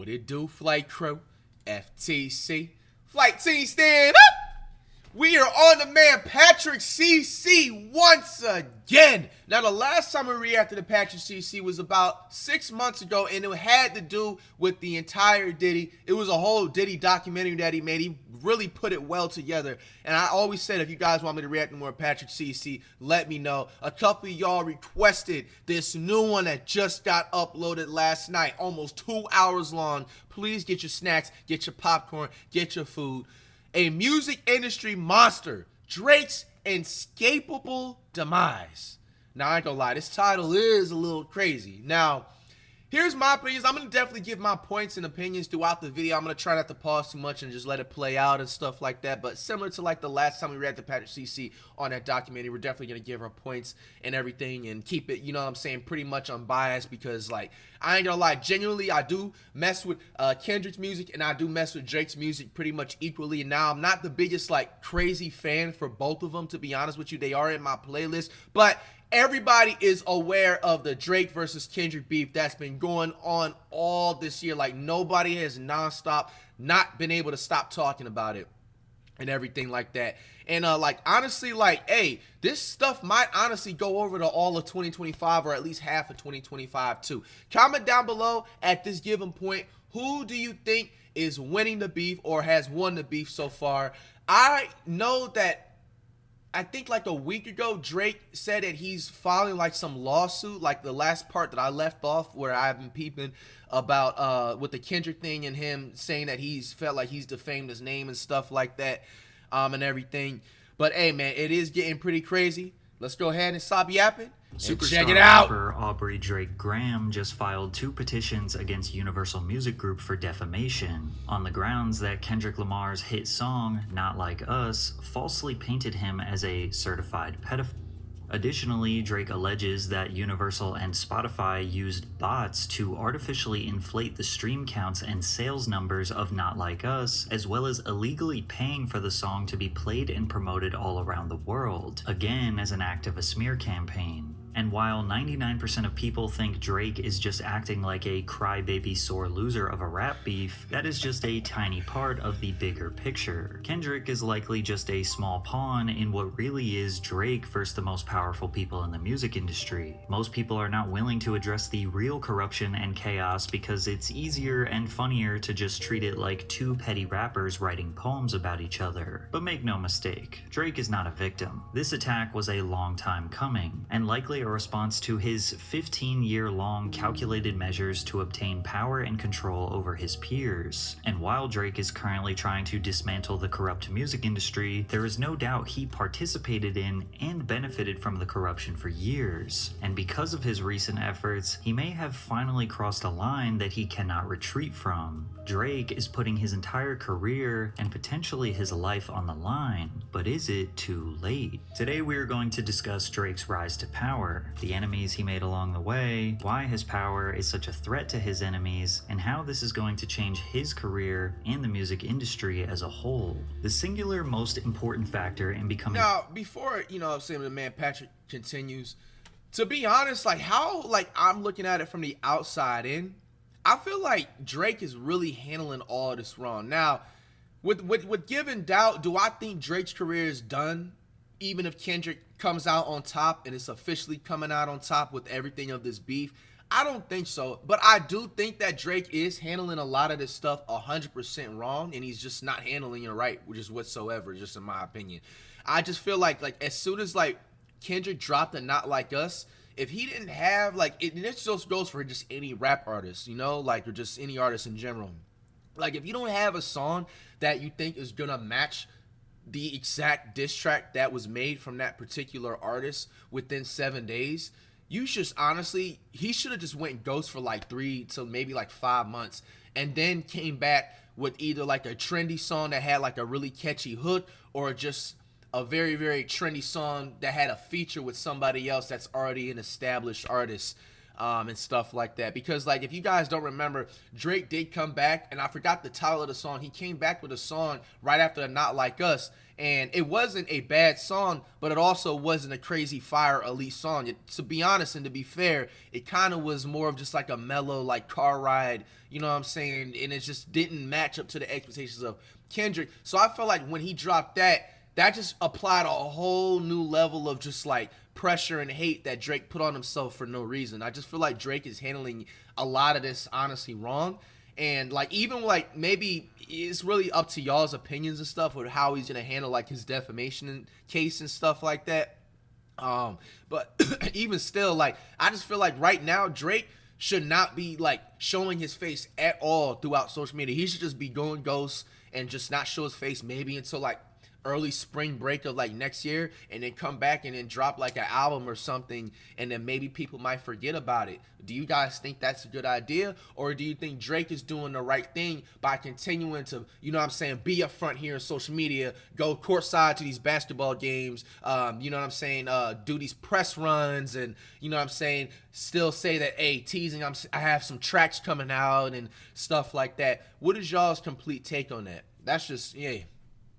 What it do, flight crew? FTC. Flight team, stand up! We are on the man Patrick CC once again. Now, the last time we reacted to Patrick CC was about 6 months ago, and it had to do with the entire Diddy. It was a whole Diddy documentary that he made. He really put it well together. And I always said, if you guys want me to react to more Patrick CC, let me know. A couple of y'all requested this new one that just got uploaded last night, almost 2 hours long. Please get your snacks, get your popcorn, get your food. A music industry monster, Drake's inescapable demise. Now, I ain't gonna lie, this title is a little crazy. Now, here's my opinions. I'm gonna definitely give my points and opinions throughout the video. I'm gonna try not to pause too much and just let it play out and stuff like that. But similar to like the last time we read the Patrick CC on that documentary, we're definitely gonna give our points and everything and keep it, you know what I'm saying, pretty much unbiased, because like, I ain't gonna lie, genuinely, I do mess with Kendrick's music and I do mess with Drake's music pretty much equally. And now I'm not the biggest like crazy fan for both of them, to be honest with you. They are in my playlist, but everybody is aware of the Drake versus Kendrick beef that's been going on all this year. Like, nobody has nonstop not been able to stop talking about it and everything like that. And like, honestly, like, hey, this stuff might honestly go over to all of 2025, or at least half of 2025 too. Comment down below at this given point, who do you think is winning the beef or has won the beef so far? I know that I think like a week ago, Drake said that he's filing like some lawsuit, like the last part that I left off where I've been peeping about with the Kendrick thing and him saying that he's felt like he's defamed his name and stuff like that and everything. But hey, man, it is getting pretty crazy. Let's go ahead and stop yapping and check it out. Rapper Aubrey Drake Graham just filed 2 petitions against Universal Music Group for defamation on the grounds that Kendrick Lamar's hit song, Not Like Us, falsely painted him as a certified pedophile. Additionally, Drake alleges that Universal and Spotify used bots to artificially inflate the stream counts and sales numbers of Not Like Us, as well as illegally paying for the song to be played and promoted all around the world, again as an act of a smear campaign. And while 99% of people think Drake is just acting like a crybaby sore loser of a rap beef, that is just a tiny part of the bigger picture. Kendrick is likely just a small pawn in what really is Drake versus the most powerful people in the music industry. Most people are not willing to address the real corruption and chaos because it's easier and funnier to just treat it like 2 petty rappers writing poems about each other. But make no mistake, Drake is not a victim. This attack was a long time coming, and likely a response to his 15-year-long calculated measures to obtain power and control over his peers. And while Drake is currently trying to dismantle the corrupt music industry, there is no doubt he participated in and benefited from the corruption for years. And because of his recent efforts, he may have finally crossed a line that he cannot retreat from. Drake is putting his entire career and potentially his life on the line, but is it too late? Today we are going to discuss Drake's rise to power, the enemies he made along the way, why his power is such a threat to his enemies, and how this is going to change his career and the music industry as a whole. The singular most important factor in becoming— Now, before, you know what I'm saying, the man Patrick continues, to be honest, like how, like I'm looking at it from the outside in, I feel like Drake is really handling all this wrong. Now, with given doubt, do I think Drake's career is done, even if Kendrick comes out on top and it's officially coming out on top with everything of this beef? I don't think so, but I do think that Drake is handling a lot of this stuff 100% wrong, and he's just not handling it right, which is whatsoever, just in my opinion. I just feel like as soon as like Kendrick dropped a Not Like Us, if he didn't have like it, and this just goes for just any rap artist, you know, like, or just any artist in general. Like, if you don't have a song that you think is gonna match the exact diss track that was made from that particular artist within 7 days, you just honestly, he should have just went ghost for like 3 to maybe like 5 months, and then came back with either like a trendy song that had like a really catchy hook, or just a very, very trendy song that had a feature with somebody else that's already an established artist. and stuff like that. Because like, if you guys don't remember, Drake did come back, and I forgot the title of the song. He came back with a song right after the Not Like Us, and it wasn't a bad song, but it also wasn't a crazy fire elite song. To be honest and to be fair, it kind of was more of just like a mellow, like, car ride, you know what I'm saying? And it just didn't match up to the expectations of Kendrick. So I felt like when he dropped that just applied a whole new level of just like pressure and hate that Drake put on himself for no reason. I just feel like Drake is handling a lot of this honestly wrong. And like, even like, maybe it's really up to y'all's opinions and stuff with how he's gonna handle like his defamation case and stuff like that. But even still, like, I just feel like right now Drake should not be like showing his face at all throughout social media. He should just be going ghost and just not show his face maybe until like early spring break of like next year, and then come back and then drop like an album or something, and then maybe people might forget about it. Do you guys think that's a good idea, or do you think Drake is doing the right thing by continuing to, you know what I'm saying, be up front here in social media, go courtside to these basketball games, you know what I'm saying, do these press runs, and you know what I'm saying, still say that, hey, teasing, I have some tracks coming out and stuff like that? What is y'all's complete take on that? That's just, yeah.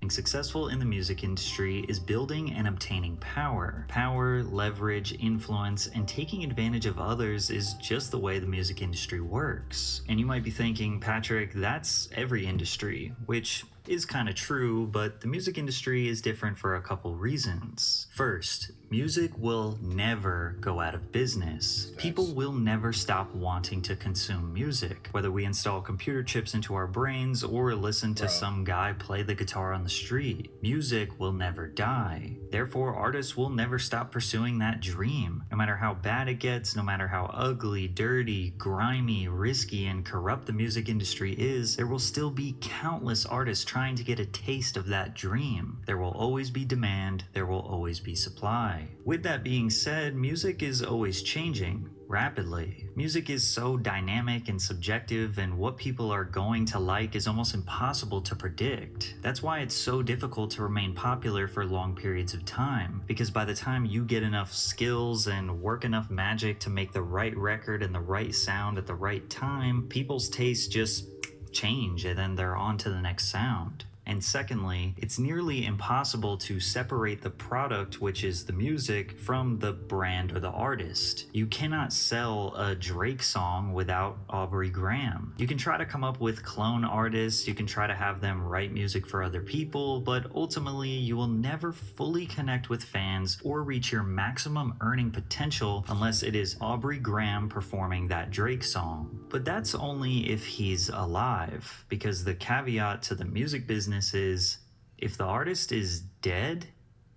Being successful in the music industry is building and obtaining power. Power, leverage, influence, and taking advantage of others is just the way the music industry works. And you might be thinking, Patrick, that's every industry, which is kind of true, but the music industry is different for a couple reasons. First, music will never go out of business. People will never stop wanting to consume music, whether we install computer chips into our brains or listen to some guy play the guitar on the street. Music will never die. Therefore, artists will never stop pursuing that dream. No matter how bad it gets, no matter how ugly, dirty, grimy, risky, and corrupt the music industry is, there will still be countless artists trying to get a taste of that dream. There will always be demand, there will always be supply. With that being said, music is always changing rapidly. Music is so dynamic and subjective, and what people are going to like is almost impossible to predict. That's why it's so difficult to remain popular for long periods of time, because by the time you get enough skills and work enough magic to make the right record and the right sound at the right time, people's tastes just change and then they're on to the next sound. And secondly, it's nearly impossible to separate the product, which is the music, from the brand or the artist. You cannot sell a Drake song without Aubrey Graham. You can try to come up with clone artists, you can try to have them write music for other people, but ultimately you will never fully connect with fans or reach your maximum earning potential unless it is Aubrey Graham performing that Drake song. But that's only if he's alive, because the caveat to the music business is, if the artist is dead,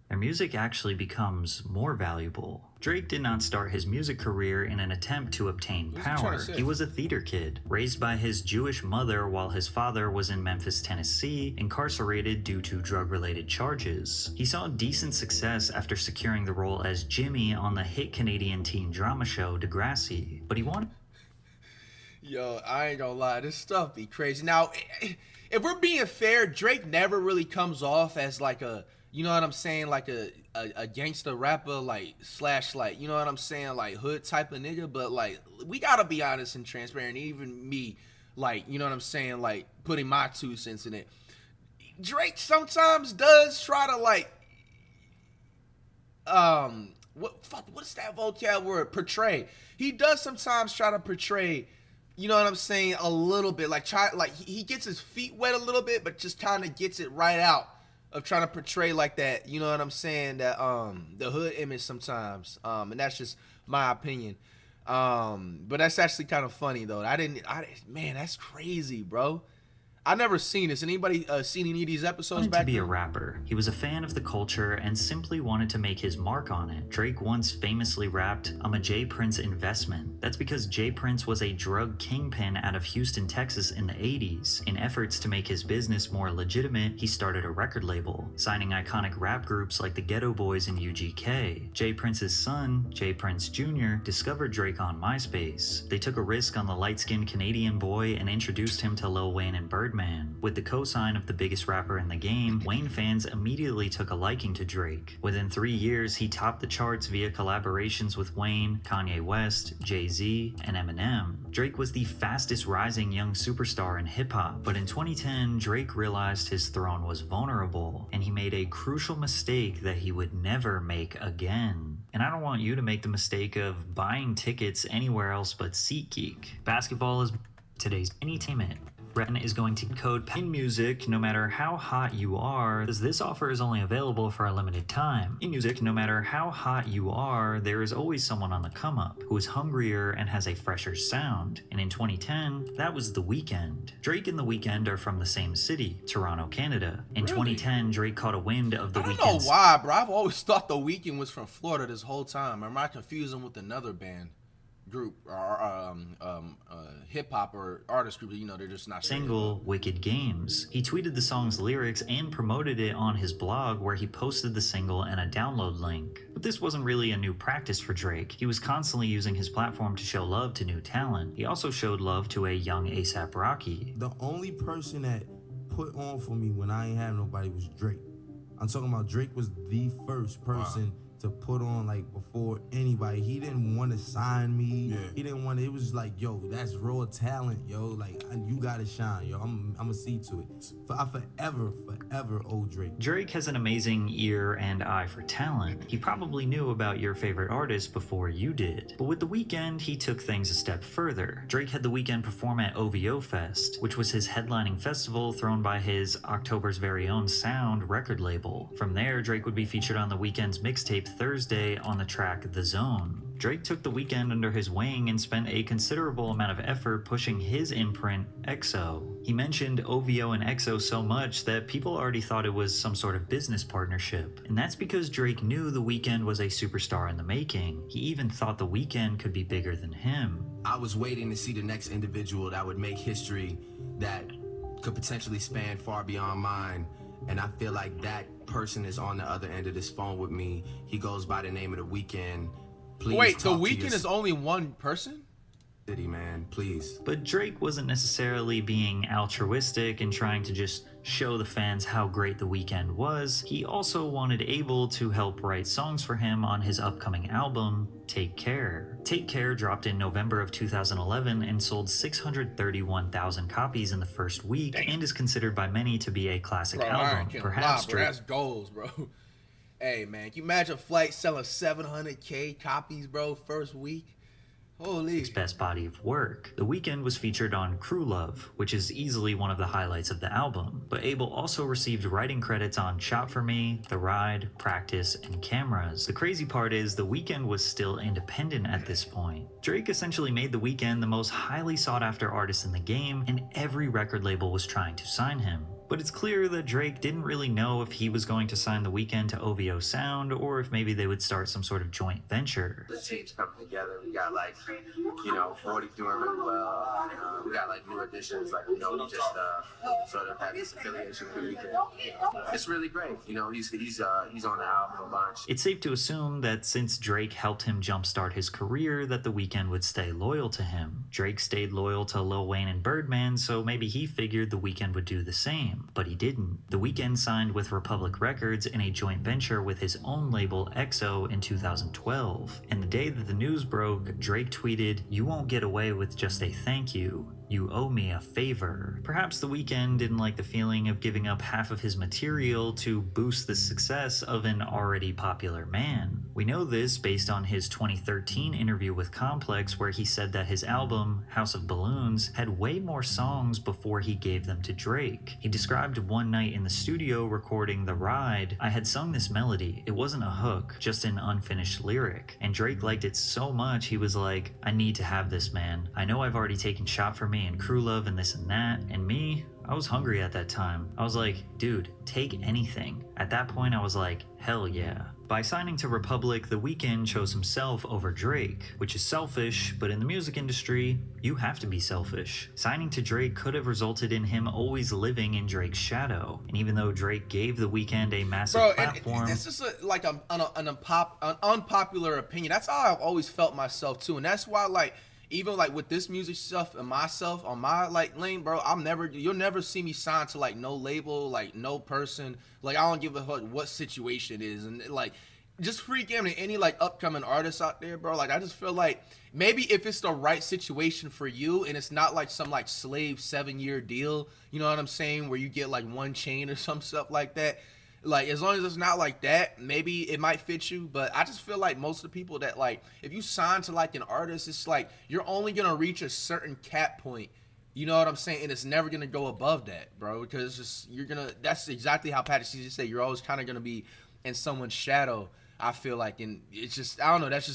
their music actually becomes more valuable. Drake did not start his music career in an attempt to obtain power. He was a theater kid, raised by his Jewish mother while his father was in Memphis, Tennessee, incarcerated due to drug-related charges. He saw decent success after securing the role as Jimmy on the hit Canadian teen drama show Degrassi, but he wanted... Yo, I ain't gonna lie, this stuff be crazy. Now, if we're being fair, Drake never really comes off as like a, you know what I'm saying, like a gangster rapper, like, slash, like, you know what I'm saying, like, hood type of nigga. But like, we gotta be honest and transparent. Even me, like, you know what I'm saying, like, putting my 2 cents in it. Drake sometimes does try to like, what's that vocab word? Portray. He does sometimes try to portray, you know what I'm saying, a little bit, like, he gets his feet wet a little bit, but just kind of gets it right out of trying to portray like that, you know what I'm saying, that the hood image sometimes, and that's just my opinion. But that's actually kind of funny though. Man, that's crazy, bro. I never seen this. Anybody seen any of these episodes back then? To be a rapper. He was a fan of the culture and simply wanted to make his mark on it. Drake once famously rapped, "I'm a J Prince investment." That's because J Prince was a drug kingpin out of Houston, Texas in the 80s. In efforts to make his business more legitimate, he started a record label, signing iconic rap groups like the Ghetto Boys and UGK. J Prince's son, J Prince Jr., discovered Drake on MySpace. They took a risk on the light-skinned Canadian boy and introduced him to Lil Wayne and Birdman. Birdman. With the cosign of the biggest rapper in the game, Wayne fans immediately took a liking to Drake. Within 3 years, he topped the charts via collaborations with Wayne, Kanye West, Jay-Z, and Eminem. Drake was the fastest rising young superstar in hip-hop, but in 2010, Drake realized his throne was vulnerable, and he made a crucial mistake that he would never make again. And I don't want you to make the mistake of buying tickets anywhere else but SeatGeek. Basketball is today's entertainment. Ren is going to code in music no matter how hot you are, as this offer is only available for a limited time. In music, no matter how hot you are, there is always someone on the come up who is hungrier and has a fresher sound. And in 2010, that was The Weeknd. Drake and The Weeknd are from the same city, Toronto, Canada. In 2010, Drake caught a wind of The Weeknd. I don't know why, bro. I've always thought The Weeknd was from Florida this whole time. Or am I confusing with another band? Group or hip hop or artist group, you know, they're just not single Wicked Games. He tweeted the song's lyrics and promoted it on his blog, where he posted the single and a download link. But this wasn't really a new practice for Drake. He was constantly using his platform to show love to new talent. He also showed love to a young A$AP Rocky. The only person that put on for me when I ain't have nobody was Drake. I'm talking about Drake was the first person to put on, like, before anybody. He didn't want to sign me. He didn't want to. It was just like, yo, that's raw talent, yo. Like, you gotta shine, yo. I'm gonna see to it. I forever owe Drake. Drake has an amazing ear and eye for talent. He probably knew about your favorite artist before you did. But with The Weeknd, he took things a step further. Drake had The Weeknd perform at OVO Fest, which was his headlining festival thrown by his October's Very Own Sound record label. From there, Drake would be featured on The Weeknd's mixtape Thursday on the track The Zone. Drake took The Weeknd under his wing and spent a considerable amount of effort pushing his imprint, XO. He mentioned OVO and XO so much that people already thought it was some sort of business partnership. And that's because Drake knew The Weeknd was a superstar in the making. He even thought The Weeknd could be bigger than him. I was waiting to see the next individual that would make history, that could potentially span far beyond mine. And I feel like that person is on the other end of this phone with me. He goes by the name of The Weeknd. Please. Wait, The Weeknd is only one person? City, man, please. But Drake wasn't necessarily being altruistic and trying to just show the fans how great The Weeknd was. He also wanted Abel to help write songs for him on his upcoming album, Take Care. Take Care dropped in November of 2011 and sold 631,000 copies in the first week. And is considered by many to be a classic album. Perhaps Drake. That's goals, bro. Hey, man, can you imagine Flight selling 700K copies, bro, first week? Holy. His best body of work. The Weeknd was featured on Crew Love, which is easily one of the highlights of the album, but Abel also received writing credits on Shot For Me, The Ride, Practice, and Cameras. The crazy part is The Weeknd was still independent at this point. Drake essentially made The Weeknd the most highly sought after artist in the game, and every record label was trying to sign him. But it's clear that Drake didn't really know if he was going to sign The Weeknd to OVO Sound, or if maybe they would start some sort of joint venture. The team's coming together. We got, like, 40 doing really well. We got, like, new additions. Like, we just sort of have this affiliation with The Weeknd. It's really great. He's on the album a bunch. It's safe to assume that since Drake helped him jumpstart his career, that The Weeknd would stay loyal to him. Drake stayed loyal to Lil Wayne and Birdman, so maybe he figured The Weeknd would do the same. But he didn't. The Weeknd signed with Republic Records in a joint venture with his own label XO in 2012. And the day that the news broke, Drake tweeted, "You won't get away with just a thank you. You owe me a favor." Perhaps The Weeknd didn't like the feeling of giving up half of his material to boost the success of an already popular man. We know this based on his 2013 interview with Complex, where he said that his album, House of Balloons, had way more songs before he gave them to Drake. He described one night in the studio recording The Ride, "I had sung this melody. It wasn't a hook, just an unfinished lyric. And Drake liked it so much he was like, I need to have this, man. I know I've already taken Shot For Me and Crew Love and this and that, and me, I was hungry at that time. I was like, dude, take anything." At that point, I was like, hell yeah. By signing to Republic, The Weeknd chose himself over Drake, which is selfish, but in the music industry, you have to be selfish. Signing to Drake could have resulted in him always living in Drake's shadow. And even though Drake gave The Weeknd a massive platform... This is an unpopular opinion. That's how I've always felt myself too. And that's why, like, even like with this music stuff and myself on my like lane, bro, you'll never see me signed to like no label, like no person. Like I don't give a fuck what situation it is. And like just free game to any like upcoming artists out there, bro. Like I just feel like maybe if it's the right situation for you and it's not like some like slave 7-year deal, you know what I'm saying, where you get like one chain or some stuff like that. Like, as long as it's not like that, maybe it might fit you. But I just feel like most of the people that, like, if you sign to, like, an artist, it's like you're only going to reach a certain cap point. You know what I'm saying? And it's never going to go above that, bro. Because it's just, that's exactly how Patrick C said. You're always kind of going to be in someone's shadow, I feel like. And it's just, I don't know. That's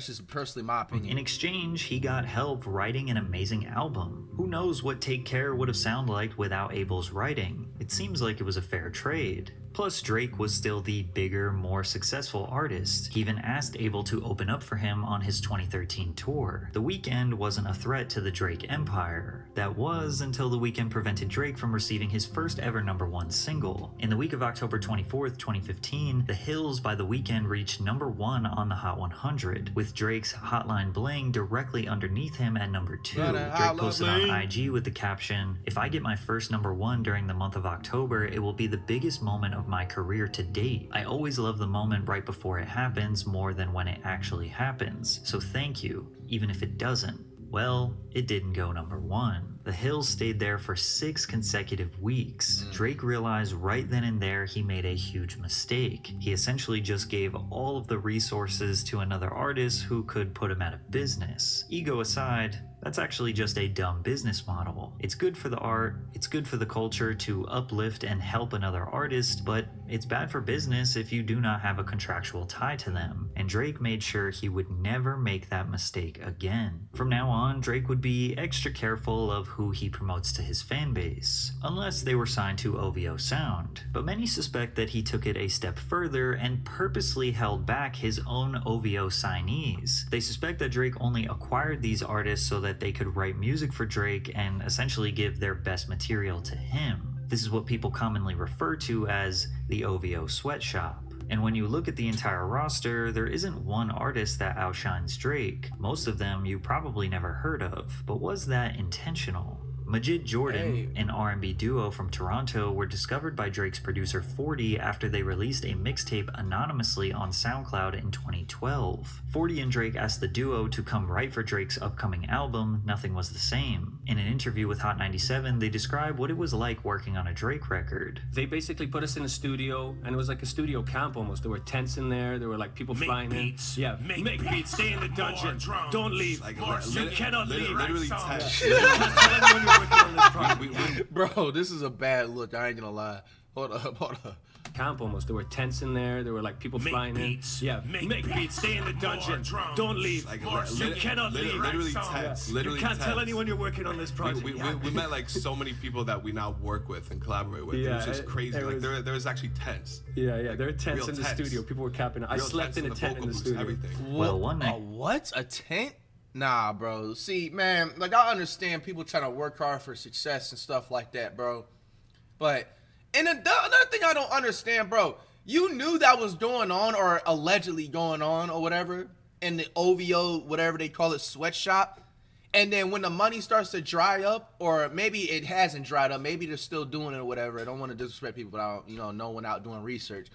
just personally my opinion. In exchange, he got help writing an amazing album. Who knows what Take Care would have sounded like without Abel's writing? It seems like it was a fair trade. Plus, Drake was still the bigger, more successful artist. He even asked Abel to open up for him on his 2013 tour. The Weeknd wasn't a threat to the Drake empire. That was until The Weeknd prevented Drake from receiving his first ever #1 single. In the week of October 24th, 2015, The Hills by The Weeknd reached #1 on the Hot 100, with Drake's Hotline Bling directly underneath him at #2. Drake posted on IG with the caption, "If I get my first #1 during the month of October, it will be the biggest moment of my career to date. I always love the moment right before it happens more than when it actually happens. So thank you, even if it doesn't." Well, it didn't go #1. The Hills stayed there for 6 consecutive weeks. Drake realized right then and there he made a huge mistake. He essentially just gave all of the resources to another artist who could put him out of business. Ego aside, that's actually just a dumb business model. It's good for the art, it's good for the culture to uplift and help another artist, but it's bad for business if you do not have a contractual tie to them. And Drake made sure he would never make that mistake again. From now on, Drake would be extra careful of who he promotes to his fan base, unless they were signed to OVO Sound. But many suspect that he took it a step further and purposely held back his own OVO signees. They suspect that Drake only acquired these artists so that they could write music for Drake and essentially give their best material to him. This is what people commonly refer to as the OVO sweatshop. And when you look at the entire roster, there isn't one artist that outshines Drake. Most of them you probably never heard of, but was that intentional? Majid Jordan, an R&B duo from Toronto, were discovered by Drake's producer 40 after they released a mixtape anonymously on SoundCloud in 2012. 40 and Drake asked the duo to come write for Drake's upcoming album, Nothing Was the Same. In an interview with Hot 97, they describe what it was like working on a Drake record. They basically put us in a studio, and it was like a studio camp almost. There were tents in there, there were like people flying beats. in. Yeah, make beats, stay in the dungeon, don't leave. You cannot leave. Literally tents. Bro, this is a bad look. I ain't gonna lie. Hold up. Camp almost. There were tents in there. There were like people flying beats. in. Yeah, make beats. Stay in the dungeon. Don't leave. You cannot leave. Literally tents. Literally you can't tell anyone you're working on this project. We met like so many people that we now work with and collaborate with. Yeah, it was just crazy. Like there was actually tents. Yeah. There were tents in the studio. People were camping. I slept in a tent in the studio. Everything. Well, one night. What? A tent? Nah, bro. See, man, like I understand people trying to work hard for success and stuff like that, bro. But, and another thing I don't understand, bro, you knew that was going on or allegedly going on or whatever in the OVO, whatever they call it, sweatshop. And then when the money starts to dry up, or maybe it hasn't dried up, maybe they're still doing it or whatever. I don't want to disrespect people, but I don't, no one out doing research.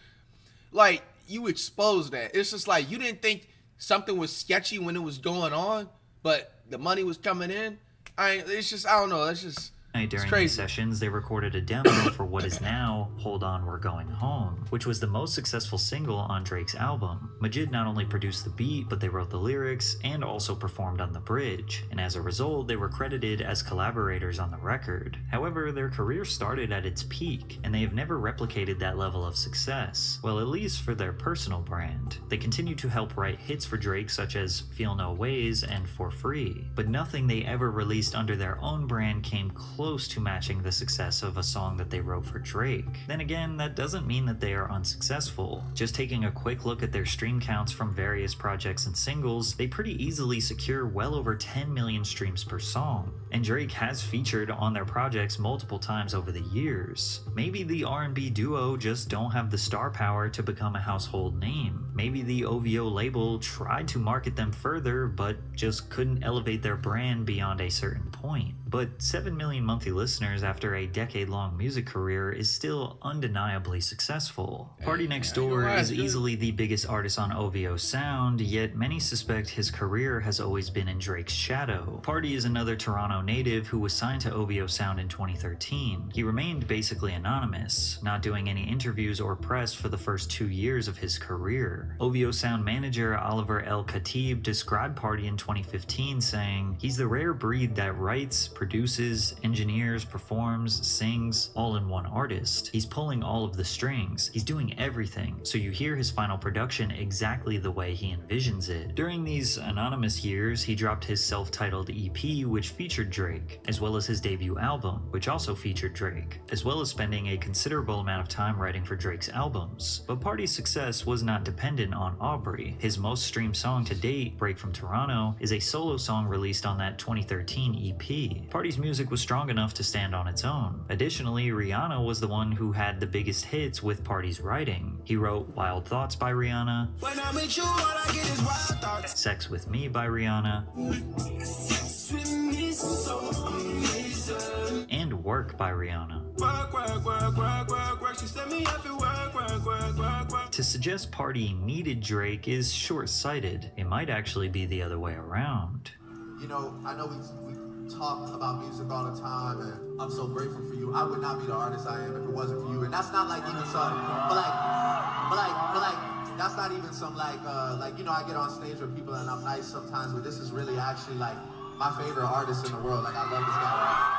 Like, you exposed that. It's just like, you didn't think something was sketchy when it was going on, but the money was coming in. It's just, I don't know. It's just, During these sessions, they recorded a demo for what is now Hold On We're Going Home, which was the most successful single on Drake's album. Majid not only produced the beat, but they wrote the lyrics and also performed on the bridge, and as a result, they were credited as collaborators on the record. However, their career started at its peak, and they have never replicated that level of success, well, at least for their personal brand. They continue to help write hits for Drake such as Feel No Ways and For Free, but nothing they ever released under their own brand came close to matching the success of a song that they wrote for Drake. Then again, that doesn't mean that they are unsuccessful. Just taking a quick look at their stream counts from various projects and singles, they pretty easily secure well over 10 million streams per song. And Drake has featured on their projects multiple times over the years. Maybe the R&B duo just don't have the star power to become a household name. Maybe the OVO label tried to market them further, but just couldn't elevate their brand beyond a certain point. But 7 million monthly listeners after a decade-long music career is still undeniably successful. PartyNextDoor is easily the biggest artist on OVO sound, yet many suspect his career has always been in Drake's shadow. Party is another Toronto native who was signed to OVO sound in 2013. He remained basically anonymous, not doing any interviews or press for the first 2 years of his career. OVO sound manager Oliver L. Khatib described Party in 2015 saying, "He's the rare breed that writes, produces, engineers, performs, sings, all in one artist. He's pulling all of the strings. He's doing everything, so you hear his final production exactly the way he envisions it." During these anonymous years, he dropped his self-titled EP, which featured Drake, as well as his debut album, which also featured Drake, as well as spending a considerable amount of time writing for Drake's albums. But Party's success was not dependent on Aubrey. His most streamed song to date, Break from Toronto, is a solo song released on that 2013 EP. Party's music was strong enough to stand on its own. Additionally, Rihanna was the one who had the biggest hits with Party's writing. He wrote Wild Thoughts by Rihanna, When I'm with you, all I get is wild thoughts. Sex with Me by Rihanna, and Work by Rihanna. She sent me up and work. To suggest Party needed Drake is short-sighted. It might actually be the other way around. You know, I know we talk about music all the time, and I'm so grateful for you. I would not be the artist I am if it wasn't for you. And that's not like even some, but like, that's not even some like, you know, I get on stage with people and I'm nice sometimes, but this is really actually like my favorite artist in the world. Like, I love this guy.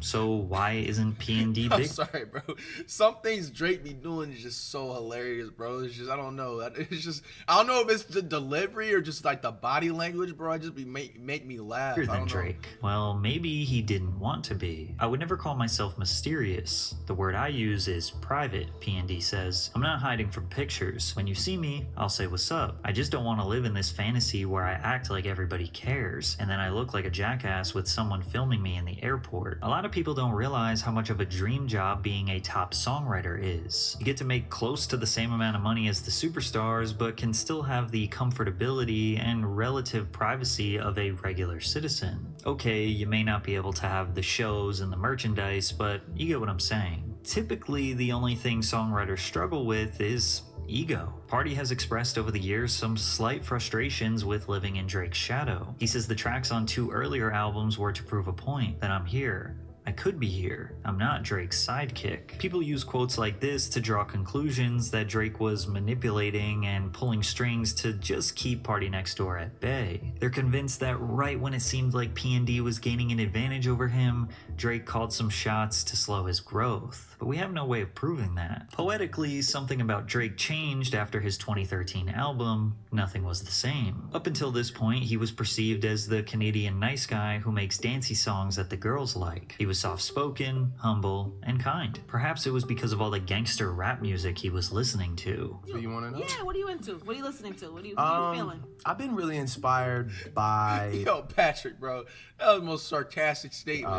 So why isn't P&D big? I'm sorry, bro. Some things Drake be doing is just so hilarious, bro. It's just, I don't know. It's just, I don't know if it's the delivery or just like the body language, bro. It just be make me laugh. Bigger than Drake. Well, maybe he didn't want to be. I would never call myself mysterious. The word I use is private, P&D says. I'm not hiding from pictures. When you see me, I'll say what's up. I just don't want to live in this fantasy where I act like everybody cares, and then I look like a jackass with someone filming me in the airport. A lot of people don't realize how much of a dream job being a top songwriter is. You get to make close to the same amount of money as the superstars, but can still have the comfortability and relative privacy of a regular citizen. Okay, you may not be able to have the shows and the merchandise, but you get what I'm saying. Typically, the only thing songwriters struggle with is ego. Party has expressed over the years some slight frustrations with living in Drake's shadow. He says the tracks on 2 earlier albums were to prove a point, that I'm here. I could be here. I'm not Drake's sidekick. People use quotes like this to draw conclusions that Drake was manipulating and pulling strings to just keep PartyNextDoor at bay. They're convinced that right when it seemed like P&D was gaining an advantage over him, Drake called some shots to slow his growth. But we have no way of proving that. Poetically, something about Drake changed after his 2013 album. Nothing was the same. Up until this point, he was perceived as the Canadian nice guy who makes dancey songs that the girls like. He was soft-spoken, humble, and kind. Perhaps it was because of all the gangster rap music he was listening to. So you want to know? Yeah, what are you into? What are you listening to? What are you feeling? I've been really inspired by Yo, Patrick, bro. That was the most sarcastic statement.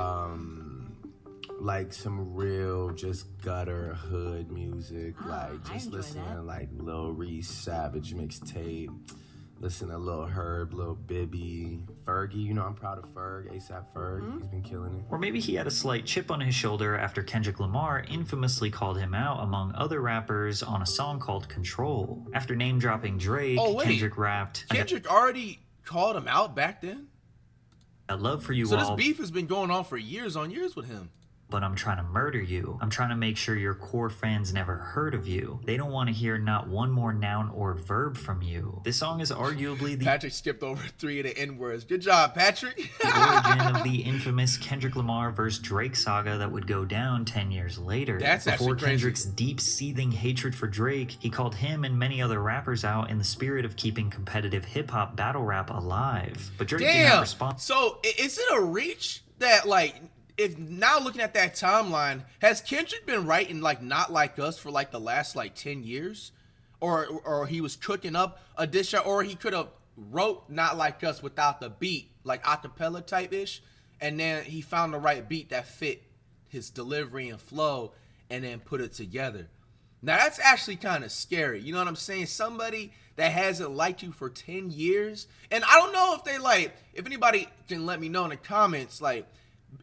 like some real just gutter hood music, like I just enjoy listening that. to like Lil Reese Savage mixtape, listen to Lil Herb, Lil Bibby, Fergie. You know, I'm proud of Ferg, ASAP Ferg. He's been killing it. Or maybe he had a slight chip on his shoulder after Kendrick Lamar infamously called him out among other rappers on a song called Control. After name-dropping Drake, Kendrick rapped, Kendrick already called him out back then? "I love for you So all, this beef has been going on for years on years with him. but I'm trying to murder you. I'm trying to make sure your core fans never heard of you. They don't want to hear not one more noun or verb from you." This song is arguably the Patrick skipped over 3 of the N-words. Good job, Patrick. origin of the infamous Kendrick Lamar vs. Drake saga that would go down 10 years later. That's Before actually crazy. Kendrick's deep seething hatred for Drake, he called him and many other rappers out in the spirit of keeping competitive hip-hop battle rap alive. But Drake did not respond. So is it a reach that, like, if now looking at that timeline, has Kendrick been writing like Not Like Us for like the last like 10 years? Or he was cooking up a dish, or he could have wrote Not Like Us without the beat, like acapella type ish, and then he found the right beat that fit his delivery and flow and then put it together. Now that's actually kind of scary. You know what I'm saying? Somebody that hasn't liked you for 10 years. And I don't know if they like, if anybody can let me know in the comments, like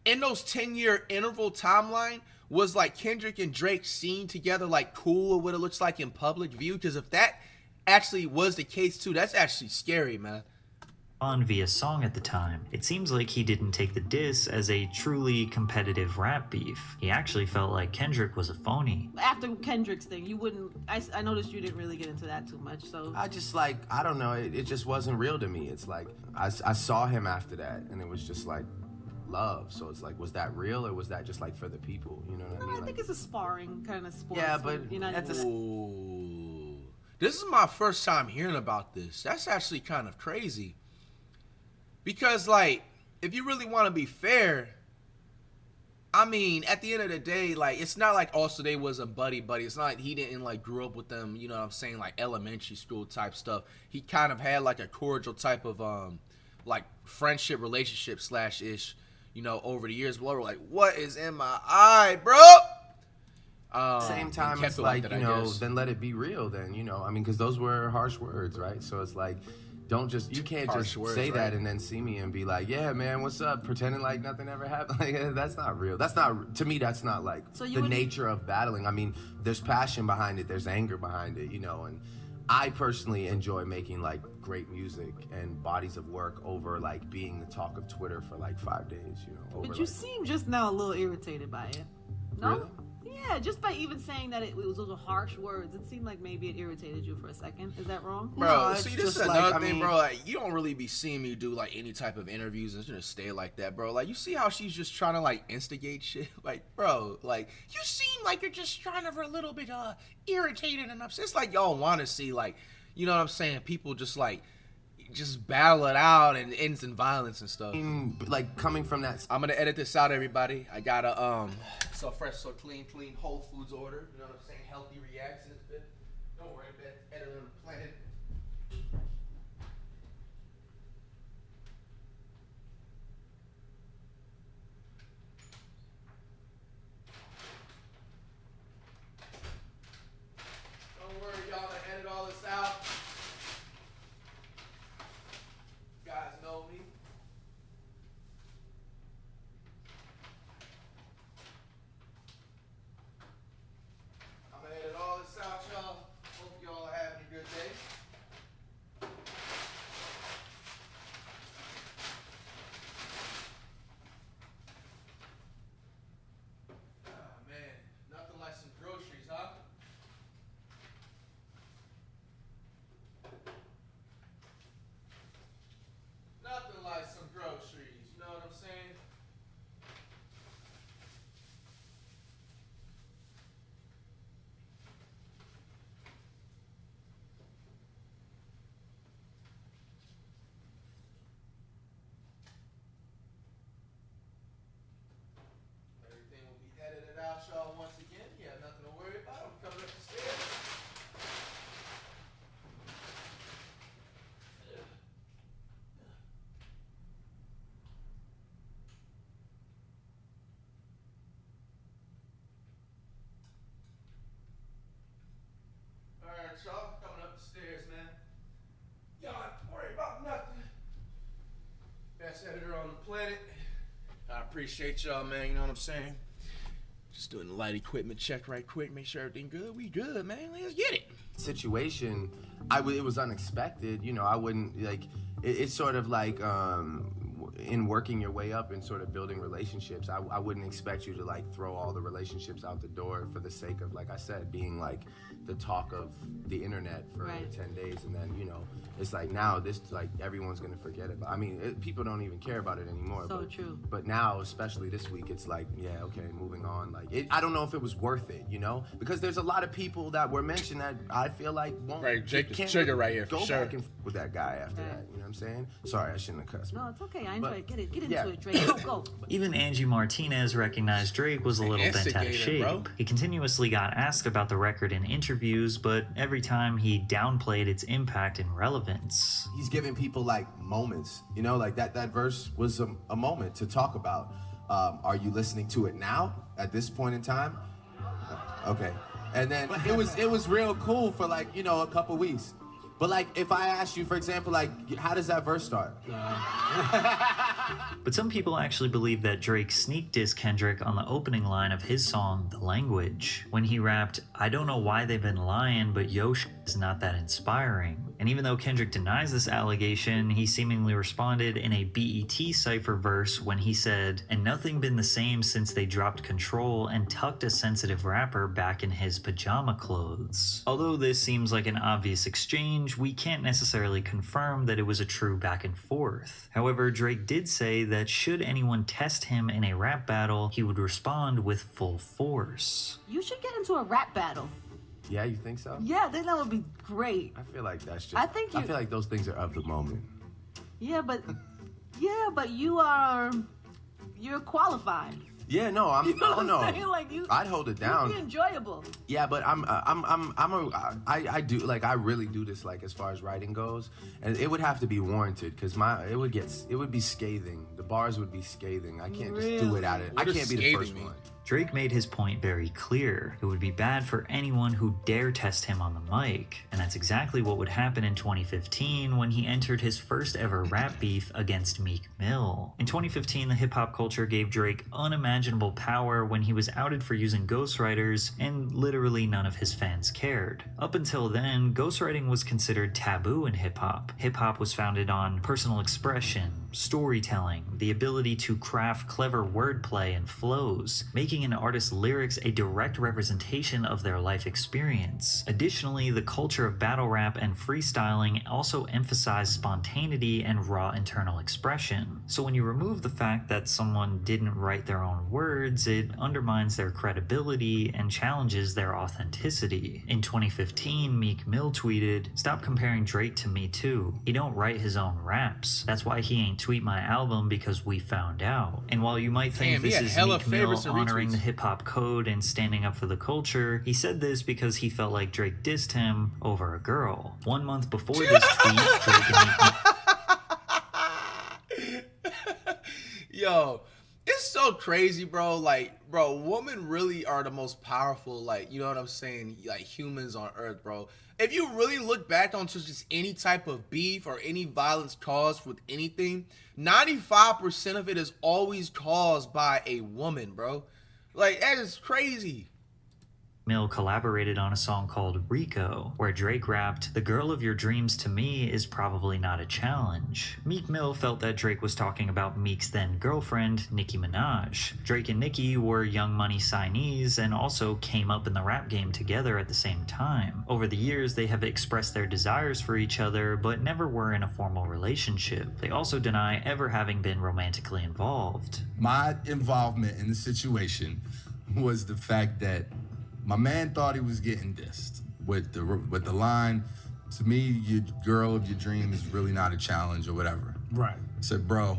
in those 10-year interval timeline, was like Kendrick and Drake seen together like cool or what it looks like in public view? Because if that actually was the case too, that's actually scary, man. On via song at the time, it seems like he didn't take the diss as a truly competitive rap beef. He actually felt like Kendrick was a phony. After Kendrick's thing, you wouldn't, I noticed you didn't really get into that too much, so. I just like, I don't know, it just wasn't real to me. It's like, I saw him after that, and it was just like, love. So it's like, was that real, or was that just like for the people? You know what I mean? I think it's a sparring kind of sport. Yeah, but you know, Ooh. This is my first time hearing about this. That's actually kind of crazy. Because, like, if you really want to be fair, I mean, at the end of the day, like, it's not like also they wasn't buddy-buddy. It's not like he didn't, like, grew up with them, you know what I'm saying, like, elementary school type stuff. He kind of had, like, a cordial type of, like, friendship, relationship /ish, you know, over the years. But we're like, what is in my eye, bro? Same time, it's like, you know, then let it be real then, you know. I mean, because those were harsh words, right? So it's like, don't just, you can't just say that and then see me and be like, yeah, man, what's up? Pretending like nothing ever happened. Like, that's not real. That's not, to me, that's not like the nature of battling. I mean, there's passion behind it. There's anger behind it, you know. And I personally enjoy making like great music and bodies of work over like being the talk of Twitter for like 5 days, you know. Over, but you seem just now a little irritated by it. No? Really? Yeah, just by even saying that it was little harsh words, it seemed like maybe it irritated you for a second. Is that wrong? Bro, No, see, this is just like, another thing, bro. Like, you don't really be seeing me do like any type of interviews and just stay like that, bro. Like, you see how she's just trying to like instigate shit? Like, bro, like, you seem like you're just trying to be a little bit irritated and upset. It's like y'all want to see, like, you know what I'm saying? People just like just battle it out and ends in violence and stuff. Like coming from that, I'm gonna edit this out, everybody. I got a so fresh, so clean Whole Foods order. You know what I'm saying? Healthy reacts in this bit. Don't worry about it. Editor on the planet. Don't worry, y'all. I edit all this out. You guys know me. I'm gonna edit all this out, y'all. Hope y'all are having a good day. Oh man, nothing like some groceries, huh? Nothing like some groceries, you know what I'm saying? Everything will be edited out, y'all, once again. You have nothing to worry about. I'm coming up the stairs. Alright, y'all, coming up the stairs, man. Y'all don't have to worry about nothing. Best editor on the planet. I appreciate y'all, man. You know what I'm saying? Just doing the light equipment check right quick. Make sure everything good. We good, man. Let's get it. situation, it was unexpected. You know, I wouldn't like. It's sort of like in working your way up and sort of building relationships. I wouldn't expect you to like throw all the relationships out the door for the sake of, like I said, being like the talk of the internet for 10 days, and then, you know, it's like now this, like, everyone's gonna forget about. I mean, people don't even care about it anymore. So true. But now, especially this week, it's like, yeah, okay, moving on. Like, I don't know if it was worth it, you know, because there's a lot of people that were mentioned that I feel like won't. Right, Jake the trigger right here. Go back and with that guy after that. You know what I'm saying? Sorry, I shouldn't have cussed. No, it's okay. I enjoy it. Get into it, Drake. Go. Even Angie Martinez recognized Drake was a little bent out of shape. Bro. He continuously got asked about the record in interviews, but every time he downplayed its impact and relevance. He's giving people like moments, you know, like that verse was a moment to talk about. Are you listening to it now at this point in time? Okay. And then it was real cool for, like, you know, a couple weeks. But like, if I ask you, for example, like, how does that verse start? But some people actually believe that Drake sneak dissed Kendrick on the opening line of his song, The Language, when he rapped, "I don't know why they've been lying, but yo shit is not that inspiring." And even though Kendrick denies this allegation, he seemingly responded in a BET cypher verse when he said, "And nothing been the same since they dropped Control and tucked a sensitive rapper back in his pajama clothes." Although this seems like an obvious exchange, we can't necessarily confirm that it was a true back and forth. However, Drake did say that should anyone test him in a rap battle, he would respond with full force. You should get into a rap battle. Yeah, you think so? Yeah, I think that would be great. I feel like that's just. I feel like those things are of the moment. Yeah, but you're qualified. Yeah, no, I'm. You know Oh no, like I'd hold it down. It'd be enjoyable. Yeah, but I do like I really do this like as far as writing goes, and it would have to be warranted because it would be scathing. The bars would be scathing. I can't just do it at it. I can't be the first one. Drake made his point very clear. It would be bad for anyone who dare test him on the mic. And that's exactly what would happen in 2015 when he entered his first ever rap beef against Meek Mill. In 2015, the hip-hop culture gave Drake unimaginable power when he was outed for using ghostwriters, and literally none of his fans cared. Up until then, ghostwriting was considered taboo in hip-hop. Hip-hop was founded on personal expression, storytelling, the ability to craft clever wordplay and flows, making an artist's lyrics a direct representation of their life experience. Additionally, the culture of battle rap and freestyling also emphasized spontaneity and raw internal expression. So when you remove the fact that someone didn't write their own words, it undermines their credibility and challenges their authenticity. In 2015, Meek Mill tweeted, "Stop comparing Drake to me too. He don't write his own raps. That's why he ain't tweet my album because we found out." And while you might think this is Meek Mill honoring the hip-hop code and standing up for the culture, he said this because he felt like Drake dissed him over a girl. 1 month before this tweet, Drake and Meek Yo, it's so crazy, bro. Like, bro, women really are the most powerful, like, you know what I'm saying, like, humans on earth, bro. If you really look back on just any type of beef or any violence caused with anything, 95% of it is always caused by a woman, bro. Like, that is crazy. Mill collaborated on a song called Rico, where Drake rapped, "The girl of your dreams to me is probably not a challenge." Meek Mill felt that Drake was talking about Meek's then girlfriend, Nicki Minaj. Drake and Nicki were Young Money signees and also came up in the rap game together at the same time. Over the years, they have expressed their desires for each other, but never were in a formal relationship. They also deny ever having been romantically involved. My involvement in the situation was the fact that my man thought he was getting dissed with the line, "To me, your girl of your dream is really not a challenge," or whatever. Right. I said, bro,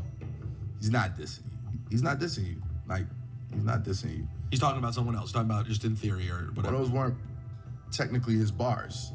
he's not dissing you. He's not dissing you. Like, he's not dissing you. He's talking about someone else. Talking about just in theory or whatever. Well, those weren't technically his bars.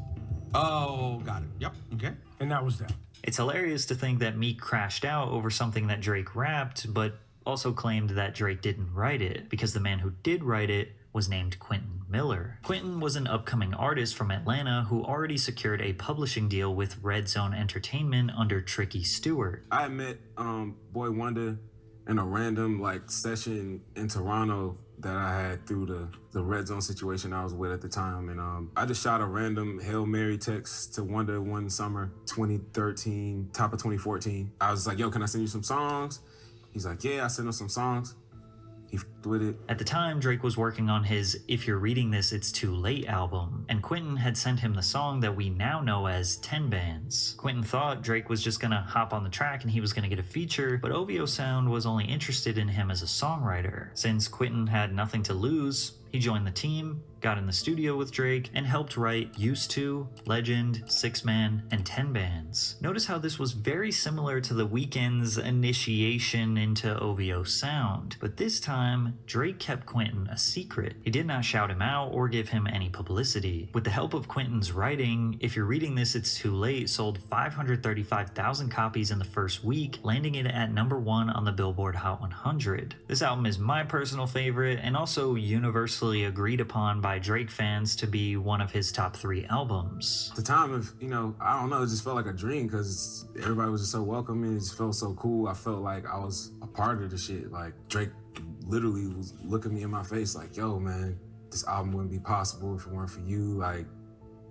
Oh, got it. Yep. Okay. And that was that. It's hilarious to think that Meek crashed out over something that Drake rapped, but also claimed that Drake didn't write it, because the man who did write it was named Quentin Miller. Quentin was an upcoming artist from Atlanta who already secured a publishing deal with Red Zone Entertainment under Tricky Stewart. I met Boy Wonder in a random session in Toronto that I had through the Red Zone situation I was with at the time, and I just shot a random Hail Mary text to Wonder one summer, 2013, top of 2014. I was like, "Yo, can I send you some songs?" He's like, "Yeah." I sent him some songs. He f***ed with it. At the time, Drake was working on his If You're Reading This, It's Too Late album, and Quentin had sent him the song that we now know as 10 Bands. Quentin thought Drake was just gonna hop on the track and he was gonna get a feature, but OVO Sound was only interested in him as a songwriter. Since Quentin had nothing to lose, he joined the team, got in the studio with Drake, and helped write Used To, Legend, 6 Man, and 10 Bands. Notice how this was very similar to the Weeknd's initiation into OVO Sound, but this time, Drake kept Quentin a secret. He did not shout him out or give him any publicity. With the help of Quentin's writing, If You're Reading This, It's Too Late sold 535,000 copies in the first week, landing it at #1 on the Billboard Hot 100. This album is my personal favorite and also universally universally agreed upon by Drake fans to be one of his top 3 albums. At the time of, I don't know, it just felt like a dream because everybody was just so welcoming. It just felt so cool. I felt like I was a part of the shit. Like Drake literally was looking me in my face like, yo, man, this album wouldn't be possible if it weren't for you. Like,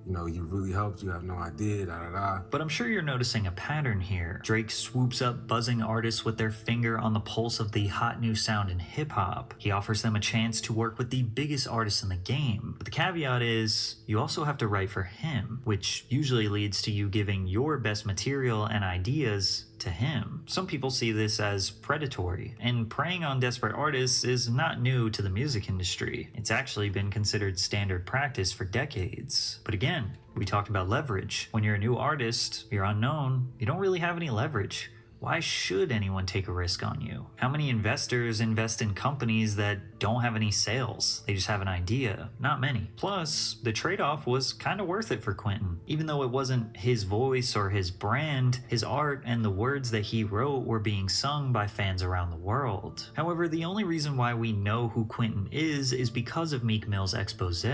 you really helped, you have no idea, da-da-da. But I'm sure you're noticing a pattern here. Drake swoops up buzzing artists with their finger on the pulse of the hot new sound in hip-hop. He offers them a chance to work with the biggest artists in the game. But the caveat is, you also have to write for him, which usually leads to you giving your best material and ideas to him. Some people see this as predatory, and preying on desperate artists is not new to the music industry. It's actually been considered standard practice for decades. But again, we talked about leverage. When you're a new artist, you're unknown, you don't really have any leverage. Why should anyone take a risk on you? How many investors invest in companies that don't have any sales? They just have an idea. Not many. Plus, the trade-off was kind of worth it for Quentin. Even though it wasn't his voice or his brand, his art and the words that he wrote were being sung by fans around the world. However, the only reason why we know who Quentin is because of Meek Mill's expose.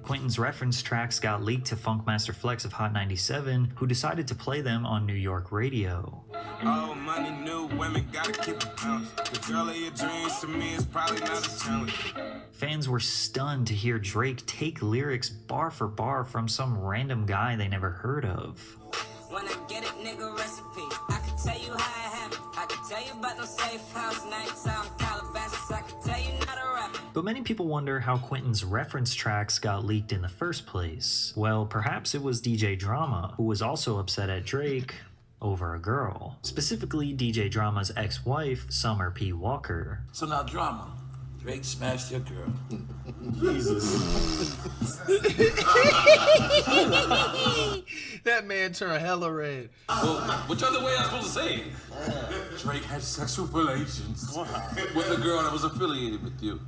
Quentin's reference tracks got leaked to Funkmaster Flex of Hot 97, who decided to play them on New York radio. Oh, money, new women, gotta keep it balanced. The girl of your dreams to me is probably not a challenge. Fans were stunned to hear Drake take lyrics bar for bar from some random guy they never heard of. When I get it, nigga, recipe. I can tell you how it happened. I can tell you about no safe house nights out in Calabasas. I can tell you not a rapper. But many people wonder how Quentin's reference tracks got leaked in the first place. Well, perhaps it was DJ Drama, who was also upset at Drake over a girl. Specifically, DJ Drama's ex-wife, Summer P. Walker. So now, Drama, Drake smashed your girl. Jesus. That man turned hella red. Well, which other way am I supposed to say it? Drake had sexual relations with a girl that was affiliated with you.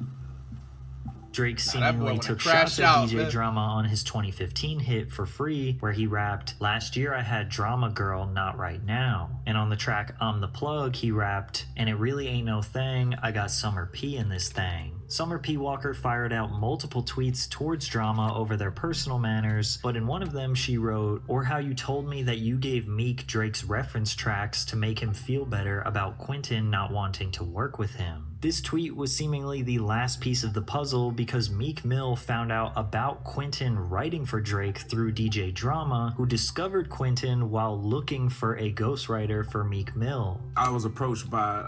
Drake seemingly took shots at DJ Drama on his 2015 hit For Free, where he rapped, "Last year I had drama, girl, not right now." And on the track I'm the Plug, he rapped, "And it really ain't no thing, I got Summer P in this thing." Summer P. Walker fired out multiple tweets towards Drama over their personal manners, but in one of them she wrote, "Or how you told me that you gave Meek Drake's reference tracks to make him feel better about Quentin not wanting to work with him." This tweet was seemingly the last piece of the puzzle because Meek Mill found out about Quentin writing for Drake through DJ Drama, who discovered Quentin while looking for a ghostwriter for Meek Mill. I was approached by,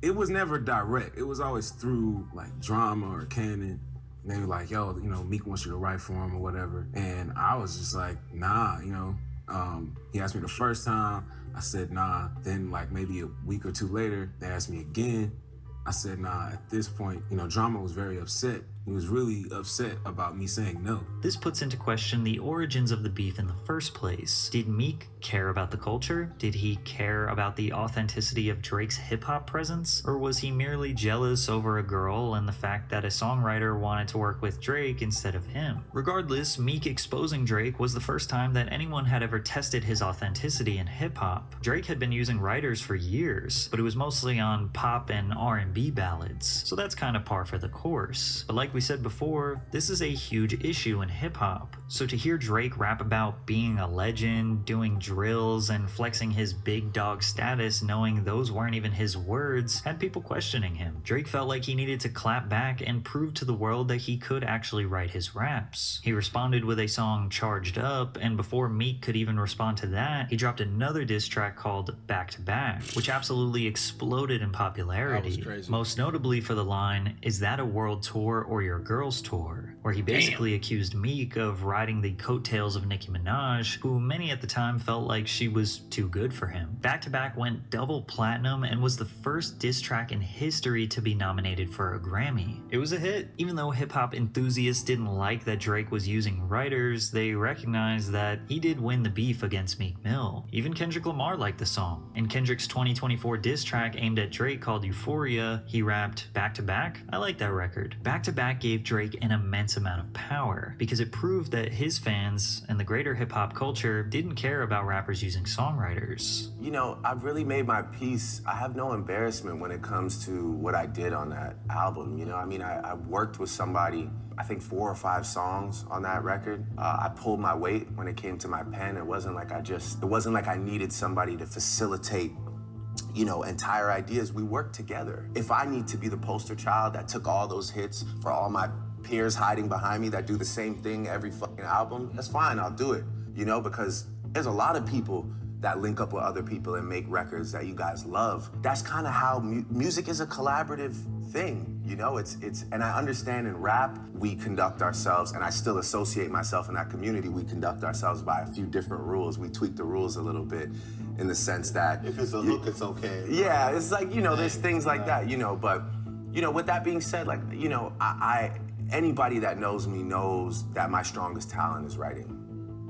it was never direct. It was always through like Drama or Canon. And they were like, yo, Meek wants you to write for him or whatever. And I was just like, nah, he asked me the first time. I said, nah. Then like maybe a week or two later, they asked me again. I said, nah, at this point, Drama was very upset. He was really upset about me saying no. This puts into question the origins of the beef in the first place. Did Meek care about the culture? Did he care about the authenticity of Drake's hip-hop presence? Or was he merely jealous over a girl and the fact that a songwriter wanted to work with Drake instead of him? Regardless, Meek exposing Drake was the first time that anyone had ever tested his authenticity in hip-hop. Drake had been using writers for years, but it was mostly on pop and R&B ballads, so that's kind of par for the course. But like we said before, this is a huge issue in hip-hop. So to hear Drake rap about being a legend, doing drills, and flexing his big dog status knowing those weren't even his words had people questioning him. Drake felt like he needed to clap back and prove to the world that he could actually write his raps. He responded with a song Charged Up, and before Meek could even respond to that, he dropped another diss track called Back to Back, which absolutely exploded in popularity. That was crazy. Most notably for the line, "Is that a world tour or your girls tour?" where he basically accused Meek of riding the coattails of Nicki Minaj, who many at the time felt like she was too good for him. Back to Back went double platinum and was the first diss track in history to be nominated for a Grammy. It was a hit. Even though hip-hop enthusiasts didn't like that Drake was using writers, they recognized that he did win the beef against Meek Mill. Even Kendrick Lamar liked the song. In Kendrick's 2024 diss track aimed at Drake called Euphoria, he rapped, "Back to Back? I like that record. Back to Back track gave Drake an immense amount of power because it proved that his fans and the greater hip-hop culture didn't care about rappers using songwriters. You know, I've really made my peace. I have no embarrassment when it comes to what I did on that album. You know, I mean, I worked with somebody, I think 4 or 5 songs on that record. I pulled my weight when it came to my pen. It wasn't like I needed somebody to facilitate, you know, entire ideas. We worked together. If I need to be the poster child that took all those hits for all my peers hiding behind me that do the same thing every fucking album, that's fine, I'll do it. You know, because there's a lot of people that link up with other people and make records that you guys love. That's kind of how music is a collaborative thing, you know? And I understand in rap, we conduct ourselves, and I still associate myself in that community, we conduct ourselves by a few different rules. We tweak the rules a little bit in the sense that... If it's a look, it's okay. Yeah, it's like, you know, there's things like that, you know, but, you know, with that being said, like, you know, anybody that knows me knows that my strongest talent is writing.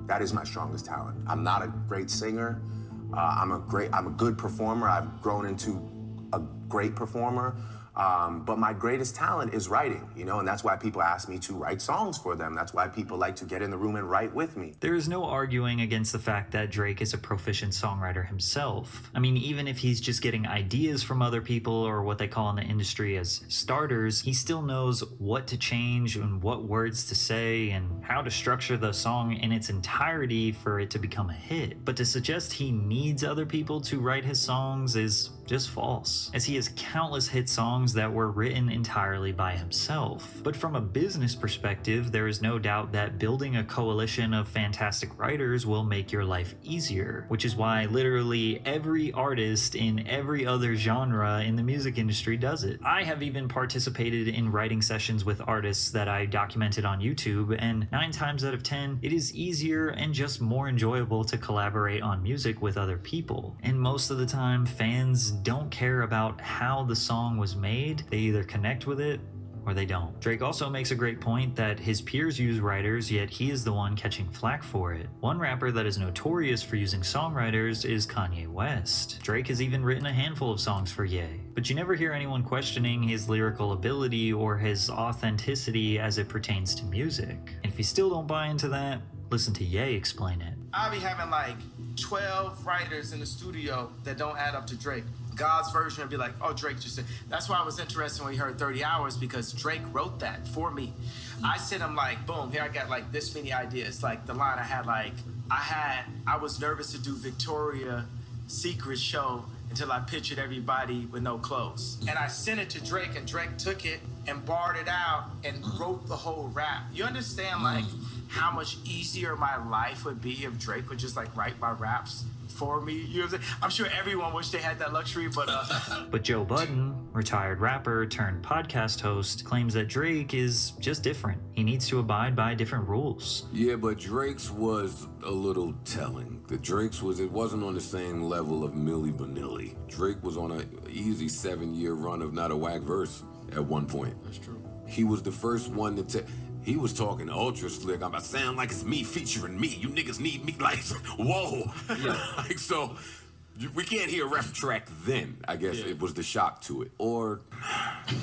That is my strongest talent. I'm not a great singer. I'm a good performer. I've grown into a great performer. But my greatest talent is writing, you know, and that's why people ask me to write songs for them. That's why people like to get in the room and write with me. There is no arguing against the fact that Drake is a proficient songwriter himself. I mean, even if he's just getting ideas from other people or what they call in the industry as starters, he still knows what to change and what words to say and how to structure the song in its entirety for it to become a hit. But to suggest he needs other people to write his songs is just false, as he has countless hit songs that were written entirely by himself. But from a business perspective, there is no doubt that building a coalition of fantastic writers will make your life easier, which is why literally every artist in every other genre in the music industry does it. I have even participated in writing sessions with artists that I documented on YouTube, and 9 times out of 10, it is easier and just more enjoyable to collaborate on music with other people. And most of the time, fans don't care about how the song was made. They either connect with it or they don't. Drake also makes a great point that his peers use writers, yet he is the one catching flack for it. One rapper that is notorious for using songwriters is Kanye West. Drake has even written a handful of songs for Ye, but you never hear anyone questioning his lyrical ability or his authenticity as it pertains to music. And if you still don't buy into that, listen to Ye explain it. I'll be having like 12 writers in the studio that don't add up to Drake. God's version would be like, oh, Drake just said. That's why I was interested when he heard 30 Hours, because Drake wrote that for me. I sent him like, boom, here I got like this many ideas. Like the line I had, like, I was nervous to do Victoria's Secret show until I pictured everybody with no clothes. And I sent it to Drake, and Drake took it and barred it out and wrote the whole rap. You understand like how much easier my life would be if Drake would just like write my raps for me? You know what I'm saying? I'm sure everyone wished they had that luxury, but But Joe Budden, retired rapper turned podcast host, claims that Drake is just different. He needs to abide by different rules. Yeah, but Drake's was a little telling. It wasn't on the same level of Milli Vanilli. Drake was on an easy 7-year run of not a whack verse at one point. That's true. He was the first one to he was talking ultra slick. I'm about to sound like it's me featuring me. You niggas need me, like, whoa. Yeah. Like, so we can't hear a ref track then. I guess it was the shock to it. Or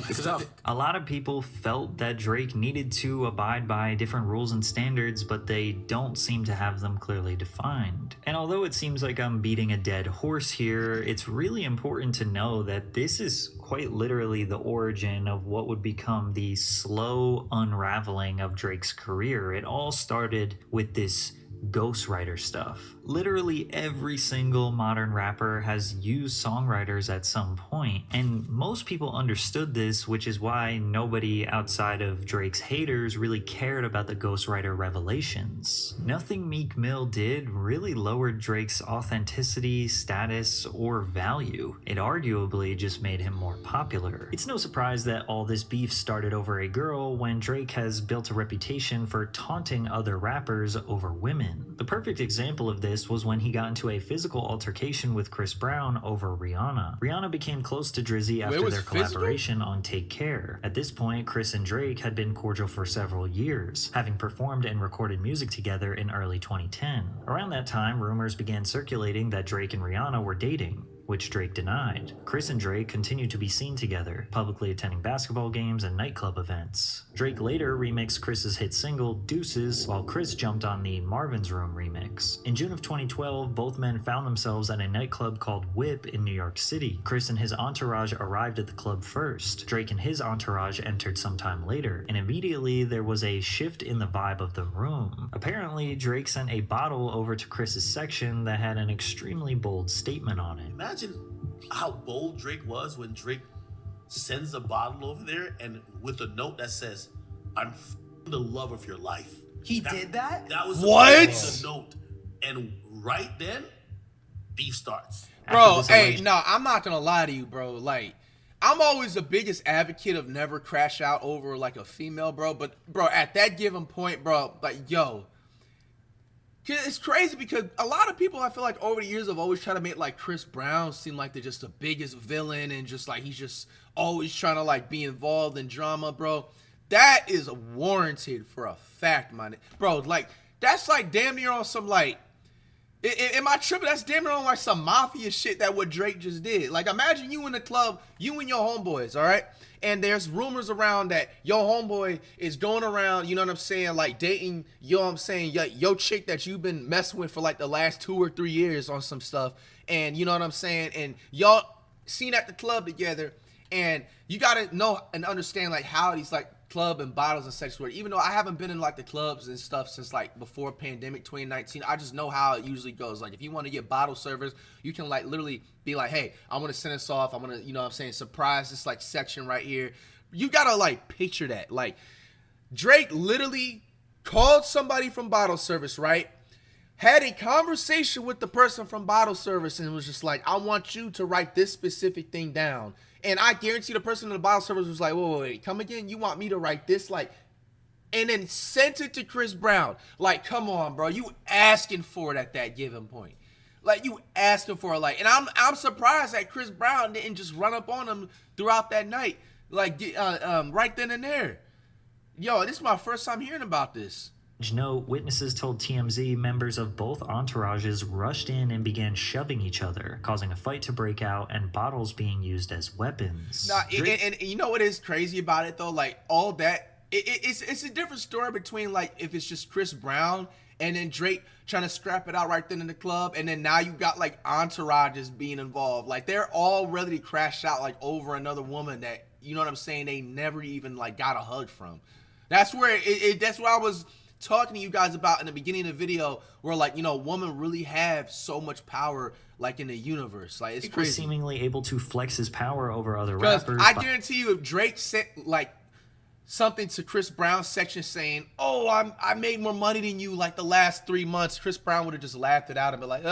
it's tough. A lot of people felt that Drake needed to abide by different rules and standards, but they don't seem to have them clearly defined. And although it seems like I'm beating a dead horse here, it's really important to know that this is quite literally the origin of what would become the slow unraveling of Drake's career. It all started with this ghostwriter stuff. Literally every single modern rapper has used songwriters at some point, and most people understood this, which is why nobody outside of Drake's haters really cared about the ghostwriter revelations. Nothing Meek Mill did really lowered Drake's authenticity, status, or value. It arguably just made him more popular. It's no surprise that all this beef started over a girl when Drake has built a reputation for taunting other rappers over women. The perfect example of this was when he got into a physical altercation with Chris Brown over Rihanna. Rihanna became close to Drizzy after their collaboration on Take Care. At this point, Chris and Drake had been cordial for several years, having performed and recorded music together in early 2010. Around that time, rumors began circulating that Drake and Rihanna were dating. which Drake denied. Chris and Drake continued to be seen together, publicly attending basketball games and nightclub events. Drake later remixed Chris's hit single, Deuces, while Chris jumped on the Marvin's Room remix. In June of 2012, both men found themselves at a nightclub called Whip in New York City. Chris and his entourage arrived at the club first. Drake and his entourage entered sometime later, and immediately there was a shift in the vibe of the room. Apparently, Drake sent a bottle over to Chris's section that had an extremely bold statement on it. Imagine how bold Drake was when Drake sends a bottle over there and with a note that says, "I'm the love of your life." He did that? That was What? the note. And right then, beef starts. Bro, hey, no, I'm not gonna lie to you, bro. Like, I'm always the biggest advocate of never crash out over like a female, bro. But bro, at that given point, bro, like, yo, it's crazy because a lot of people, I feel like over the years have always tried to make like Chris Brown seem like they're just the biggest villain and just like he's just always trying to like be involved in drama, bro. That is warranted for a fact, man. Bro, like, that's like damn near on some like, am I tripping? That's damn near on like some mafia shit that what Drake just did. Like, imagine you in the club, you and your homeboys, all right? And there's rumors around that your homeboy is going around, you know what I'm saying, like dating, you know what I'm saying, your chick that you've been messing with for like the last 2 or 3 years on some stuff. And you know what I'm saying? And y'all seen at the club together. And you gotta know and understand like how these like club and bottles and sex work. Even though I haven't been in like the clubs and stuff since like before pandemic 2019, I just know how it usually goes. Like if you want to get bottle service, you can like literally be like, hey, I'm gonna send this off, I'm gonna, you know what I'm saying, surprise this like section right here. You gotta like picture that. Like Drake literally called somebody from bottle service, right? Had a conversation with the person from bottle service and was just like, I want you to write this specific thing down. And I guarantee the person in the bottle service was like, wait, come again? You want me to write this? Like, and then sent it to Chris Brown. Like, come on, bro. You asking for it at that given point. Like, you asking for it. Like, and I'm surprised that Chris Brown didn't just run up on him throughout that night. Like, right then and there. Yo, this is my first time hearing about this. Note, witnesses told TMZ members of both entourages rushed in and began shoving each other, causing a fight to break out and bottles being used as weapons. Nah, and you know what is crazy about it though? Like all that, it's a different story between like if it's just Chris Brown and then Drake trying to scrap it out right then in the club, and then now you got like entourages being involved. Like they're all ready to crash out like over another woman that, you know what I'm saying, they never even like got a hug from. That's where that's what I was talking to you guys about in the beginning of the video, where like, you know, women really have so much power like in the universe. Like it's Drake crazy. Was seemingly able to flex his power over other rappers. I guarantee you, if Drake sent like something to Chris Brown's section saying, oh, I made more money than you like the last 3 months, Chris Brown would have just laughed it out and be like,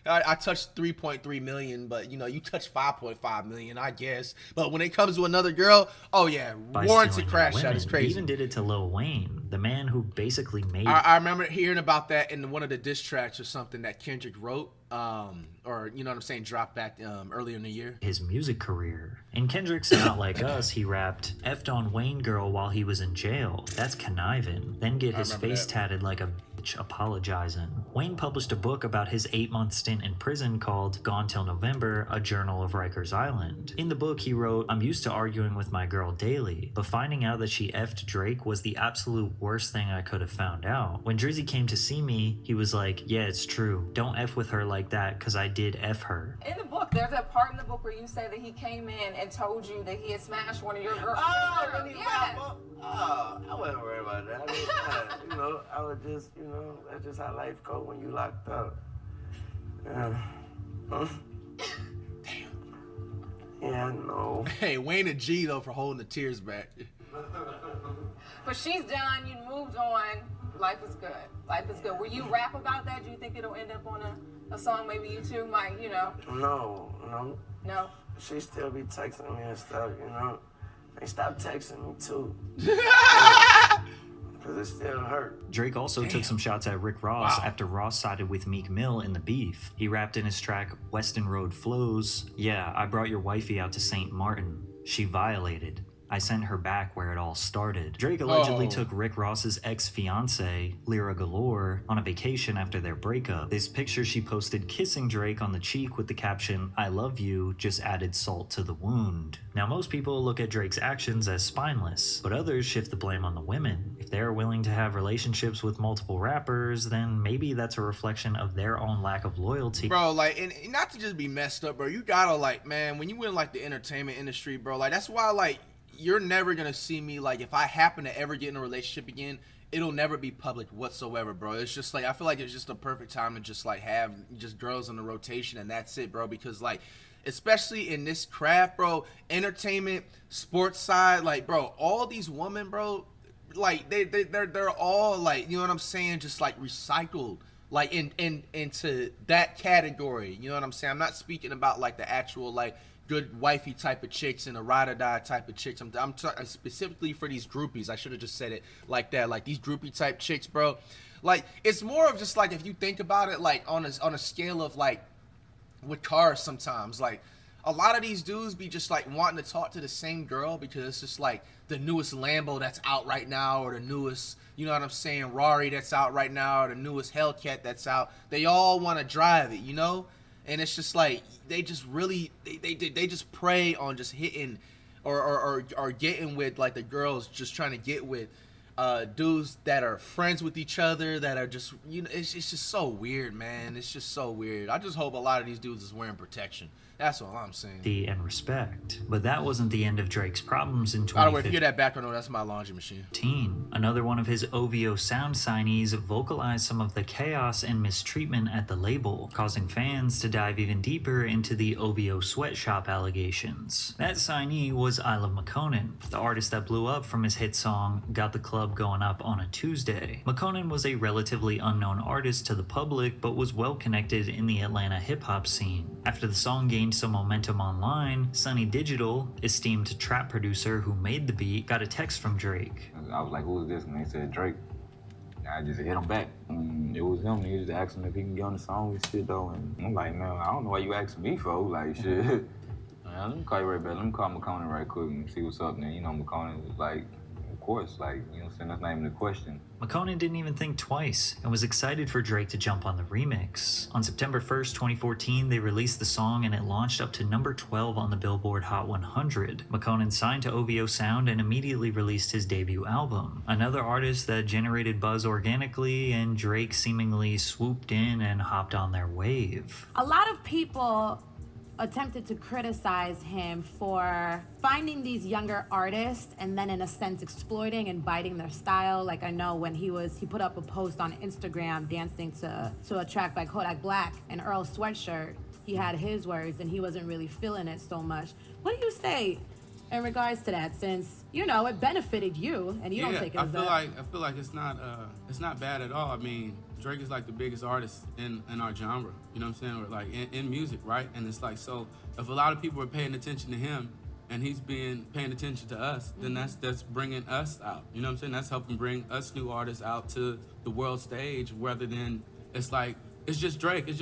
I touched 3.3 million, but you know, you touched 5.5 million, I guess. But when it comes to another girl, oh yeah, warranted crash out. It's crazy. He even did it to Lil Wayne, the man who basically made I remember hearing about that in one of the diss tracks or something that Kendrick wrote, or you know what I'm saying, dropped back earlier in the year. His music career. In Kendrick's Not Like Us, he rapped, effed on Wayne girl while he was in jail. That's conniving. Then get his face tatted like a bitch apologizing. Wayne published a book about his 8-month stint in prison called Gone Till November, a journal of Rikers Island. In the book, he wrote, I'm used to arguing with my girl daily, but finding out that she effed Drake was the absolute worst thing I could have found out. When Drizzy came to see me, he was like, yeah, it's true. Don't F with her like that, cause I did F her. In the book, there's a part in the book where you say that he came in and told you that he had smashed one of your girls. Oh, yeah. I wasn't worried about that. I mean, you know, I was just, you know, that's just how life goes when you locked up. Damn. Yeah, I know. Hey, Wayne a G though for holding the tears back. But she's done. You moved on. Life is good. Life is good. Will you rap about that? Do you think it'll end up on a song? Maybe you two might, you know. No. She still be texting me and stuff, you know. They stop texting me too. Because it still hurt. Drake also took some shots at Rick Ross after Ross sided with Meek Mill in the beef. He rapped in his track Weston Road Flows, yeah, I brought your wifey out to St. Martin. She violated. I sent her back where it all started. Drake allegedly took Rick Ross's ex-fiancée, Lyra Galore, on a vacation after their breakup. This picture she posted kissing Drake on the cheek with the caption, "I love you," just added salt to the wound. Now, most people look at Drake's actions as spineless, but others shift the blame on the women. If they're willing to have relationships with multiple rappers, then maybe that's a reflection of their own lack of loyalty. Bro, like, and not to just be messed up, bro, you gotta, like, man, when you in, like, the entertainment industry, bro, like, that's why, like, you're never gonna see me, like, if I happen to ever get in a relationship again, it'll never be public whatsoever, bro. It's just, like, I feel like it's just a perfect time to just, like, have just girls in the rotation, and that's it, bro, because, like, especially in this craft, bro, entertainment, sports side, like, bro, all these women, bro, like, they're all, like, you know what I'm saying, just, like, recycled, like, into that category, you know what I'm saying? I'm not speaking about, like, the actual, like, good wifey type of chicks and a ride or die type of chicks. I'm talking specifically for these groupies. I should have just said it like that. Like, these groupie type chicks, bro. Like, it's more of just, like, if you think about it, like, on a scale of, like, with cars sometimes, like, a lot of these dudes be just, like, wanting to talk to the same girl because it's just, like, the newest Lambo that's out right now, or the newest, you know what I'm saying, Rari that's out right now, or the newest Hellcat that's out. They all want to drive it, you know? And it's just like, they just really, they just prey on just hitting or getting with, like, the girls just trying to get with dudes that are friends with each other, that are just, you know, it's just so weird, man. It's just so weird. I just hope a lot of these dudes is wearing protection. That's all I'm saying. And respect. But that wasn't the end of Drake's problems in 2015. By the way, if you hear that background noise, that's my laundry machine. Another one of his OVO sound signees vocalized some of the chaos and mistreatment at the label, causing fans to dive even deeper into the OVO sweatshop allegations. That signee was iLoveMakonnen, the artist that blew up from his hit song Got the Club Going Up on a Tuesday. Makonnen was a relatively unknown artist to the public, but was well connected in the Atlanta hip-hop scene. After the song gained some momentum online, Sunny Digital, esteemed trap producer who made the beat, got a text from Drake. I was like, who is this? And they said, Drake. I just hit him back. It was him. He just asked him if he can get on the song and shit, though. And I'm like, man, I don't know why you asking me for. Like, shit. Let me call you right back. Let me call Makonnen right quick and see what's up. And, you know, Makonnen was like, of course, like, you know what I'm saying? That's not even a question. Makonnen didn't even think twice and was excited for Drake to jump on the remix. On September 1st, 2014, they released the song and it launched up to number 12 on the Billboard Hot 100. Makonnen signed to OVO Sound and immediately released his debut album. Another artist that generated buzz organically, and Drake seemingly swooped in and hopped on their wave. A lot of people attempted to criticize him for finding these younger artists and then in a sense exploiting and biting their style. Like, I know when he put up a post on Instagram dancing to a track by Kodak Black and Earl Sweatshirt. He had his words and he wasn't really feeling it so much. What do you say in regards to that, since, you know, it benefited you and you don't take it as that? I feel like it's not bad at all. I mean, Drake is like the biggest artist in our genre, you know what I'm saying? Or like in music, right? And it's like, so if a lot of people are paying attention to him and he's been paying attention to us, then that's bringing us out, you know what I'm saying? That's helping bring us new artists out to the world stage, rather than it's like, it's just Drake, and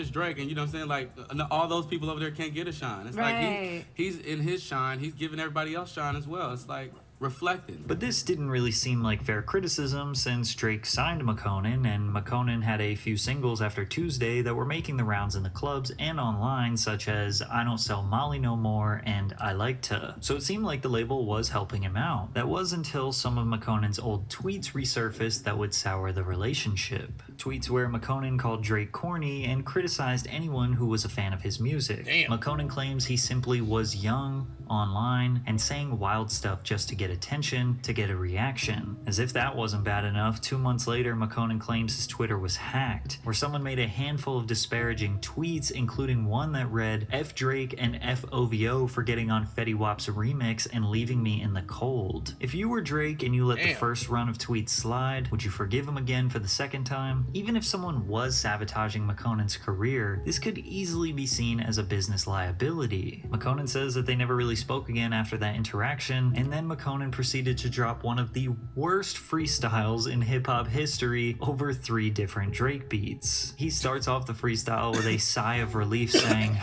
you know what I'm saying? Like, all those people over there can't get a shine. It's like he's in his shine, he's giving everybody else shine as well. It's like, reflected. But this didn't really seem like fair criticism, since Drake signed Makonnen, and Makonnen had a few singles after Tuesday that were making the rounds in the clubs and online, such as I Don't Sell Molly No More and I Like To. So it seemed like the label was helping him out. That was until some of Makonnen's old tweets resurfaced that would sour the relationship. Tweets where Makonnen called Drake corny and criticized anyone who was a fan of his music. Damn. Makonnen claims he simply was young, online, and saying wild stuff just to get attention, to get a reaction. As if that wasn't bad enough, 2 months later, Makonnen claims his Twitter was hacked, where someone made a handful of disparaging tweets, including one that read, F Drake and F OVO for getting on Fetty Wap's remix and leaving me in the cold. If you were Drake and you let the first run of tweets slide, would you forgive him again for the second time? Even if someone was sabotaging Makonnen's career, this could easily be seen as a business liability. Makonnen says that they never really spoke again after that interaction, and then Makonnen proceeded to drop one of the worst freestyles in hip-hop history over 3 different Drake beats. He starts off the freestyle with a sigh of relief saying,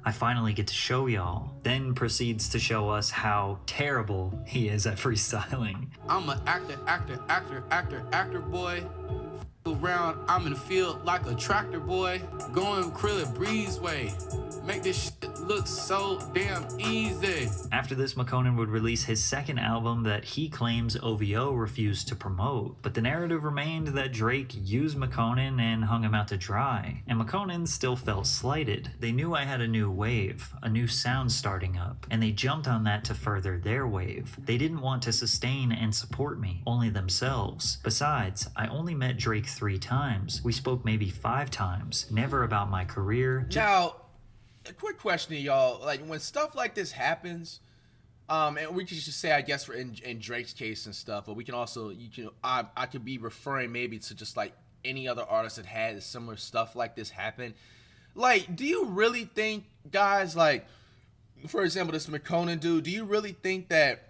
I finally get to show y'all. Then proceeds to show us how terrible he is at freestyling. I'm an actor boy. Around, I'm in the field like a tractor boy. Going krill breezeway. Make this shit look so damn easy. After this, Makonnen would release his second album that he claims OVO refused to promote. But the narrative remained that Drake used Makonnen and hung him out to dry. And Makonnen still felt slighted. They knew I had a new wave, a new sound starting up, and they jumped on that to further their wave. They didn't want to sustain and support me, only themselves. Besides, I only met Drake 3 times. We spoke maybe 5 times, never about my career. Now, a quick question to y'all. Like, when stuff like this happens, and we could just say, I guess, in Drake's case and stuff, but we can also, I could be referring maybe to just like any other artist that had similar stuff like this happen. Like, do you really think, guys, like, for example, this Makonnen dude, do you really think that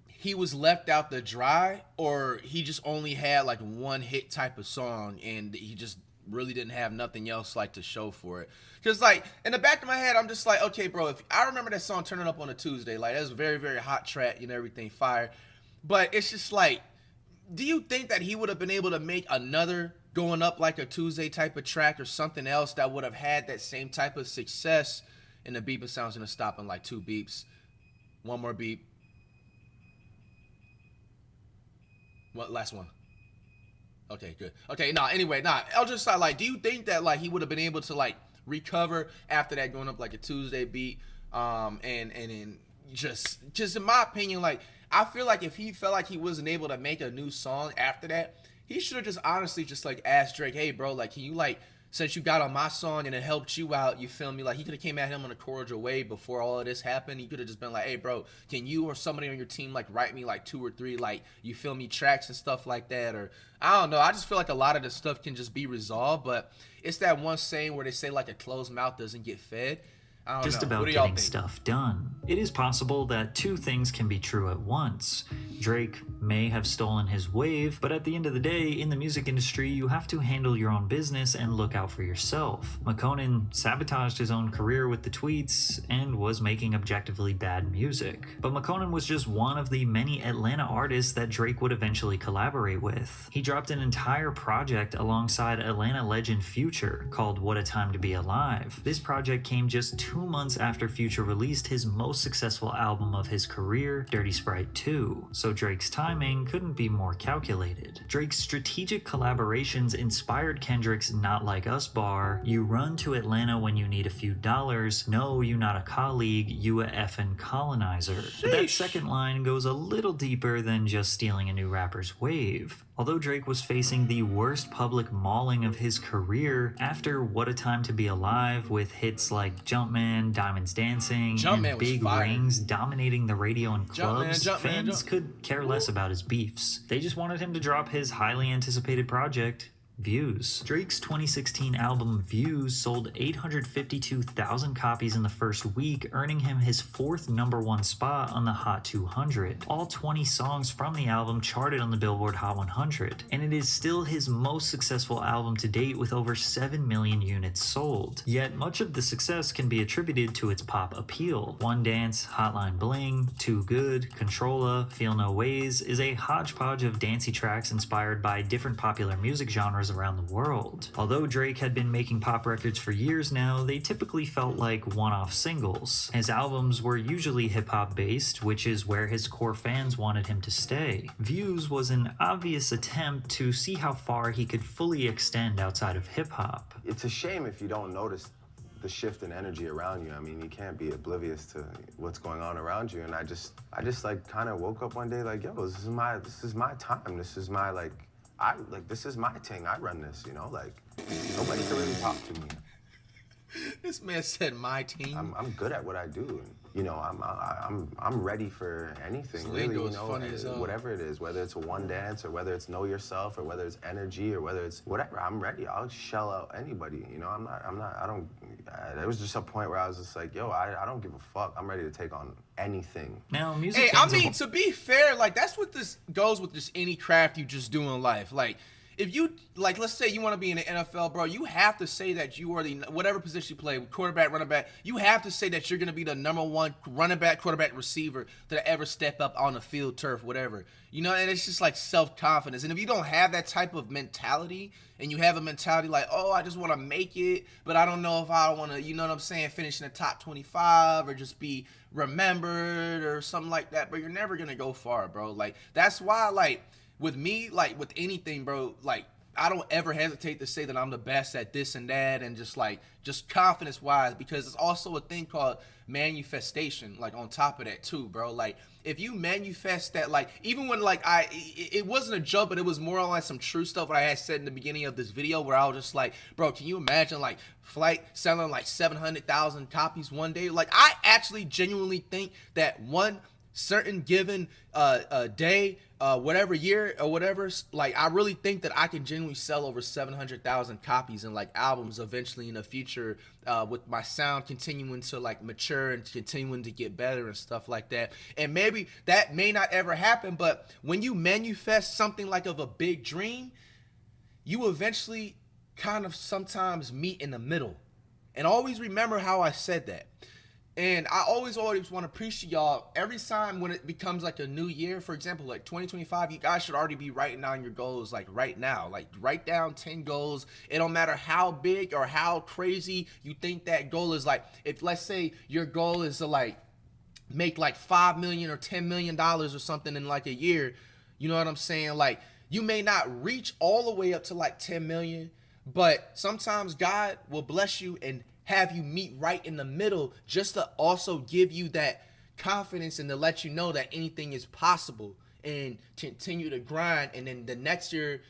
he was left out to dry, or he just only had like one hit type of song and he just really didn't have nothing else like to show for it? Because like in the back of my head, I'm just like, okay, bro, if I remember that song Turning Up on a Tuesday, like that's a very, very hot track, everything fire. But it's just like, do you think that he would have been able to make another Going Up Like a Tuesday type of track or something else that would have had that same type of success? And the beeping sound's gonna stop in like 2 beeps. One more beep. What, last one? Okay, good. Okay, anyway, I'll just say, like, do you think that like he would have been able to like recover after that Going Up Like a Tuesday beat? And just in my opinion, like I feel like if he felt like he wasn't able to make a new song after that, he should have just honestly just like asked Drake, hey bro, like can you like, since you got on my song and it helped you out, you feel me? Like he could have came at him in a cordial way before all of this happened. He could have just been like, hey bro, can you or somebody on your team like write me like 2 or 3 like, you feel me, tracks and stuff like that? Or I don't know. I just feel like a lot of this stuff can just be resolved, but it's that one saying where they say like a closed mouth doesn't get fed. I don't Just know. about What do y'all getting think? stuff done. It is possible that 2 things can be true at once. Drake may have stolen his wave, but at the end of the day, in the music industry, you have to handle your own business and look out for yourself. Makonnen sabotaged his own career with the tweets and was making objectively bad music. But Makonnen was just one of the many Atlanta artists that Drake would eventually collaborate with. He dropped an entire project alongside Atlanta legend Future called What a Time to Be Alive. This project came just 2 months after Future released his most successful album of his career, Dirty Sprite 2, so Drake's timing couldn't be more calculated. Drake's strategic collaborations inspired Kendrick's Not Like Us bar, you run to Atlanta when you need a few dollars, no, you not a colleague, you a effing colonizer. But that second line goes a little deeper than just stealing a new rapper's wave. Although Drake was facing the worst public mauling of his career after What a Time to Be Alive, with hits like Jumpman, Diamonds Dancing, and Big Rings dominating the radio and clubs, fans could care less about his beefs. They just wanted him to drop his highly anticipated project, Views. Drake's 2016 album Views sold 852,000 copies in the first week, earning him his 4th #1 spot on the Hot 200. All 20 songs from the album charted on the Billboard Hot 100, and it is still his most successful album to date with over 7 million units sold. Yet much of the success can be attributed to its pop appeal. One Dance, Hotline Bling, Too Good, Controlla, Feel No Ways is a hodgepodge of dancey tracks inspired by different popular music genres around the world. Although Drake had been making pop records for years now, they typically felt like one-off singles. His albums were usually hip-hop based, which is where his core fans wanted him to stay. Views was an obvious attempt to see how far he could fully extend outside of hip-hop. It's a shame if you don't notice the shift in energy around you. I mean, you can't be oblivious to what's going on around you. And I just like kind of woke up one day like, yo, this is my time. This is my this is my thing. I run this, like nobody can really talk to me. This man said my team. I'm good at what I do. And, I'm ready for anything, really. Whatever it is, whether it's a One Dance or whether it's Know Yourself or whether it's energy or whether it's whatever. I'm ready. I'll shell out anybody. There was just a point where I was just like, yo, I don't give a fuck. I'm ready to take on anything. Now, music. Hey, I mean, to be fair, like that's what this goes with just any craft you just do in life. Like, if you, like, let's say you want to be in the NFL, bro, you have to say that you are the, whatever position you play, quarterback, running back, you have to say that you're going to be the #1 running back, quarterback, receiver to ever step up on the field, turf, whatever. You know, and it's just like self-confidence. And if you don't have that type of mentality, and you have a mentality like, oh, I just want to make it, but I don't know if I want to, you know what I'm saying, finish in the top 25 or just be remembered or something like that, but you're never going to go far, bro. Like, that's why, like, with me, like, with anything, bro, like, I don't ever hesitate to say that I'm the best at this and that, and just, like, just confidence-wise, because it's also a thing called manifestation, like, on top of that, too, bro. Like, if you manifest that, like, even when, like, it wasn't a joke, but it was more like some true stuff that I had said in the beginning of this video, where I was just like, bro, can you imagine, like, Flight selling, like, 700,000 copies one day? Like, I actually genuinely think that one certain given day, whatever year or whatever, like, I really think that I can genuinely sell over 700,000 copies and, like, albums eventually in the future, with my sound continuing to, like, mature and continuing to get better and stuff like that. And maybe that may not ever happen, but when you manifest something like of a big dream, you eventually kind of sometimes meet in the middle. And always remember how I said that. And I always want to preach to y'all, every time when it becomes like a new year, for example, like 2025, you guys should already be writing down your goals, like, right now. Like, write down 10 goals. It don't matter how big or how crazy you think that goal is. Like, if, let's say your goal is to, like, make like $5 million or $10 million or something in like a year, you know what I'm saying? Like, you may not reach all the way up to like 10 million, but sometimes God will bless you and have you meet right in the middle, just to also give you that confidence and to let you know that anything is possible, and continue to grind. And then the next year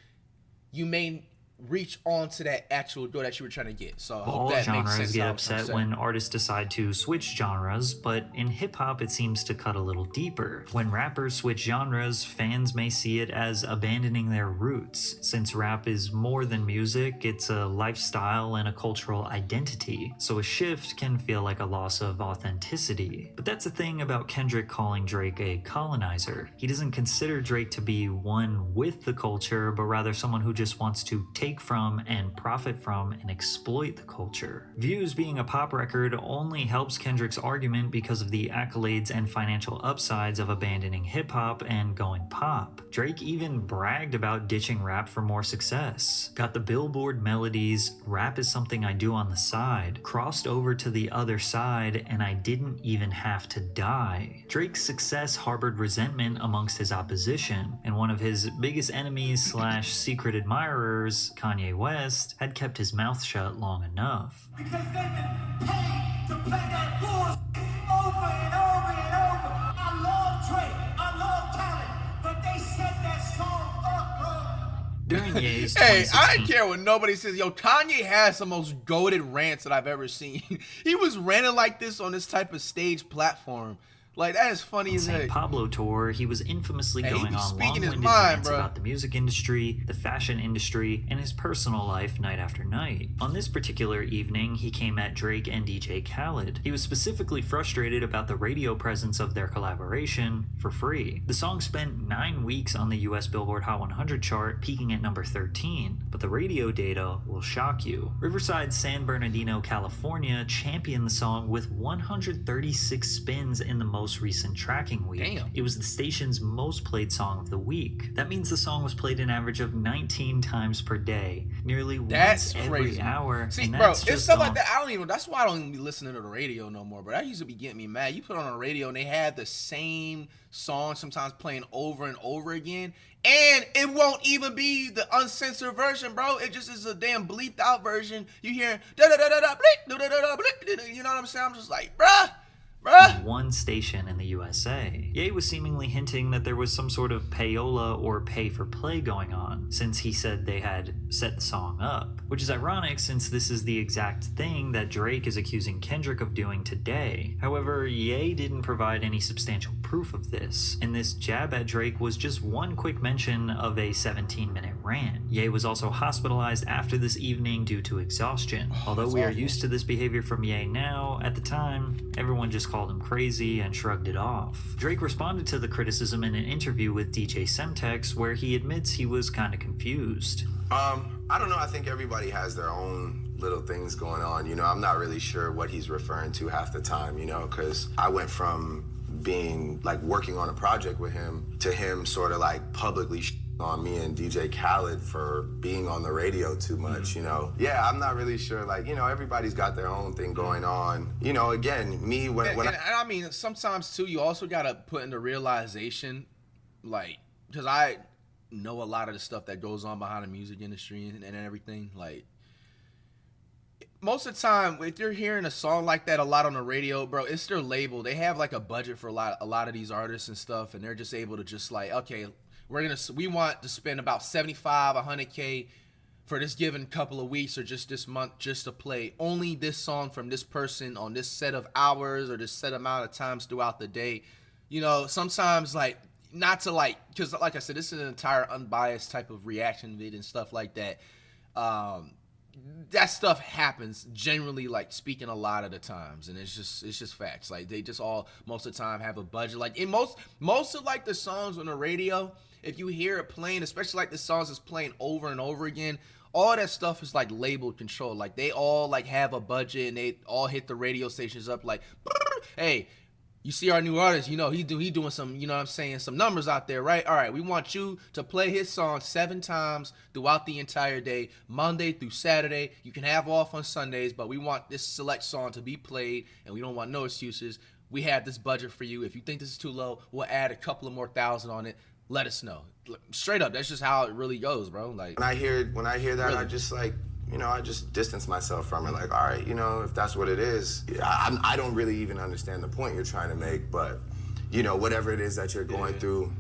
you may reach on to that actual goal that you were trying to get. So I hope all that makes genres sense. get upset when artists decide to switch genres, but in hip-hop it seems to cut a little deeper. When rappers switch genres, fans may see it as abandoning their roots. Since rap is more than music, it's a lifestyle and a cultural identity, so a shift can feel like a loss of authenticity. But that's the thing about Kendrick calling Drake a colonizer. He doesn't consider Drake to be one with the culture, but rather someone who just wants to take from and profit from and exploit the culture. Views being a pop record only helps Kendrick's argument because of the accolades and financial upsides of abandoning hip-hop and going pop. Drake even bragged about ditching rap for more success. Got the Billboard melodies, rap is something I do on the side, crossed over to the other side, and I didn't even have to die. Drake's success harbored resentment amongst his opposition, and one of his biggest enemies / secret admirers, Kanye West, had kept his mouth shut long enough. Because they've been paid to play that bullshit over and over and over. I love Drake, I love talent, but they set that song up, bro. During Ye's Hey, I don't care what nobody says. Yo, Kanye has the most goated rants that I've ever seen. He was ranting like this on this type of stage platform. Like, that is funny as heck. St. Pablo tour, he was infamously going on long-winded rants about the music industry, the fashion industry, and his personal life night after night. On this particular evening, he came at Drake and DJ Khaled. He was specifically frustrated about the radio presence of their collaboration for free. The song spent 9 weeks on the US Billboard Hot 100 chart, peaking at number 13, but the radio data will shock you. Riverside, San Bernardino, California championed the song with 136 spins in the most recent tracking week. Damn. It was the station's most played song of the week. That means the song was played an average of 19 times per day, nearly once every hour. See, and bro, that's it's just stuff like that. I don't even. That's why I don't even be listening to the radio no more, bro. That used to be getting me mad. You put on a radio and they have the same song sometimes playing over and over again, and it won't even be the uncensored version, bro. It just is a damn bleeped out version. You hear da da da da da bleep, da da da da bleep. You know what I'm saying? I'm just like, bruh. One station in the USA. Ye was seemingly hinting that there was some sort of payola or pay for play going on, since he said they had set the song up. Which is ironic, since this is the exact thing that Drake is accusing Kendrick of doing today. However, Ye didn't provide any substantial proof of this, and this jab at Drake was just one quick mention of a 17-minute rant. Ye was also hospitalized after this evening due to exhaustion. Although we are used to this behavior from Ye now, at the time, everyone just called him crazy and shrugged it off. Drake responded to the criticism in an interview with DJ Semtex, where he admits he was kinda confused. I don't know, I think everybody has their own little things going on, you know. I'm not really sure what he's referring to half the time, you know, because I went from being like working on a project with him to him sort of like publicly on me and DJ Khaled for being on the radio too much, you know. Yeah, I'm not really sure, like, you know, everybody's got their own thing going on. You know, again, me when I mean, sometimes too, you also gotta put into realization, like, because I know a lot of the stuff that goes on behind the music industry and everything, like, most of the time, if you're hearing a song like that a lot on the radio, bro, it's their label. They have like a budget for a lot of these artists and stuff, and they're just able to just like, okay, we want to spend about 75, 100K for this given couple of weeks or just this month just to play only this song from this person on this set of hours or this set amount of times throughout the day. You know, sometimes like, not to like, because like I said, this is an entire unbiased type of reaction vid and stuff like that. That stuff happens generally, like, speaking a lot of the times, and it's just facts. Like, they just all most of the time have a budget. Like, in most of like the songs on the radio, if you hear it playing, especially like the songs that's playing over and over again, all that stuff is like label control. Like, they all like have a budget, and they all hit the radio stations up like, hey, you see our new artist, you know, he doing some, you know what I'm saying, some numbers out there, right? All right, we want you to play his song 7 times throughout the entire day, Monday through Saturday. You can have off on Sundays, but we want this select song to be played, and we don't want no excuses. We have this budget for you. If you think this is too low, we'll add a couple of more thousand on it. Let us know. Straight up, that's just how it really goes, bro. Like, when I hear that, really? I just like, you know, I just distance myself from it. Like, all right, you know, if that's what it is, I don't really even understand the point you're trying to make, but, you know, whatever it is that you're going through,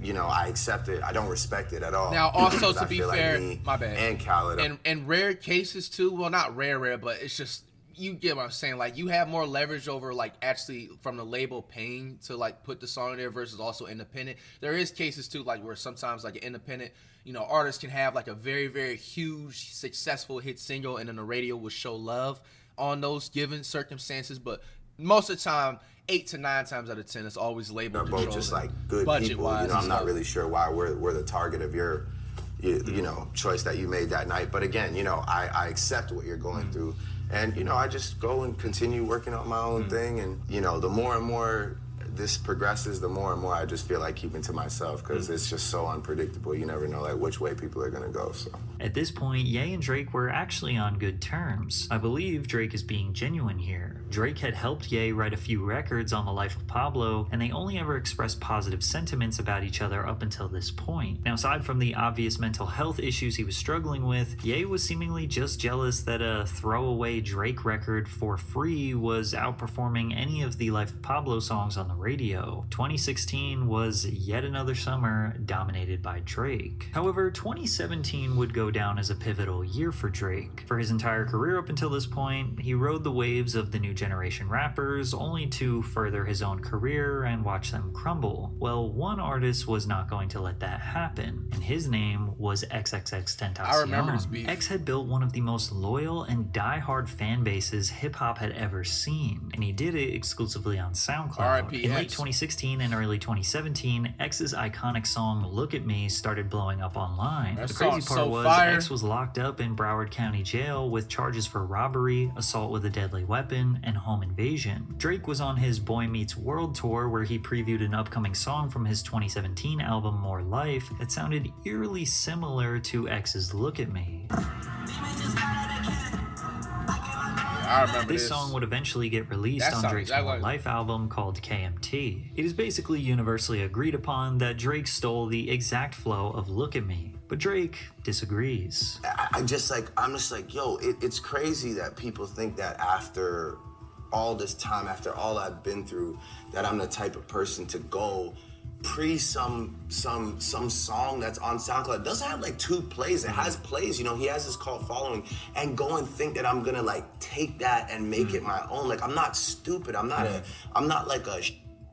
you know, I accept it. I don't respect it at all. Now, also, to be fair, like my bad. And Khaled. And rare cases, too, well, not rare, but it's just, you get what I'm saying. Like, you have more leverage over, like, actually from the label paying to, like, put the song in there versus also independent. There is cases, too, like, where sometimes, like, an independent, you know, artists can have, like, a very, very huge, successful hit single, and then the radio will show love on those given circumstances. But most of the time, 8 to 9 times out of 10, it's always label control. Both just, like, good people. You know, I'm not really sure why we're the target of your, you know, choice that you made that night. But again, you know, I accept what you're going through. And, you know, I just go and continue working on my own thing. And, you know, the more and more this progresses, the more and more I just feel like keeping to myself, because it's just so unpredictable. You never know, like, which way people are going to go, so. At this point, Ye and Drake were actually on good terms. I believe Drake is being genuine here. Drake had helped Ye write a few records on the life of Pablo, and they only ever expressed positive sentiments about each other up until this point. Now, aside from the obvious mental health issues he was struggling with, Ye was seemingly just jealous that a throwaway Drake record for free was outperforming any of the Life of Pablo songs on the radio. 2016 was yet another summer dominated by Drake. However, 2017 would go down as a pivotal year for Drake. For his entire career up until this point, he rode the waves of the new generation rappers, only to further his own career and watch them crumble. Well, one artist was not going to let that happen, and his name was XXXTentacion. I remember this beef. X had built one of the most loyal and die-hard fan bases hip-hop had ever seen, and he did it exclusively on SoundCloud. In late 2016 and early 2017, X's iconic song "Look at Me" started blowing up online. The crazy part was X was locked up in Broward County Jail with charges for robbery, assault with a deadly weapon, and home invasion. Drake was on his Boy Meets World tour, where he previewed an upcoming song from his 2017 album More Life that sounded eerily similar to X's "Look at Me." I remember this song would eventually get released on Drake's More Life album called KMT. It is basically universally agreed upon that Drake stole the exact flow of Look at Me, but Drake disagrees. I'm just like, yo, it's crazy that people think that after all this time, after all I've been through, that I'm the type of person to go some song that's on SoundCloud. It doesn't have like 2 plays. It has plays, you know, he has this cult following, and go and think that I'm gonna like take that and make it my own. Like, I'm not stupid. I'm not like a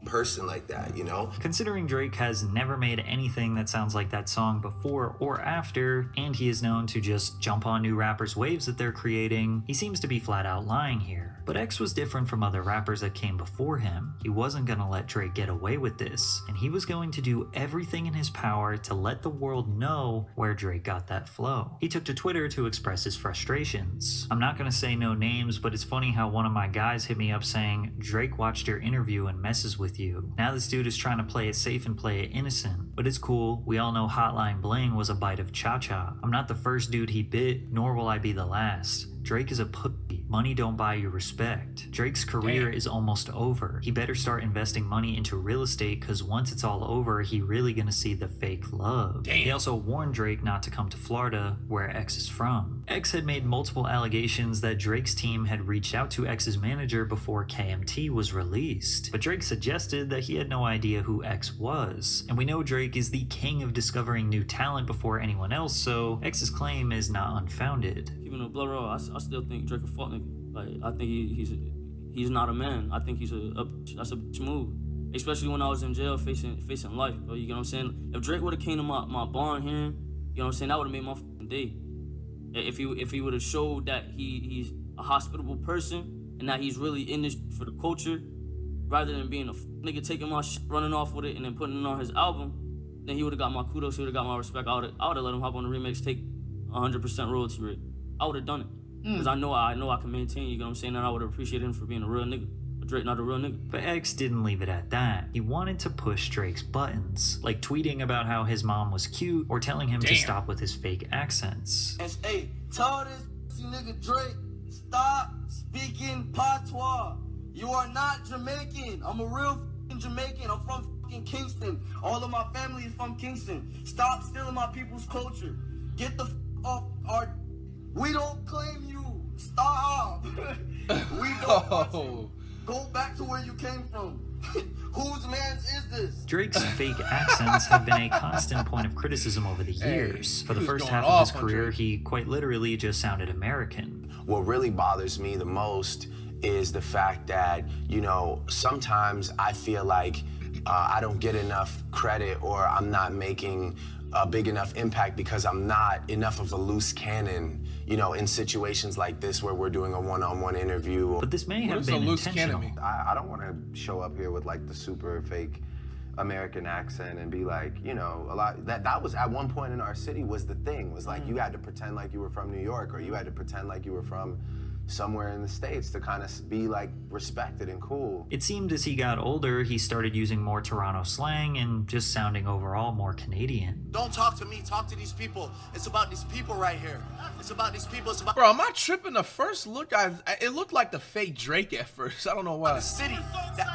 person like that, you know? Considering Drake has never made anything that sounds like that song before or after, and he is known to just jump on new rappers' waves that they're creating, he seems to be flat out lying here. But X was different from other rappers that came before him. He wasn't gonna let Drake get away with this, and he was going to do everything in his power to let the world know where Drake got that flow. He took to Twitter to express his frustrations. I'm not gonna say no names, but it's funny how one of my guys hit me up saying, Drake watched your interview and messes with you. Now this dude is trying to play it safe and play it innocent. But it's cool, we all know Hotline Bling was a bite of cha-cha. I'm not the first dude he bit, nor will I be the last. Drake is a pussy. Money don't buy you respect. Drake's career is almost over. He better start investing money into real estate, cause once it's all over, he really gonna see the fake love. He also warned Drake not to come to Florida, where X is from. X had made multiple allegations that Drake's team had reached out to X's manager before KMT was released. But Drake suggested that he had no idea who X was. And we know Drake is the king of discovering new talent before anyone else, so X's claim is not unfounded. Keeping a blood raw, I still think Drake a fuck nigga. Like, I think he's not a man. I think that's a bitch move. Especially when I was in jail facing life, bro. You get what I'm saying? If Drake would have came to my barn here, you know what I'm saying, that would have made my fucking day. If he would have showed that he's a hospitable person and that he's really in this for the culture, rather than being a nigga taking my shit, running off with it, and then putting it on his album, then he would have got my kudos, he would have got my respect. I would have let him hop on the remix, take 100% royalty rate. I would have done it. Because I know I can maintain, you know what I'm saying, and I would appreciate him for being a real nigga. But Drake not a real nigga. But X didn't leave it at that. He wanted to push Drake's buttons, like tweeting about how his mom was cute or telling him to stop with his fake accents. And hey, tell this nigga Drake, stop speaking patois. You are not Jamaican. I'm a real Jamaican. I'm from Kingston. All of my family is from Kingston. Stop stealing my people's culture. Get the off our... We don't claim you. Stop. We don't want you. Go back to where you came from. Whose man's is this? Drake's fake accents have been a constant point of criticism over the years. For the first half of his career, he quite literally just sounded American. What really bothers me the most is the fact that, you know, sometimes I feel like I don't get enough credit, or I'm not making a big enough impact because I'm not enough of a loose cannon, you know, in situations like this where we're doing a one-on-one interview. But this may have been intentional. I don't want to show up here with like the super fake American accent and be like, you know, a lot that was at one point in our city was the thing, was like you had to pretend like you were from New York, or you had to pretend like you were from somewhere in the States to kind of be like respected and cool. It seemed as he got older, he started using more Toronto slang and just sounding overall more Canadian. Don't talk to me, talk to these people. It's about these people right here. It's about these people. It's about... Bro, am I tripping? The first look, it looked like the fake Drake at first. I don't know why. The city.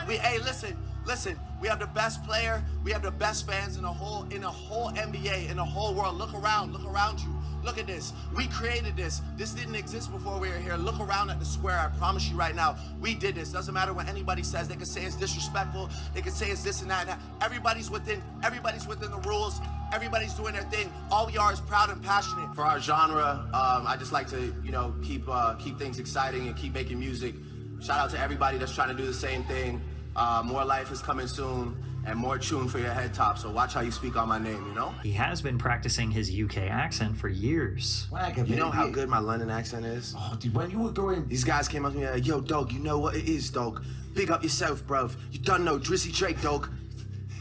Hey, listen. We have the best player. We have the best fans in the whole NBA, in the whole world. Look around you. Look at this. We created this. This didn't exist before we were here. Look around at the square. I promise you right now, we did this. Doesn't matter what anybody says. They can say it's disrespectful. They can say it's this and that. Everybody's within the rules. Everybody's doing their thing. All we are is proud and passionate. For our genre, I just like to, you know, keep things exciting and keep making music. Shout out to everybody that's trying to do the same thing. More life is coming soon, and more tune for your head top, so watch how you speak on my name, you know? He has been practicing his UK accent for years. You know how good my London accent is? Oh, dude, when you were going... These guys came up to me like, yo, dog, you know what it is, dog. Big up yourself, bruv. You done know Drizzy Drake, dog.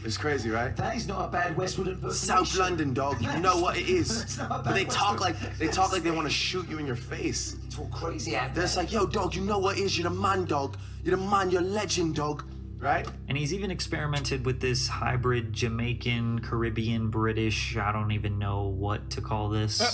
It's crazy, right? That is not a bad Westwood impersonation. South London, dog. You know what it is. But they talk like they want to shoot you in your face. It's all crazy out there. They're just like, yo, dog, you know what it is. You're the man, dog. You're the man. You're a legend, dog. Right? And he's even experimented with this hybrid Jamaican, Caribbean, British, I don't even know what to call this. Oh,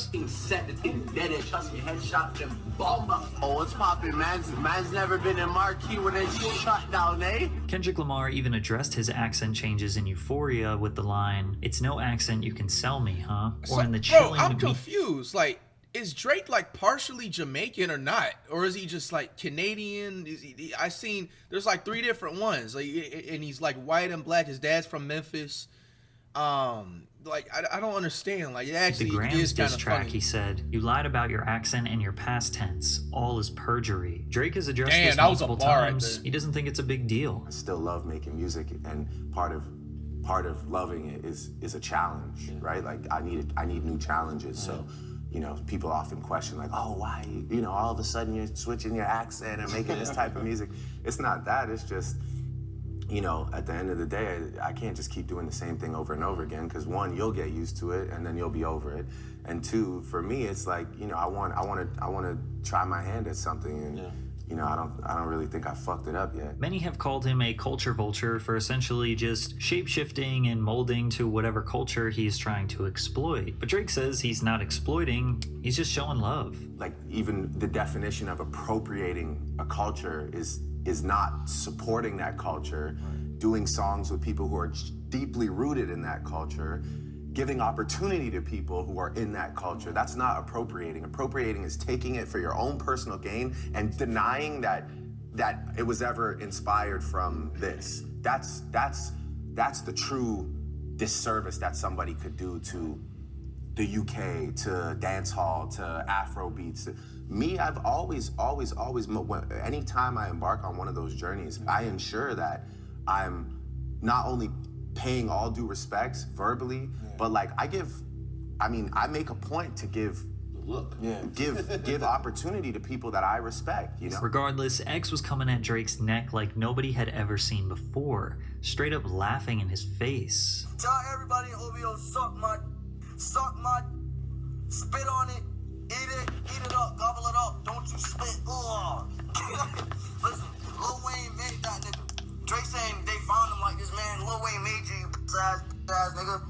what's poppin', man's never been in Marquee when they shut down, eh? Kendrick Lamar even addressed his accent changes in Euphoria with the line, "It's no accent you can sell me, huh?" Or in the chilling... Bro, I'm confused. Like, is Drake like partially Jamaican or not? Or is he just like Canadian? I seen there's like 3 different ones. Like, and he's like white and black. His dad's from Memphis. Like like, I don't understand. Like, it actually the Grams is kind diss of track, funny. he said, "You lied about your accent and your past tense. All is perjury." Drake has addressed Damn, this that was a multiple bar right times. there. He doesn't think it's a big deal. I still love making music, and part of loving it is a challenge, right? Like I need new challenges. So, you know, people often question like, oh, why, you know, all of a sudden you're switching your accent and making this type of music. It's not that. It's just, you know, at the end of the day, I can't just keep doing the same thing over and over again, because one, you'll get used to it and then you'll be over it. And two, for me, it's like, you know, I want to try my hand at something, and you know, I don't really think I fucked it up yet. Many have called him a culture vulture for essentially just shape-shifting and molding to whatever culture he's trying to exploit. But Drake says he's not exploiting, he's just showing love. Like, even the definition of appropriating a culture is not supporting that culture, doing songs with people who are deeply rooted in that culture, giving opportunity to people who are in that culture. That's not appropriating. Appropriating is taking it for your own personal gain and denying that it was ever inspired from this. That's the true disservice that somebody could do to the UK, to dance hall, to Afro beats. Me, I've always, anytime I embark on one of those journeys, I ensure that I'm not only paying all due respects verbally, but like I make a point to give opportunity to people that I respect, you know? Regardless, X was coming at Drake's neck like nobody had ever seen before, straight up laughing in his face. Tell everybody in OVO, suck my, spit on it, eat it up, gobble it up, don't you spit, ugh. Listen, Lil Wayne made that nigga. Drake saying they found him like this, man, Lil Wayne made you, ass nigga.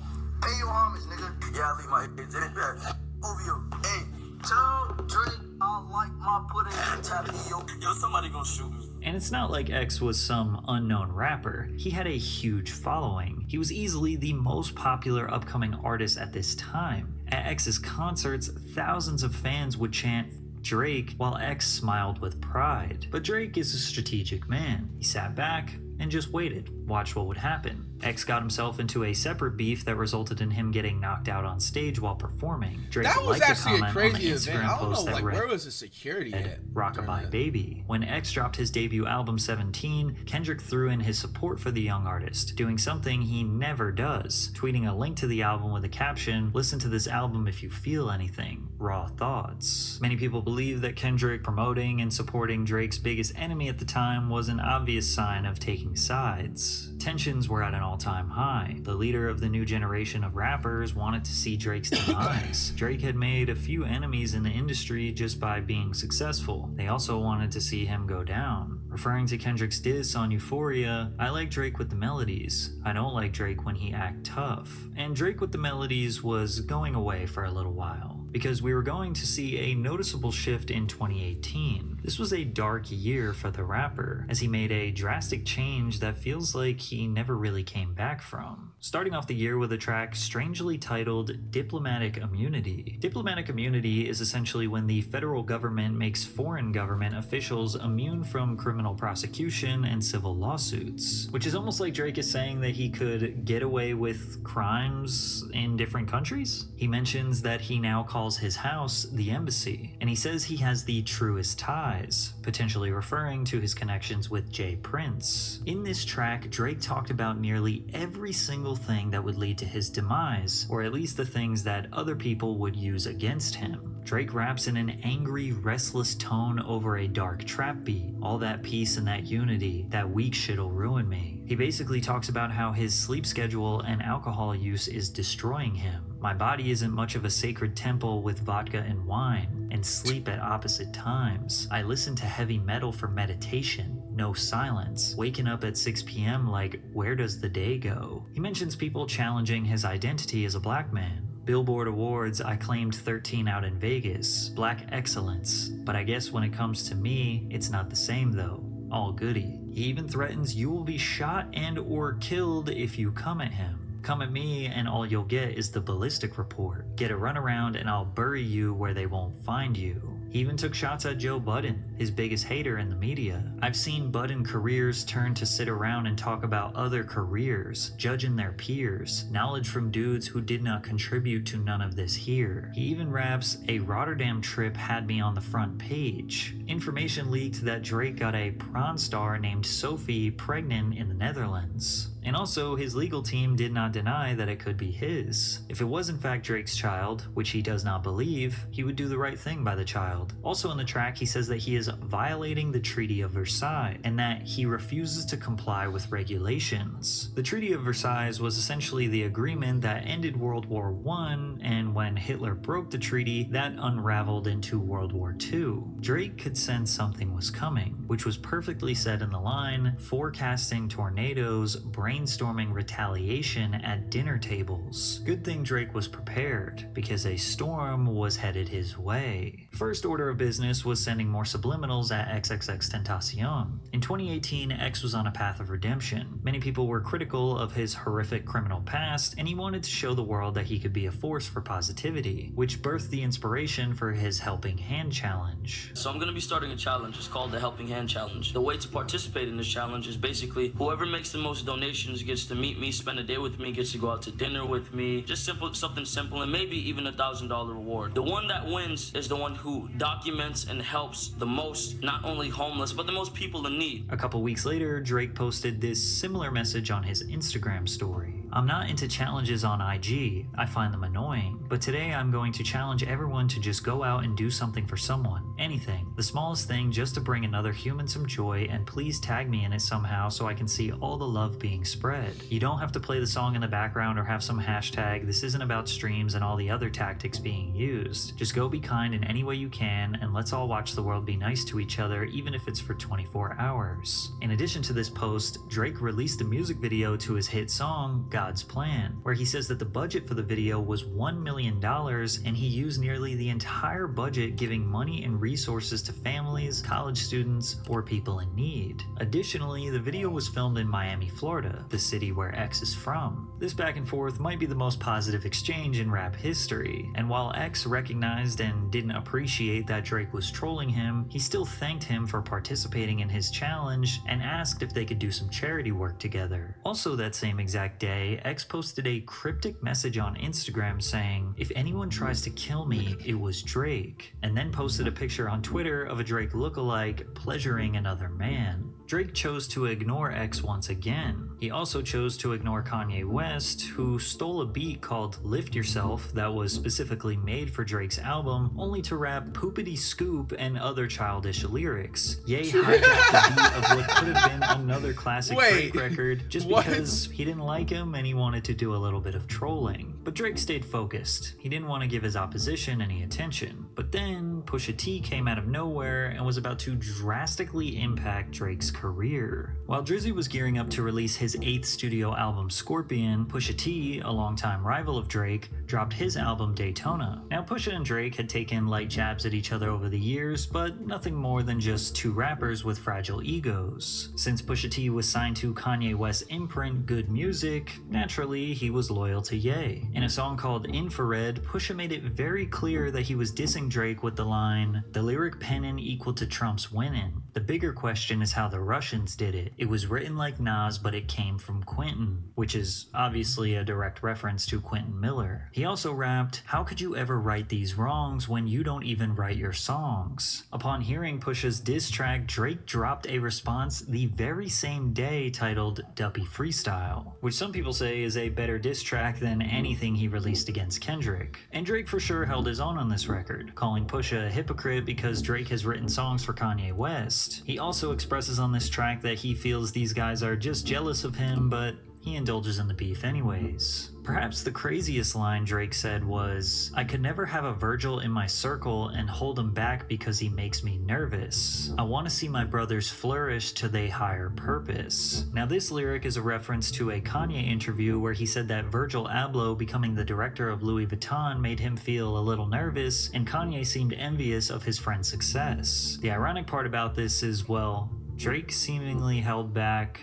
Pay your homage, nigga. Yeah, I leave my head in there. OVO, hey, tell Drake I like my pudding and tapioca. Yo, somebody gonna shoot me. And it's not like X was some unknown rapper. He had a huge following. He was easily the most popular upcoming artist at this time. At X's concerts, thousands of fans would chant Drake while X smiled with pride. But Drake is a strategic man. He sat back and just waited, watched what would happen. X got himself into a separate beef that resulted in him getting knocked out on stage while performing. Drake That was liked actually a a comment on the crazy event. Instagram I don't post know, that like, read, where was the security at? Rockabye Baby. When X dropped his debut album 17, Kendrick threw in his support for the young artist, doing something he never does, tweeting a link to the album with a caption, "Listen to this album if you feel anything, raw thoughts." Many people believe that Kendrick promoting and supporting Drake's biggest enemy at the time was an obvious sign of taking sides. Tensions were at an all-time high. The leader of the new generation of rappers wanted to see Drake's demise. Drake had made a few enemies in the industry just by being successful. They also wanted to see him go down. Referring to Kendrick's diss on Euphoria, "I like Drake with the melodies. I don't like Drake when he act tough." And Drake with the melodies was going away for a little while, because we were going to see a noticeable shift in 2018. This was a dark year for the rapper, as he made a drastic change that feels like he never really came back from. Starting off the year with a track strangely titled Diplomatic Immunity. Diplomatic immunity is essentially when the federal government makes foreign government officials immune from criminal prosecution and civil lawsuits, which is almost like Drake is saying that he could get away with crimes in different countries. He mentions that he now calls his house the embassy, and he says he has the truest ties, potentially referring to his connections with Jay Prince. In this track, Drake talked about nearly every single thing that would lead to his demise, or at least the things that other people would use against him. Drake raps in an angry, restless tone over a dark trap beat. All that peace and that unity, that weak shit'll ruin me. He basically talks about how his sleep schedule and alcohol use is destroying him. My body isn't much of a sacred temple with vodka and wine, and sleep at opposite times. I listen to heavy metal for meditation, no silence, waking up at 6 p.m. like, where does the day go? He mentions people challenging his identity as a black man. Billboard Awards, I claimed 13 out in Vegas, black excellence, but I guess when it comes to me, it's not the same though. All goody. He even threatens you will be shot and or killed if you come at him. Come at me and all you'll get is the ballistic report. Get a runaround and I'll bury you where they won't find you. He even took shots at Joe Budden, his biggest hater in the media. I've seen Budden careers turn to sit around and talk about other careers, judging their peers, knowledge from dudes who did not contribute to none of this here. He even raps, a Rotterdam trip had me on the front page. Information leaked that Drake got a prawn star named Sophie pregnant in the Netherlands. And also, his legal team did not deny that it could be his. If it was in fact Drake's child, which he does not believe, he would do the right thing by the child. Also in the track, he says that he is violating the Treaty of Versailles, and that he refuses to comply with regulations. The Treaty of Versailles was essentially the agreement that ended World War I, and when Hitler broke the treaty, that unraveled into World War II. Drake could sense something was coming, which was perfectly said in the line, forecasting tornadoes, brainstorming retaliation at dinner tables. Good thing Drake was prepared, because a storm was headed his way. First order of business was sending more subliminals at XXXTentacion. In 2018, X was on a path of redemption. Many people were critical of his horrific criminal past, and he wanted to show the world that he could be a force for positivity, which birthed the inspiration for his Helping Hand Challenge. So I'm gonna be starting a challenge. It's called the Helping Hand Challenge. The way to participate in this challenge is basically whoever makes the most donations gets to meet me, spend a day with me, gets to go out to dinner with me. Just something simple, and maybe even a $1,000 reward. The one that wins is the one who documents and helps the most, not only homeless, but the most people in need. A couple weeks later, Drake posted this similar message on his Instagram story. I'm not into challenges on IG, I find them annoying, but today I'm going to challenge everyone to just go out and do something for someone, anything, the smallest thing just to bring another human some joy, and please tag me in it somehow so I can see all the love being spread. You don't have to play the song in the background or have some hashtag, this isn't about streams and all the other tactics being used. Just go be kind in any way you can, and let's all watch the world be nice to each other, even if it's for 24 hours. In addition to this post, Drake released a music video to his hit song, God's Plan, where he says that the budget for the video was $1 million, and he used nearly the entire budget giving money and resources to families, college students, or people in need. Additionally, the video was filmed in Miami, Florida, the city where X is from. This back and forth might be the most positive exchange in rap history, and while X recognized and didn't appreciate that Drake was trolling him, he still thanked him for participating in his challenge and asked if they could do some charity work together. Also that same exact day, X posted a cryptic message on Instagram saying, if anyone tries to kill me, it was Drake, and then posted a picture on Twitter of a Drake lookalike pleasuring another man. Drake chose to ignore X once again. He also chose to ignore Kanye West, who stole a beat called Lift Yourself that was specifically made for Drake's album, only to rap poopity scoop and other childish lyrics. Ye hijacked the beat of what could have been another classic Drake record just because he didn't like him and he wanted to do a little bit of trolling. But Drake stayed focused. He didn't want to give his opposition any attention. But then Pusha T came out of nowhere and was about to drastically impact Drake's career. While Drizzy was gearing up to release his 8th studio album Scorpion, Pusha T, a longtime rival of Drake, dropped his album Daytona. Now Pusha and Drake had taken light jabs at each other over the years, but nothing more than just two rappers with fragile egos. Since Pusha T was signed to Kanye West's imprint Good Music, naturally he was loyal to Ye. In a song called Infrared, Pusha made it very clear that he was dissing Drake with the line, "The lyric pennin' equal to Trump's winning. The bigger question is how the Russians did it. It was written like Nas, but it came from Quentin," which is obviously a direct reference to Quentin Miller. He also rapped, "How could you ever right these wrongs when you don't even write your songs?" Upon hearing Pusha's diss track, Drake dropped a response the very same day titled Duppy Freestyle, which some people say is a better diss track than anything he released against Kendrick. And Drake for sure held his own on this record, calling Pusha a hypocrite because Drake has written songs for Kanye West. He also expresses on this track that he feels these guys are just jealous of him, but he indulges in the beef anyways. Perhaps the craziest line Drake said was, "I could never have a Virgil in my circle and hold him back because he makes me nervous. I want to see my brothers flourish to they higher purpose." Now this lyric is a reference to a Kanye interview where he said that Virgil Abloh becoming the director of Louis Vuitton made him feel a little nervous, and Kanye seemed envious of his friend's success. The ironic part about this is, well, Drake seemingly held back,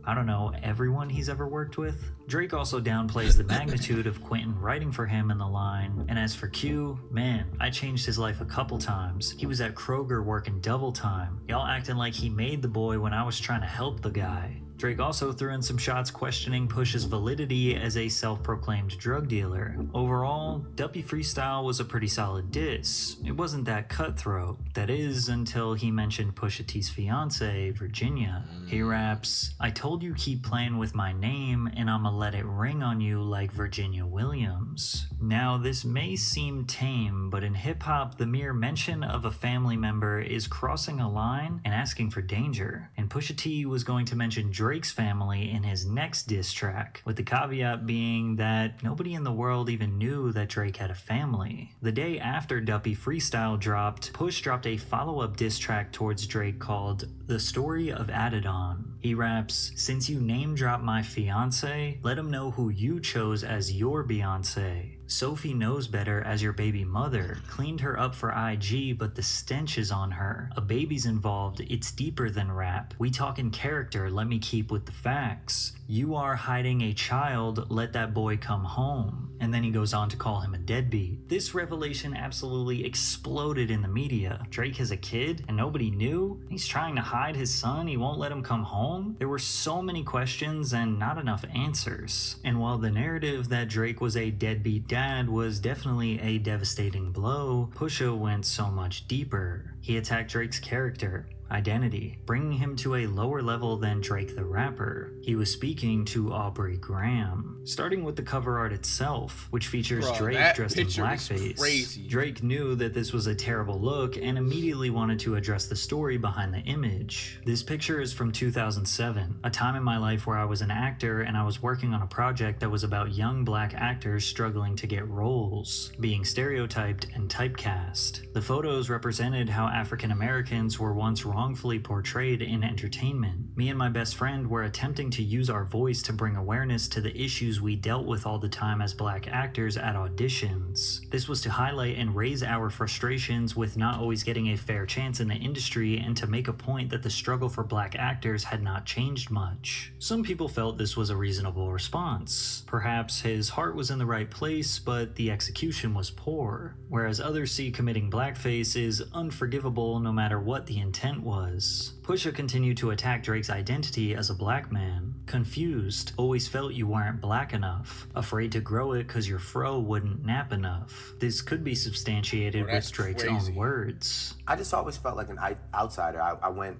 I don't know, everyone he's ever worked with. Drake also downplays the magnitude of Quentin writing for him in the line, and as for Q, man, I changed his life a couple times. He was at Kroger working double time. Y'all acting like he made the boy when I was trying to help the guy. Drake also threw in some shots questioning Push's validity as a self-proclaimed drug dealer. Overall, Duppy Freestyle was a pretty solid diss. It wasn't that cutthroat. That is, until he mentioned Pusha T's fiance, Virginia. He raps, "I told you keep playing with my name and I'ma let it ring on you like Virginia Williams." Now, this may seem tame, but in hip-hop, the mere mention of a family member is crossing a line and asking for danger. And Pusha T was going to mention Drake's family in his next diss track, with the caveat being that nobody in the world even knew that Drake had a family. The day after Duppy Freestyle dropped, Push dropped a follow-up diss track towards Drake called The Story of Adidon. He raps, "Since you name drop my fiance, let him know who you chose as your Beyonce. Sophie knows better as your baby mother. Cleaned her up for IG, but the stench is on her. A baby's involved, it's deeper than rap. We talkin' character, let me keep with the facts. You are hiding a child, let that boy come home." And then he goes on to call him a deadbeat. This revelation absolutely exploded in the media. Drake has a kid and nobody knew? He's trying to hide his son, he won't let him come home? There were so many questions and not enough answers. And while the narrative that Drake was a deadbeat dad was definitely a devastating blow, Pusha went so much deeper. He attacked Drake's character, identity, bringing him to a lower level than Drake the rapper. He was speaking to Aubrey Graham, starting with the cover art itself, which features Drake dressed in blackface. Drake knew that this was a terrible look and immediately wanted to address the story behind the image. This picture is from 2007, a time in my life where I was an actor and I was working on a project that was about young black actors struggling to get roles, being stereotyped and typecast. The photos represented how African Americans were once wrongfully portrayed in entertainment. Me and my best friend were attempting to use our voice to bring awareness to the issues we dealt with all the time as black actors at auditions. This was to highlight and raise our frustrations with not always getting a fair chance in the industry and to make a point that the struggle for black actors had not changed much. Some people felt this was a reasonable response. Perhaps his heart was in the right place, but the execution was poor. Whereas others see committing blackface is unforgivable no matter what the intent was. Pusha continued to attack Drake's identity as a black man. Confused, always felt you weren't black enough. Afraid to grow it cause your fro wouldn't nap enough. This could be substantiated with Drake's own words. I just always felt like an outsider. I went,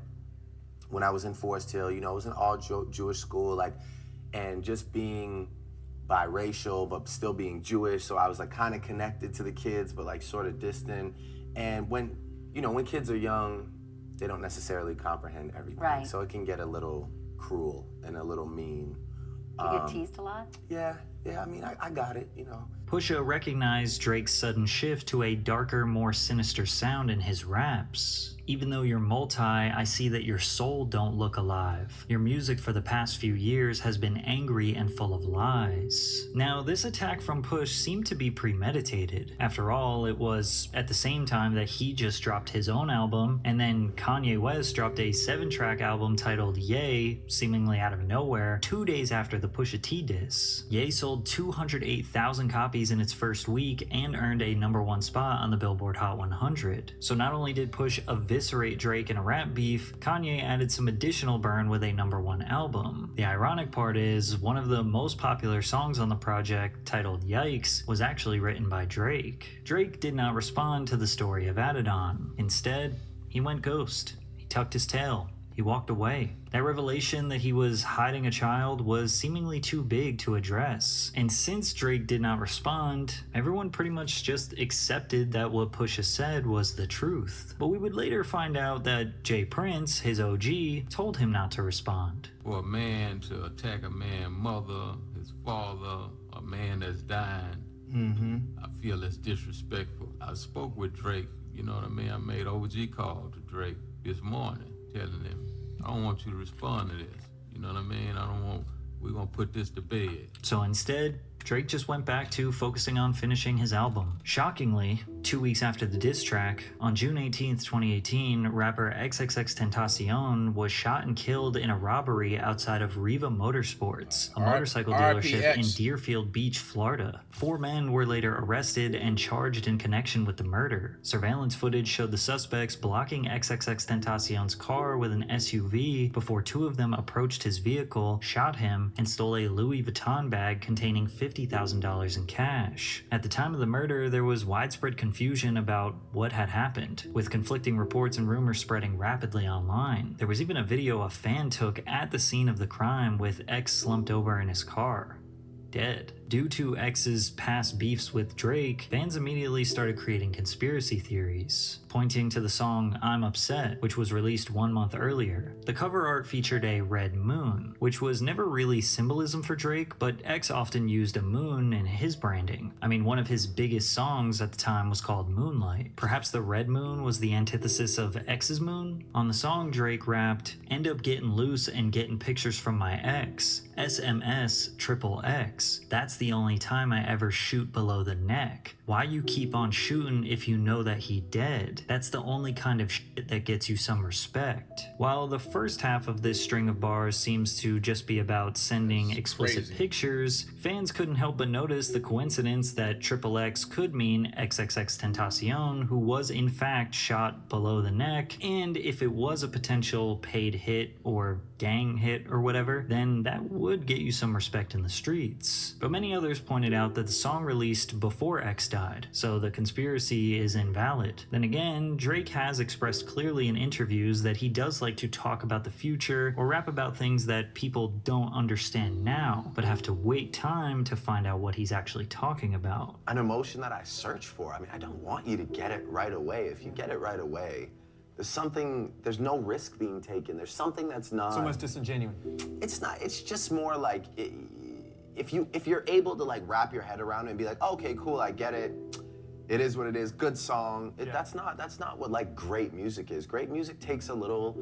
when I was in Forest Hill, you know, it was an all Jewish school, like, and just being biracial, but still being Jewish, so I was like kind of connected to the kids, but like sort of distant. And when, you know, when kids are young, they don't necessarily comprehend everything. Right. So it can get a little cruel and a little mean. Do you get teased a lot? Yeah, I mean, I got it, you know. Pusha recognized Drake's sudden shift to a darker, more sinister sound in his raps. Even though you're multi, I see that your soul don't look alive. Your music for the past few years has been angry and full of lies. Now, this attack from Push seemed to be premeditated. After all, it was at the same time that he just dropped his own album, and then Kanye West dropped a 7-track album titled Ye, seemingly out of nowhere, 2 days after the Pusha T diss. Ye sold 208,000 copies in its first week and earned a #1 spot on the Billboard Hot 100. So not only did Push eviscerate Drake in a rap beef, Kanye added some additional burn with a #1 album. The ironic part is, one of the most popular songs on the project, titled Yikes, was actually written by Drake. Drake did not respond to the story of Adidon. Instead, he went ghost. He tucked his tail. He walked away. That revelation that he was hiding a child was seemingly too big to address. And since Drake did not respond, everyone pretty much just accepted that what Pusha said was the truth. But we would later find out that Jay Prince, his OG, told him not to respond. For a man to attack a man's mother, his father, a man that's dying, I feel it's disrespectful. I spoke with Drake, you know what I mean? I made OG call to Drake this morning, telling him, I don't want you to respond to this. You know what I mean? We're gonna put this to bed. So instead, Drake just went back to focusing on finishing his album. Shockingly, 2 weeks after the diss track, on June 18th, 2018, rapper XXXTentacion was shot and killed in a robbery outside of Riva Motorsports, a motorcycle dealership in Deerfield Beach, Florida. 4 men were later arrested and charged in connection with the murder. Surveillance footage showed the suspects blocking XXXTentacion's car with an SUV before 2 of them approached his vehicle, shot him, and stole a Louis Vuitton bag containing $50,000 in cash. At the time of the murder, there was widespread confusion about what had happened, with conflicting reports and rumors spreading rapidly online. There was even a video a fan took at the scene of the crime with X slumped over in his car, dead. Due to X's past beefs with Drake, fans immediately started creating conspiracy theories, pointing to the song I'm Upset, which was released 1 month earlier. The cover art featured a red moon, which was never really symbolism for Drake, but X often used a moon in his branding. I mean, one of his biggest songs at the time was called Moonlight. Perhaps the red moon was the antithesis of X's moon? On the song, Drake rapped, "End up getting loose and getting pictures from my ex. SMS XXX. That's the only time I ever shoot below the neck. Why you keep on shooting if you know that he dead? That's the only kind of shit that gets you some respect." While the first half of this string of bars seems to just be about sending explicit pictures, fans couldn't help but notice the coincidence that XXX could mean XXXTentacion, who was in fact shot below the neck, and if it was a potential paid hit or gang hit or whatever, then that would get you some respect in the streets. But many others pointed out that the song released before X died, so the conspiracy is invalid. Then again, Drake has expressed clearly in interviews that he does like to talk about the future or rap about things that people don't understand now, but have to wait time to find out what he's actually talking about. An emotion that I search for. I mean, I don't want you to get it right away. If you get it right away, there's no risk being taken. There's something that's not... So much disingenuous. It's not, it's just more like, if you're able to like wrap your head around it and be like, okay, cool, I get it. It is what it is, good song. That's not what like great music is. Great music takes a little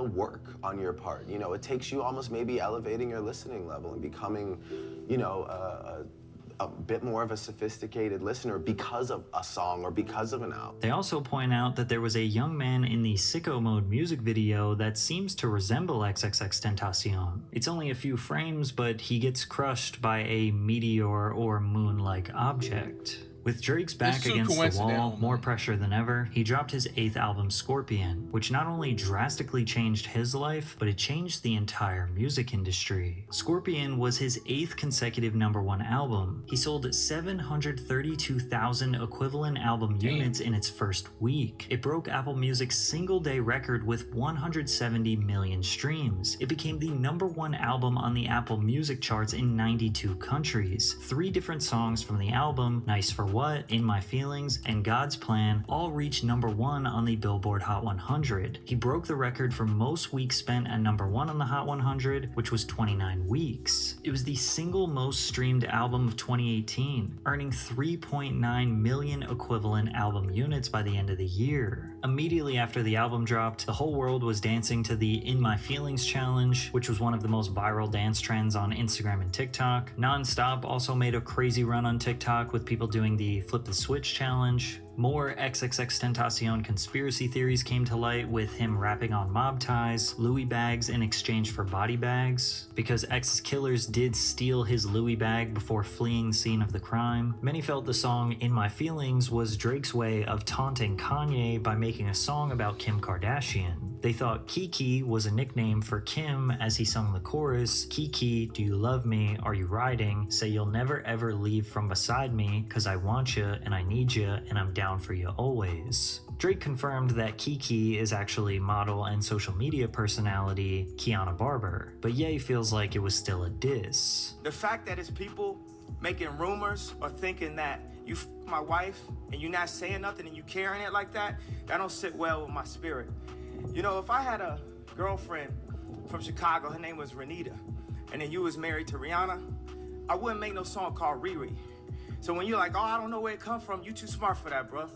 work on your part. You know, it takes you almost maybe elevating your listening level and becoming, you know, a bit more of a sophisticated listener because of a song or because of an album. They also point out that there was a young man in the Sicko Mode music video that seems to resemble XXXTentacion. It's only a few frames, but he gets crushed by a meteor or moon-like object. With Drake's back against the wall, more pressure than ever, he dropped his 8th album, Scorpion, which not only drastically changed his life, but it changed the entire music industry. Scorpion was his 8th consecutive #1 album. He sold 732,000 equivalent album units in its first week. It broke Apple Music's single-day record with 170 million streams. It became the #1 album on the Apple Music charts in 92 countries. 3 different songs from the album, Nice for What, In My Feelings, and God's Plan, all reached #1 on the Billboard Hot 100. He broke the record for most weeks spent at #1 on the Hot 100, which was 29 weeks. It was the single most streamed album of 2018, earning 3.9 million equivalent album units by the end of the year. Immediately after the album dropped, the whole world was dancing to the In My Feelings challenge, which was one of the most viral dance trends on Instagram and TikTok. Nonstop also made a crazy run on TikTok with people doing the Flip the Switch challenge. More XXXTentacion conspiracy theories came to light, with him rapping on mob ties, Louis bags in exchange for body bags. Because X's killers did steal his Louis bag before fleeing the scene of the crime, many felt the song In My Feelings was Drake's way of taunting Kanye by making a song about Kim Kardashian. They thought Kiki was a nickname for Kim as he sung the chorus, "Kiki, do you love me? Are you riding? Say you'll never ever leave from beside me, cause I want you and I need you and I'm down for you always." Drake confirmed that Kiki is actually model and social media personality Kiana Barber, but Ye feels like it was still a diss. The fact that it's people making rumors or thinking that you f my wife and you're not saying nothing and you carrying it like that, that don't sit well with my spirit. You know, if I had a girlfriend from Chicago, her name was Renita, and then you was married to Rihanna, I wouldn't make no song called Riri. So when you're like, oh, I don't know where it come from, you too smart for that, bro.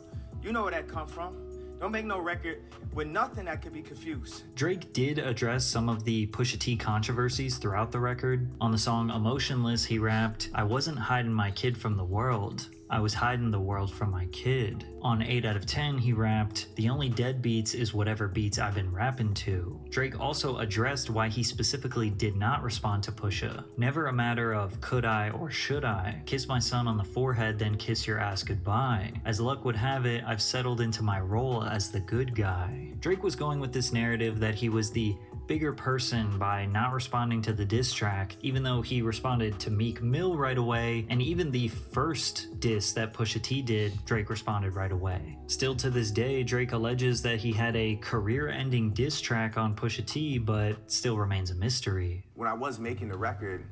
You know where that come from. Don't make no record with nothing that could be confused. Drake did address some of the Pusha T controversies throughout the record. On the song Emotionless, he rapped, "I wasn't hiding my kid from the world. I was hiding the world from my kid." On 8 out of 10, he rapped, "The only dead beats is whatever beats I've been rapping to." Drake also addressed why he specifically did not respond to Pusha. "Never a matter of could I or should I. Kiss my son on the forehead, then kiss your ass goodbye. As luck would have it, I've settled into my role as the good guy." Drake was going with this narrative that he was the bigger person by not responding to the diss track, even though he responded to Meek Mill right away, and even the first diss that Pusha T did, Drake responded right away. Still to this day, Drake alleges that he had a career-ending diss track on Pusha T, but still remains a mystery. When I was making the record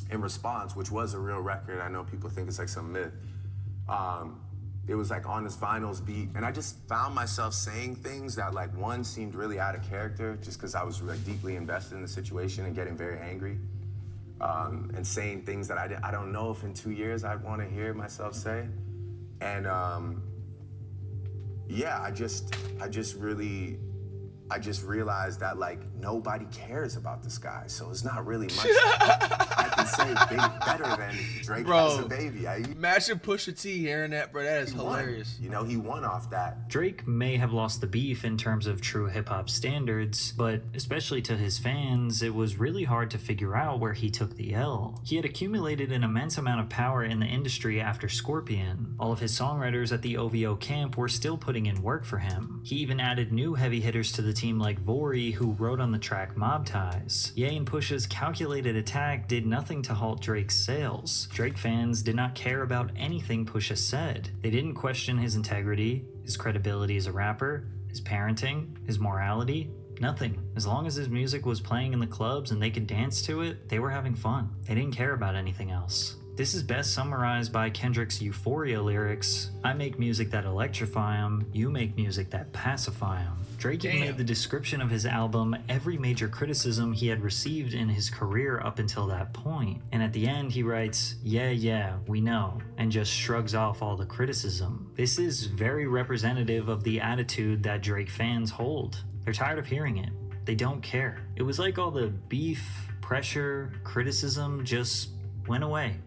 in response, which was a real record, I know people think it's like some myth, it was like on this vinyls beat, and I just found myself saying things that like one seemed really out of character just because I was like deeply invested in the situation and getting very angry, and saying things that I don't know if in 2 years I'd want to hear myself say. And yeah, I just realized that like nobody cares about this guy, so it's not really much I can say better than Drake has a baby. Imagine Pusha T hearing that, bro. That is hilarious. You know, he won off that. Drake may have lost the beef in terms of true hip-hop standards, but especially to his fans, it was really hard to figure out where he took the L. He had accumulated an immense amount of power in the industry after Scorpion. All of his songwriters at the OVO camp were still putting in work for him. He even added new heavy hitters to the team like Vori, who wrote on the track Mob Ties. Ye and Pusha's calculated attack did nothing to halt Drake's sales. Drake fans did not care about anything Pusha said. They didn't question his integrity, his credibility as a rapper, his parenting, his morality, nothing. As long as his music was playing in the clubs and they could dance to it, they were having fun. They didn't care about anything else. This is best summarized by Kendrick's Euphoria lyrics, "I make music that electrify 'em, you make music that pacify 'em." Drake even made the description of his album every major criticism he had received in his career up until that point. And at the end he writes, yeah, we know, and just shrugs off all the criticism. This is very representative of the attitude that Drake fans hold. They're tired of hearing it. They don't care. It was like all the beef, pressure, criticism just went away.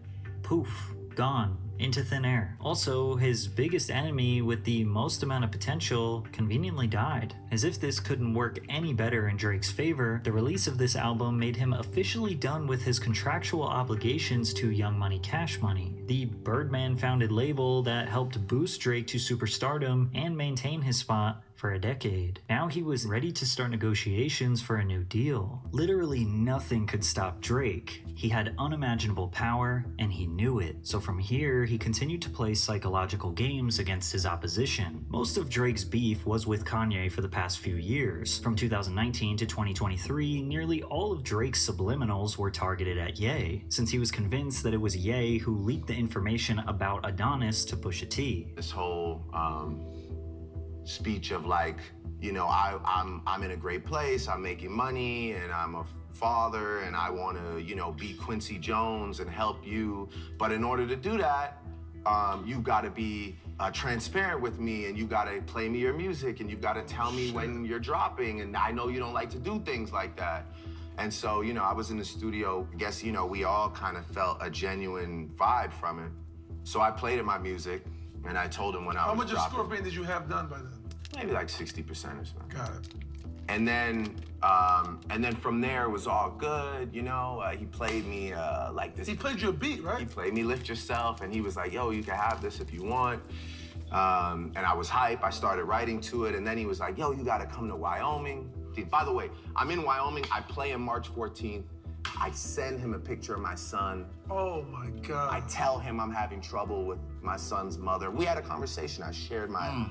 Poof, gone, into thin air. Also, his biggest enemy with the most amount of potential conveniently died. As if this couldn't work any better in Drake's favor, the release of this album made him officially done with his contractual obligations to Young Money Cash Money, the Birdman-founded label that helped boost Drake to superstardom and maintain his spot for a decade. Now he was ready to start negotiations for a new deal. Literally nothing could stop Drake. He had unimaginable power, and he knew it. So from here, he continued to play psychological games against his opposition. Most of Drake's beef was with Kanye for the past few years. From 2019 to 2023, nearly all of Drake's subliminals were targeted at Ye, since he was convinced that it was Ye who leaked the information about Adonis to Pusha T. This whole speech of like, you know, I'm in a great place, I'm making money, and I'm a father, and I want to, you know, be Quincy Jones and help you. But in order to do that, you've got to be transparent with me, and you got to play me your music, and you've got to tell me when you're dropping, and I know you don't like to do things like that. And so, you know, I was in the studio. I guess, you know, we all kind of felt a genuine vibe from it. So I played him my music, and I told him when I was dropping. How much of Scorpion did you have done by then? Maybe like 60% or something. Got it. And then from there it was all good, you know. He played me like this. He played you a beat, right? He played me Lift Yourself, and he was like, yo, you can have this if you want. And I was hype. I started writing to it, and then he was like, yo, you gotta come to Wyoming. By the way, I'm in Wyoming. I play him March 14th. I send him a picture of my son. Oh my God. I tell him I'm having trouble with my son's mother. We had a conversation. I shared my...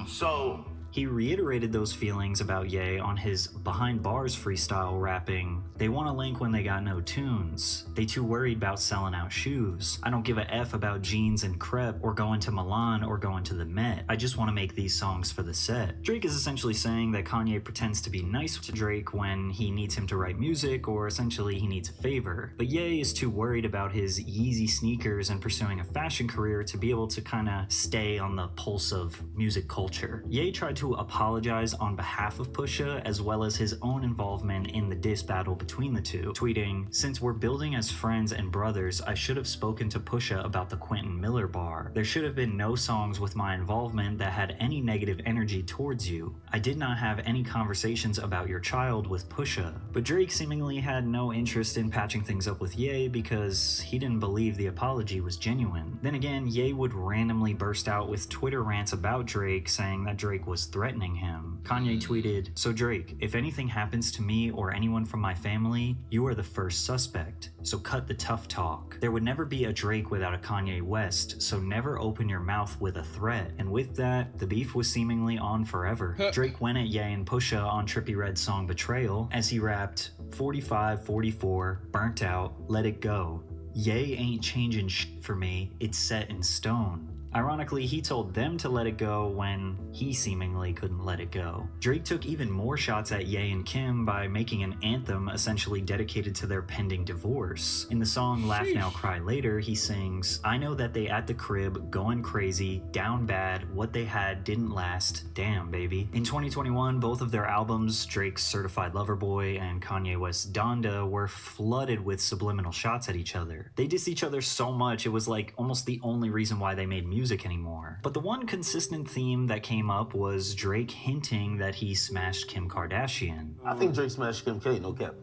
So He reiterated those feelings about Ye on his Behind Bars freestyle, rapping, "They want a link when they got no tunes. They too worried about selling out shoes. I don't give a F about jeans and crepe or going to Milan or going to the Met. I just want to make these songs for the set." Drake is essentially saying that Kanye pretends to be nice to Drake when he needs him to write music, or essentially he needs a favor. But Ye is too worried about his Yeezy sneakers and pursuing a fashion career to be able to kinda stay on the pulse of music culture. Ye tried to apologize on behalf of Pusha as well as his own involvement in the diss battle between the two, tweeting, "Since we're building as friends and brothers, I should have spoken to Pusha about the Quentin Miller bar. There should have been no songs with my involvement that had any negative energy towards you. I did not have any conversations about your child with Pusha." But Drake seemingly had no interest in patching things up with Ye because he didn't believe the apology was genuine. Then again, Ye would randomly burst out with Twitter rants about Drake, saying that Drake was threatening him. Kanye tweeted, "So Drake, if anything happens to me or anyone from my family, you are the first suspect. So cut the tough talk. There would never be a Drake without a Kanye West, so never open your mouth with a threat." And with that, the beef was seemingly on forever. Drake went at Ye and Pusha on Trippie Redd's song Betrayal as he rapped, "45, 44, burnt out, let it go. Ye ain't changing shit for me, it's set in stone." Ironically, he told them to let it go when he seemingly couldn't let it go. Drake took even more shots at Ye and Kim by making an anthem essentially dedicated to their pending divorce. In the song Laugh Now Cry Later, he sings, "I know that they at the crib, going crazy, down bad, what they had didn't last, damn baby." In 2021, both of their albums, Drake's Certified Lover Boy and Kanye West's Donda, were flooded with subliminal shots at each other. They dissed each other so much it was like almost the only reason why they made music anymore. But the one consistent theme that came up was Drake hinting that he smashed Kim Kardashian. I think Drake smashed Kim K, no cap.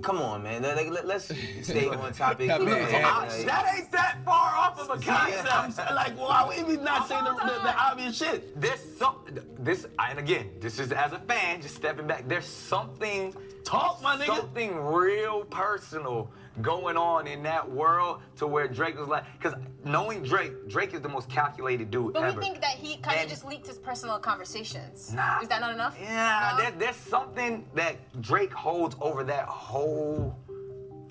Come on, man. Let's stay on topic. That ain't that far off of a concept. Like, why would we not say the obvious shit? And again, this is as a fan, just stepping back. There's something, my nigga. Something real personal going on in that world to where Drake was like, because knowing Drake is the most calculated dude but ever. But we think that he kind of just leaked his personal conversations. Nah. Is that not enough? Yeah, no? There's something that Drake holds over that whole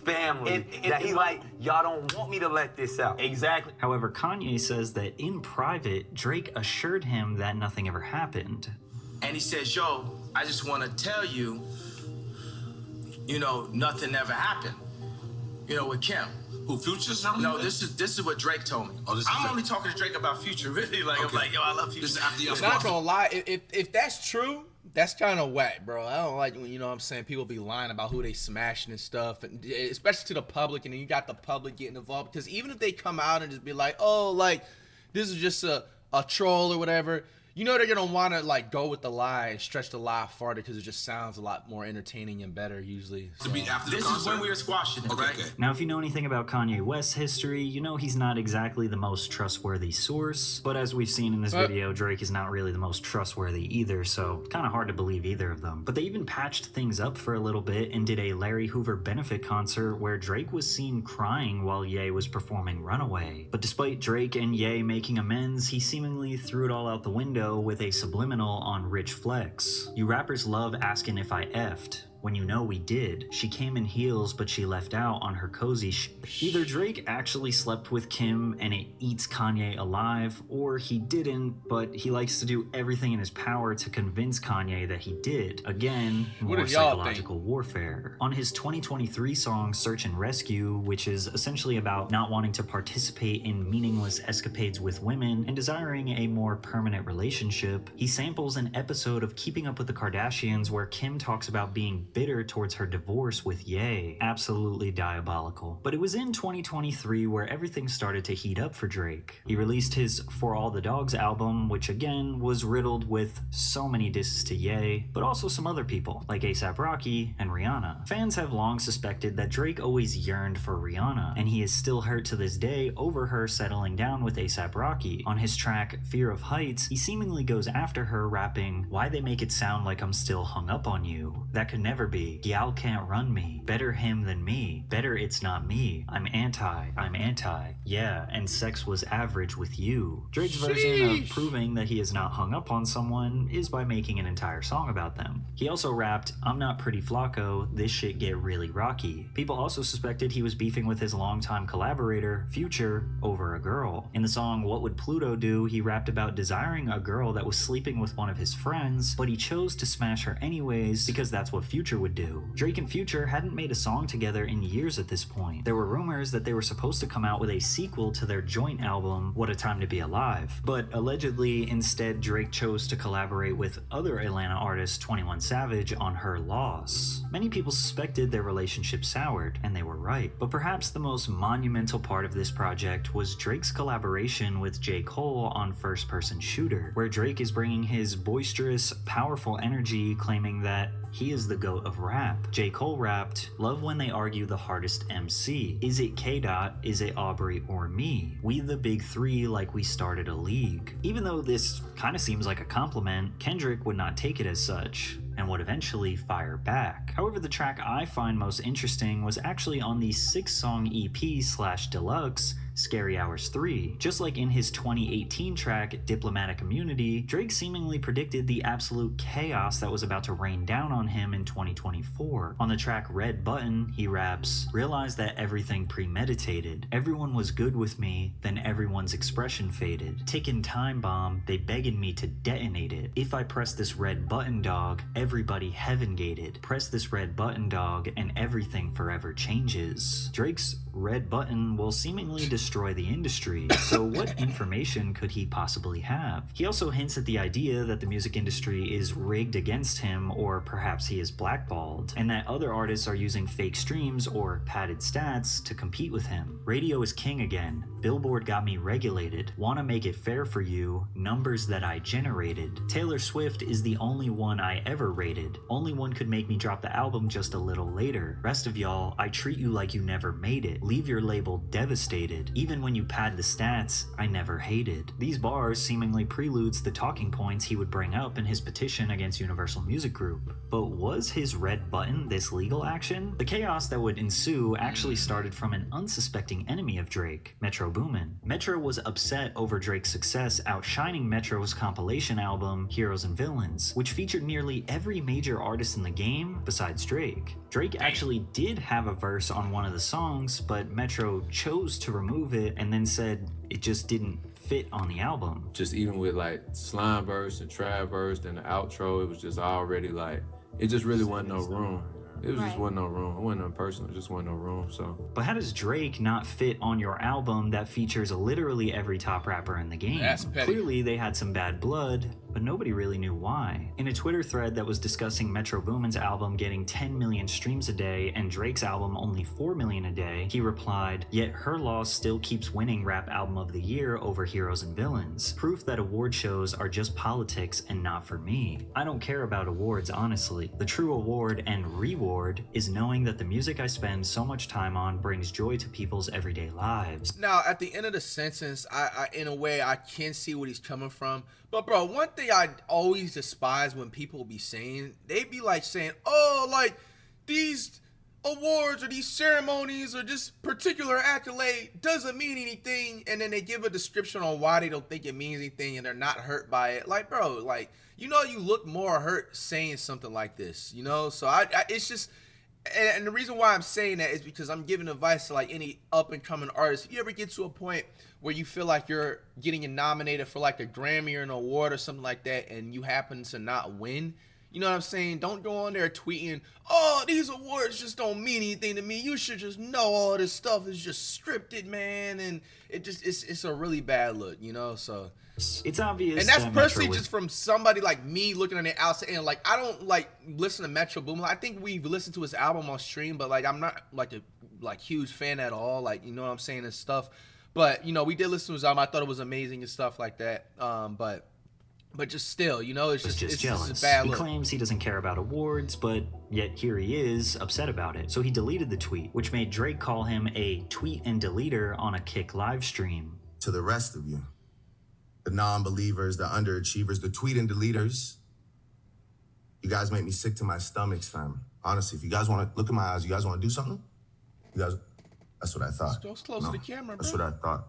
family that he like, y'all don't want me to let this out. Exactly. However, Kanye says that in private, Drake assured him that nothing ever happened. And he says, "Yo, I just want to tell you, nothing ever happened. With Kim." Who, Future's something? No, this is what Drake told me. I'm only talking to Drake about Future, really. Like, okay. I'm like, yo, I love Future. This is after y'all not gonna lie, if that's true, that's kind of whack, bro. I don't like when, what I'm saying, people be lying about who they smashing and stuff, and especially to the public, and then you got the public getting involved, because even if they come out and just be like, oh, like, this is just a troll or whatever, they're gonna want to go with the lie and stretch the lie farther because it just sounds a lot more entertaining and better usually. So. This is when we were squashing it, right? Now, if you know anything about Kanye West's history, you know he's not exactly the most trustworthy source. But as we've seen in this video, Drake is not really the most trustworthy either, so kind of hard to believe either of them. But they even patched things up for a little bit and did a Larry Hoover benefit concert where Drake was seen crying while Ye was performing Runaway. But despite Drake and Ye making amends, he seemingly threw it all out the window with a subliminal on Rich Flex. "You rappers love asking if I effed. When you know we did. She came in heels, but she left out on her cozy Either Drake actually slept with Kim and it eats Kanye alive, or he didn't, but he likes to do everything in his power to convince Kanye that he did. Again, more psychological warfare. On his 2023 song Search and Rescue, which is essentially about not wanting to participate in meaningless escapades with women and desiring a more permanent relationship, he samples an episode of Keeping Up with the Kardashians where Kim talks about being bitter towards her divorce with Ye. Absolutely diabolical. But it was in 2023 where everything started to heat up for Drake. He released his For All the Dogs album, which again was riddled with so many disses to Ye, but also some other people, like A$AP Rocky and Rihanna. Fans have long suspected that Drake always yearned for Rihanna, and he is still hurt to this day over her settling down with A$AP Rocky. On his track Fear of Heights, he seemingly goes after her, rapping, "Why they make it sound like I'm still hung up on you? That could never never be. Y'all can't run me. Better him than me. Better it's not me. I'm anti. Yeah, and sex was average with you. Drake's version of proving that he is not hung up on someone is by making an entire song about them. He also rapped, I'm not pretty Flacco, this shit get really rocky. People also suspected he was beefing with his longtime collaborator, Future, over a girl. In the song What Would Pluto Do, he rapped about desiring a girl that was sleeping with one of his friends, but he chose to smash her anyways because that's what Future would do. Drake and Future hadn't made a song together in years at this point. There were rumors that they were supposed to come out with a sequel to their joint album, What a Time to Be Alive, but allegedly instead Drake chose to collaborate with other Atlanta artist 21 Savage on Her Loss. Many people suspected their relationship soured, and they were right. But perhaps the most monumental part of this project was Drake's collaboration with J. Cole on First Person Shooter, where Drake is bringing his boisterous, powerful energy, claiming that he is the GOAT of rap. J. Cole rapped, love when they argue the hardest MC. Is it K-Dot, is it Aubrey, or me? We the big three like we started a league. Even though this kinda seems like a compliment, Kendrick would not take it as such, and would eventually fire back. However, the track I find most interesting was actually on the 6-song EP/deluxe, Scary Hours 3. Just like in his 2018 track, Diplomatic Immunity, Drake seemingly predicted the absolute chaos that was about to rain down on him in 2024. On the track Red Button, he raps, realized that everything premeditated. Everyone was good with me, then everyone's expression faded. Ticking time bomb, they begging me to detonate it. If I press this red button, dog, everybody heaven gated. Press this red button, dog, and everything forever changes. Drake's red button will seemingly destroy the industry, so what information could he possibly have? He also hints at the idea that the music industry is rigged against him, or perhaps he is blackballed, and that other artists are using fake streams or padded stats to compete with him. Radio is king again. Billboard got me regulated. Wanna make it fair for you. Numbers that I generated. Taylor Swift is the only one I ever rated. Only one could make me drop the album just a little later. Rest of y'all, I treat you like you never made it. Leave your label devastated. Even when you pad the stats, I never hated. These bars seemingly preludes the talking points he would bring up in his petition against Universal Music Group. But was his red button this legal action? The chaos that would ensue actually started from an unsuspecting enemy of Drake, Metro Boomin. Metro was upset over Drake's success outshining Metro's compilation album, Heroes and Villains, which featured nearly every major artist in the game besides Drake. Drake actually did have a verse on one of the songs, but Metro chose to remove it and then said it just didn't fit on the album. Just even with like slime verse and trap verse and the outro, it was just already like, it just really wasn't no room. It was just wasn't no room. It wasn't no personal, it just wasn't no room, so. But how does Drake not fit on your album that features literally every top rapper in the game? That's petty. Clearly they had some bad blood, but nobody really knew why. In a Twitter thread that was discussing Metro Boomin's album getting 10 million streams a day and Drake's album only 4 million a day, he replied, yet Her Loss still keeps winning Rap Album of the Year over Heroes and Villains. Proof that award shows are just politics and not for me. I don't care about awards, honestly. The true award and reward is knowing that the music I spend so much time on brings joy to people's everyday lives. Now, at the end of the sentence, I in a way, I can see what he's coming from. But bro, one thing I always despise when people be saying, they be like saying, oh, like these awards or these ceremonies or this particular accolade doesn't mean anything, and then they give a description on why they don't think it means anything and they're not hurt by it. Like, bro, like, you know, you look more hurt saying something like this, you know? So I it's just, and the reason why I'm saying that is because I'm giving advice to like any up and coming artist. If you ever get to a point where you feel like you're getting nominated for like a Grammy or an award or something like that, and you happen to not win, you know what I'm saying? Don't go on there tweeting, oh, these awards just don't mean anything to me. You should just know all this stuff is just scripted, man. And it just, it's a really bad look, you know? So it's obvious. And that's that personally Metro just from somebody like me looking on the outside. And like, I don't like listen to Metro Boomin. I think we've listened to his album on stream, but like, I'm not like a huge fan at all. Like, you know what I'm saying, and stuff. But, you know, we did listen to his album. I thought it was amazing and stuff like that. But just still, you know, it's just jealous. Just a bad he look. claims he doesn't care about awards, but yet here he is, upset about it. So he deleted the tweet, which made Drake call him a tweet and deleter on a Kick live stream. To the rest of you, the non-believers, the underachievers, the tweet and deleters, You guys make me sick to my stomach, fam. Honestly, if you guys want to look in my eyes, you guys want to do something? You guys, that's what I thought. Go close to the camera, bro. That's what I thought.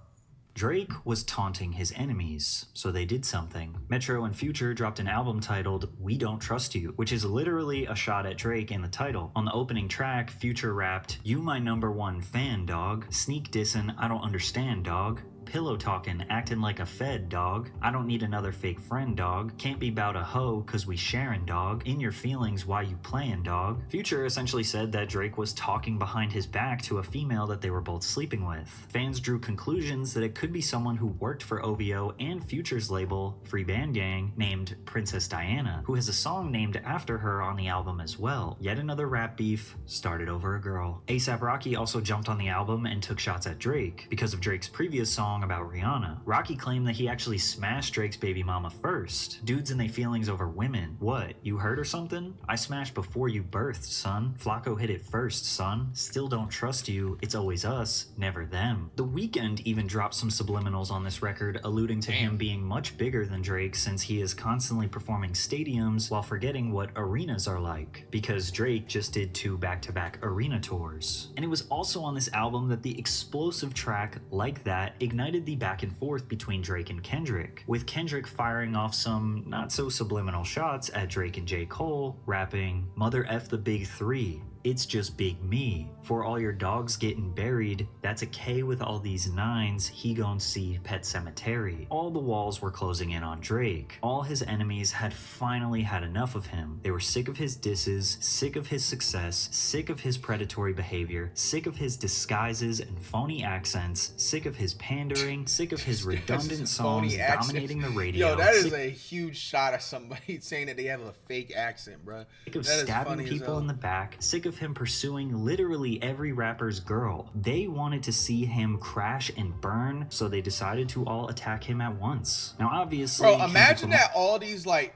Drake was taunting his enemies, so they did something. Metro and Future dropped an album titled We Don't Trust You, which is literally a shot at Drake in the title. On the opening track, Future rapped, "You my #1 fan, dog. Sneak dissin', I don't understand, dog. Pillow talking, acting like a fed, dog. I don't need another fake friend, dog. Can't be bout a hoe, cause we sharing, dog. In your feelings, why you playing, dog?" Future essentially said that Drake was talking behind his back to a female that they were both sleeping with. Fans drew conclusions that it could be someone who worked for OVO and Future's label, Free Band Gang, named Princess Diana, who has a song named after her on the album as well. Yet another rap beef started over a girl. A$AP Rocky also jumped on the album and took shots at Drake because of Drake's previous song about Rihanna. Rocky claimed that he actually smashed Drake's baby mama first. Dudes and they feelings over women. What, you hurt or something? I smashed before you birthed, son. Flacco hit it first, son. Still don't trust you. It's always us, never them. The Weeknd even dropped some subliminals on this record, alluding to him being much bigger than Drake since he is constantly performing stadiums while forgetting what arenas are like, because Drake just did 2 back-to-back arena tours. And it was also on this album that the explosive track Like That ignited the back and forth between Drake and Kendrick, with Kendrick firing off some not so subliminal shots at Drake and J. Cole, rapping, "Mother F the big 3. It's just big me. For all your dogs getting buried, that's a K with all these 9s, he gon' see Pet Cemetery." All the walls were closing in on Drake. All his enemies had finally had enough of him. They were sick of his disses, sick of his success, sick of his predatory behavior, sick of his disguises and phony accents, sick of his pandering, sick of his redundant songs dominating the radio. Yo, that is a huge shot at somebody saying that they have a fake accent, bro. Sick of That is stabbing funny as people hell. in the back, sick of him pursuing literally every rapper's girl. They wanted to see him crash and burn, so they decided to all attack him at once. Now obviously, Bro, imagine that all these like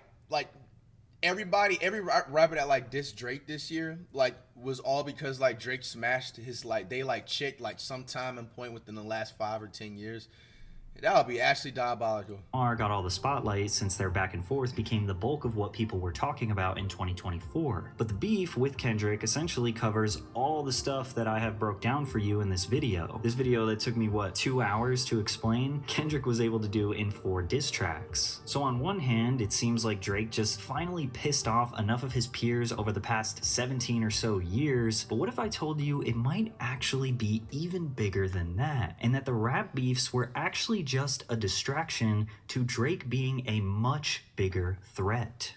every rapper that like dissed Drake this year, like was all because like Drake smashed his chick like sometime and point within the last 5 or 10 years. That would be actually diabolical. Lamar got all the spotlight since their back and forth became the bulk of what people were talking about in 2024. But the beef with Kendrick essentially covers all the stuff that I have broke down for you in this video. This video that took me, what, 2 hours to explain, Kendrick was able to do in 4 diss tracks. So on one hand, it seems like Drake just finally pissed off enough of his peers over the past 17 or so years, but what if I told you it might actually be even bigger than that, and that the rap beefs were actually just a distraction to Drake being a much bigger threat?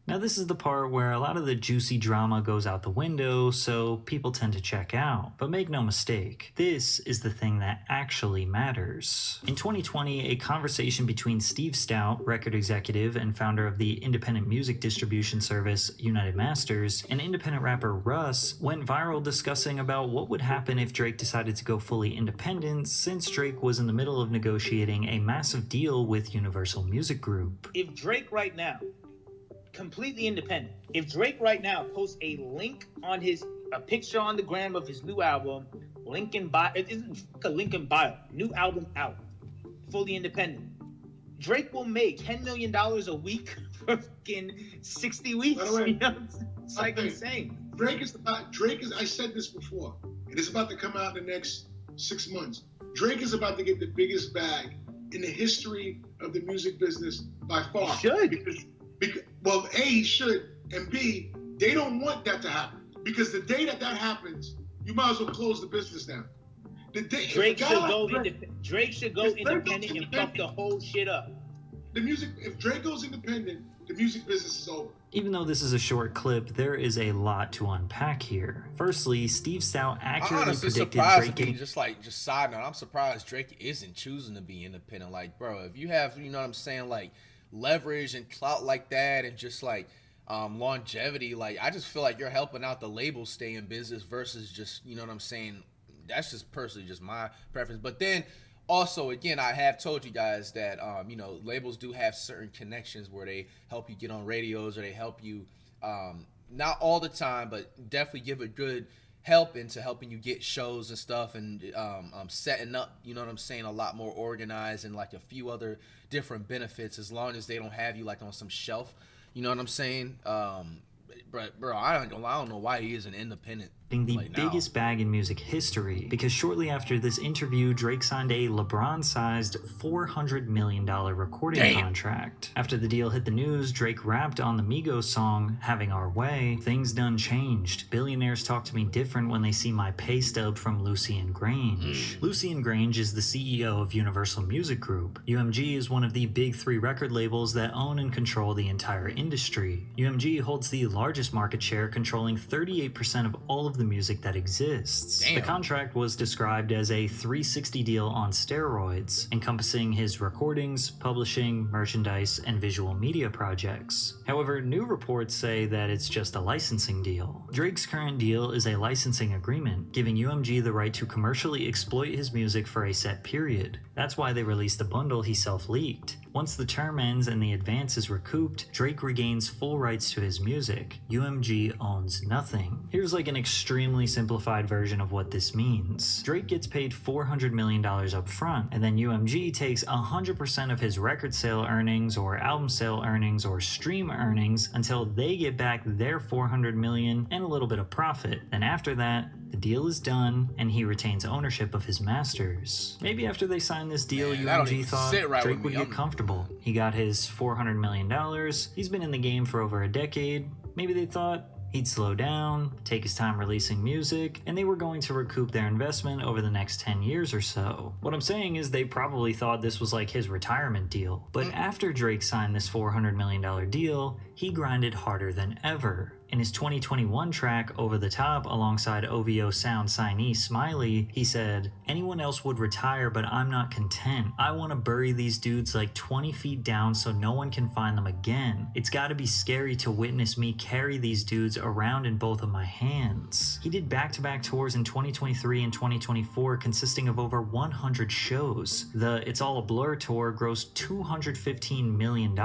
Now this is the part where a lot of the juicy drama goes out the window, so people tend to check out. But make no mistake, this is the thing that actually matters. In 2020, a conversation between Steve Stout, record executive and founder of the independent music distribution service United Masters, and independent rapper Russ, went viral discussing about what would happen if Drake decided to go fully independent, since Drake was in the middle of negotiating a massive deal with Universal Music Group. If Drake right now, completely independent, if Drake right now posts a link on a picture on the gram of his new album, link in bio, it isn't a link in bio, new album out, fully independent, Drake will make $10 million a week for fucking 60 weeks. By the way, you know? It's like insane. Drake is, I said this before, and it's about to come out in the next 6 months. Drake is about to get the biggest bag in the history of the music business by far. He should. Because, well, A, he should, and B, they don't want that to happen. Because the day that happens, you might as well close the business down. Drake should go independent and fuck the whole shit up. If Drake goes independent, the music business is over. Even though this is a short clip, there is a lot to unpack here. Firstly, Steve Stout accurately predicted Drake getting... Just side note, I'm surprised Drake isn't choosing to be independent. Like, bro, if you have, you know what I'm saying, like, leverage and clout like that and just like longevity, like I just feel like you're helping out the label stay in business versus just, you know what I'm saying, that's just personally just my preference. But then also, again, I have told you guys that you know, labels do have certain connections where they help you get on radios, or they help you not all the time, but definitely give a good help into helping you get shows and stuff, and setting up, you know what I'm saying, a lot more organized, and like a few other different benefits, as long as they don't have you like on some shelf. You know what I'm saying? But bro, I don't know why he isn't independent. The biggest bag in music history, because shortly after this interview, Drake signed a LeBron-sized $400 million recording contract. After the deal hit the news, Drake rapped on the Migos song, Having Our Way. Things done changed. Billionaires talk to me different when they see my pay stub from Lucian Grange. Lucian Grange is the CEO of Universal Music Group. UMG is one of the big 3 record labels that own and control the entire industry. UMG holds the largest market share, controlling 38% of all of the music that exists. The contract was described as a 360 deal on steroids, encompassing his recordings, publishing, merchandise, and visual media projects. However, new reports say that it's just a licensing deal. Drake's current deal is a licensing agreement, giving UMG the right to commercially exploit his music for a set period. That's why they released the bundle he self-leaked. Once the term ends and the advance is recouped, Drake regains full rights to his music. UMG owns nothing. Here's like an extremely simplified version of what this means. Drake gets paid $400 million up front, and then UMG takes 100% of his record sale earnings or album sale earnings or stream earnings until they get back their $400 million and a little bit of profit. Then after that, the deal is done, and he retains ownership of his masters. Maybe after they signed this deal, UMG thought Drake would get comfortable. He got his $400 million. He's been in the game for over a decade. Maybe they thought he'd slow down, take his time releasing music, and they were going to recoup their investment over the next 10 years or so. What I'm saying is they probably thought this was like his retirement deal. But after Drake signed this $400 million deal, he grinded harder than ever. In his 2021 track, Over the Top, alongside OVO Sound signee Smiley, he said, "Anyone else would retire, but I'm not content. I want to bury these dudes like 20 feet down so no one can find them again. It's gotta be scary to witness me carry these dudes around in both of my hands." He did back-to-back tours in 2023 and 2024 consisting of over 100 shows. The It's All a Blur tour grossed $215 million.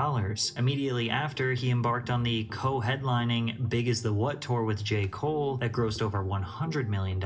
Immediately after, he embarked on the co-headlining Big Is the What tour with J. Cole that grossed over $100 million.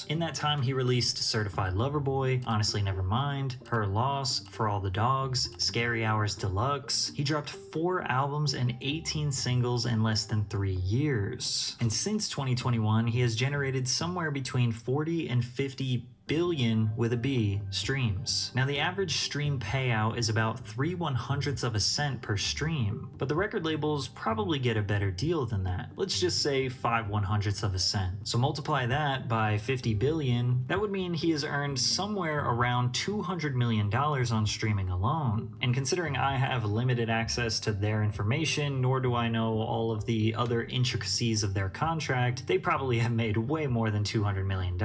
In that time, he released Certified Lover Boy, Honestly Nevermind, Her Loss, For All the Dogs, Scary Hours Deluxe. He dropped 4 albums and 18 singles in less than 3 years. And since 2021, he has generated somewhere between 40 and 50 billion with a B streams. Now the average stream payout is about 3/100ths of a cent per stream, but the record labels probably get a better deal than that. Let's just say 5/100ths of a cent. So multiply that by 50 billion, that would mean he has earned somewhere around $200 million on streaming alone. And considering I have limited access to their information, nor do I know all of the other intricacies of their contract, they probably have made way more than $200 million.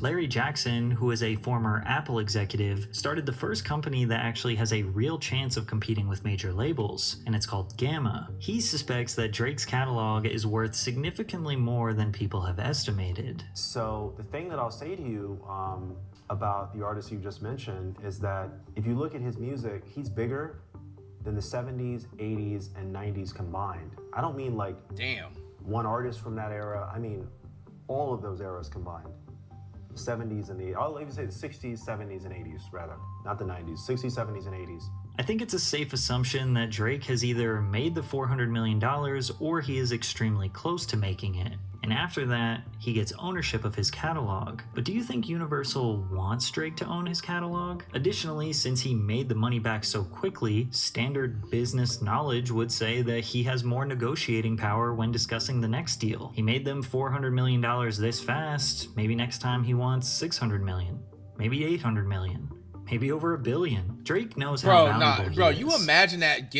Larry Jackson, who is a former Apple executive, started the first company that actually has a real chance of competing with major labels, and it's called Gamma. He suspects that Drake's catalog is worth significantly more than people have estimated. So the thing that I'll say to you about the artist you just mentioned is that if you look at his music, he's bigger than the 70s, 80s, and 90s combined. I don't mean like one artist from that era, I mean all of those eras combined. 70s and the, I'll even say the 60s, 70s, and 80s rather, not the 90s, 60s, 70s, and 80s. I think it's a safe assumption that Drake has either made the $400 million or he is extremely close to making it. And after that, he gets ownership of his catalog. But do you think Universal wants Drake to own his catalog? Additionally, since he made the money back so quickly, standard business knowledge would say that he has more negotiating power when discussing the next deal. He made them $400 million this fast, maybe next time he wants $600 million, maybe $800 million. Maybe over $1 billion. Drake knows how valuable he is. You imagine that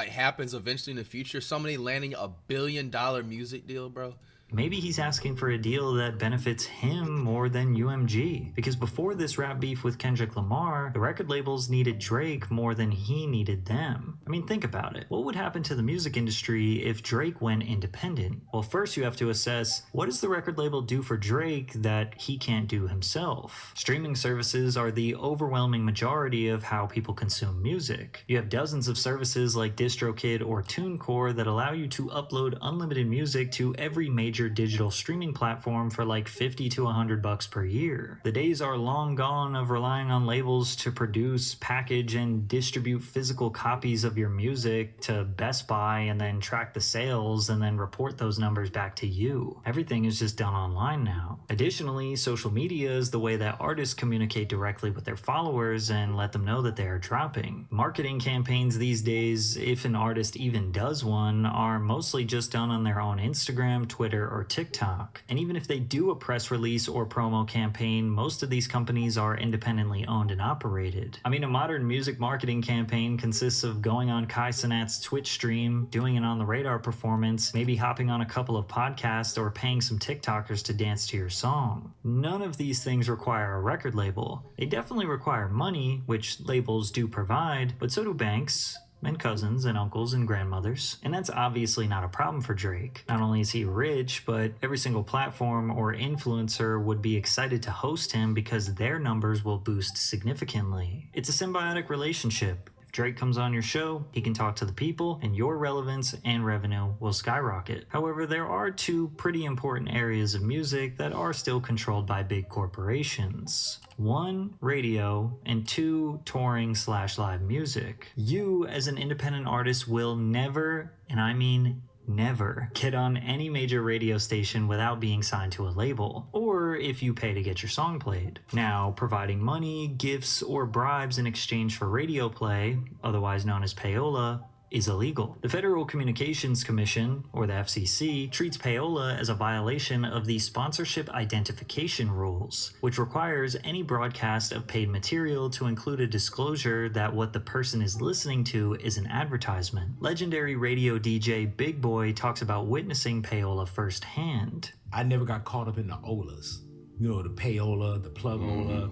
happens eventually in the future? Somebody landing $1 billion music deal, bro. Maybe he's asking for a deal that benefits him more than UMG. Because before this rap beef with Kendrick Lamar, the record labels needed Drake more than he needed them. I mean, think about it. What would happen to the music industry if Drake went independent? Well, first you have to assess, what does the record label do for Drake that he can't do himself? Streaming services are the overwhelming majority of how people consume music. You have dozens of services like DistroKid or TuneCore that allow you to upload unlimited music to every major major digital streaming platform for like $50 to $100 per year. The days are long gone of relying on labels to produce, package, and distribute physical copies of your music to Best Buy and then track the sales and then report those numbers back to you. Everything is just done online now. Additionally, social media is the way that artists communicate directly with their followers and let them know that they are dropping. Marketing campaigns these days, if an artist even does one, are mostly just done on their own Instagram, Twitter, or TikTok. And even if they do a press release or promo campaign, most of these companies are independently owned and operated. I mean, a modern music marketing campaign consists of going on Kai Cenat's Twitch stream, doing an on-the-radar performance, maybe hopping on a couple of podcasts, or paying some TikTokers to dance to your song. None of these things require a record label. They definitely require money, which labels do provide, but so do banks, and cousins and uncles and grandmothers. And that's obviously not a problem for Drake. Not only is he rich, but every single platform or influencer would be excited to host him because their numbers will boost significantly. It's a symbiotic relationship. If Drake comes on your show, he can talk to the people, and your relevance and revenue will skyrocket. However, there are two pretty important areas of music that are still controlled by big corporations. 1, radio, and 2, touring/live music. You, as an independent artist, will never, and I mean never, get on any major radio station without being signed to a label, or if you pay to get your song played. Now, providing money, gifts, or bribes in exchange for radio play, otherwise known as payola, is illegal. The Federal Communications Commission, or the FCC, treats payola as a violation of the sponsorship identification rules, which requires any broadcast of paid material to include a disclosure that what the person is listening to is an advertisement. Legendary radio DJ Big Boy talks about witnessing payola firsthand. I never got caught up in the olas, you know, the payola, the plug ola,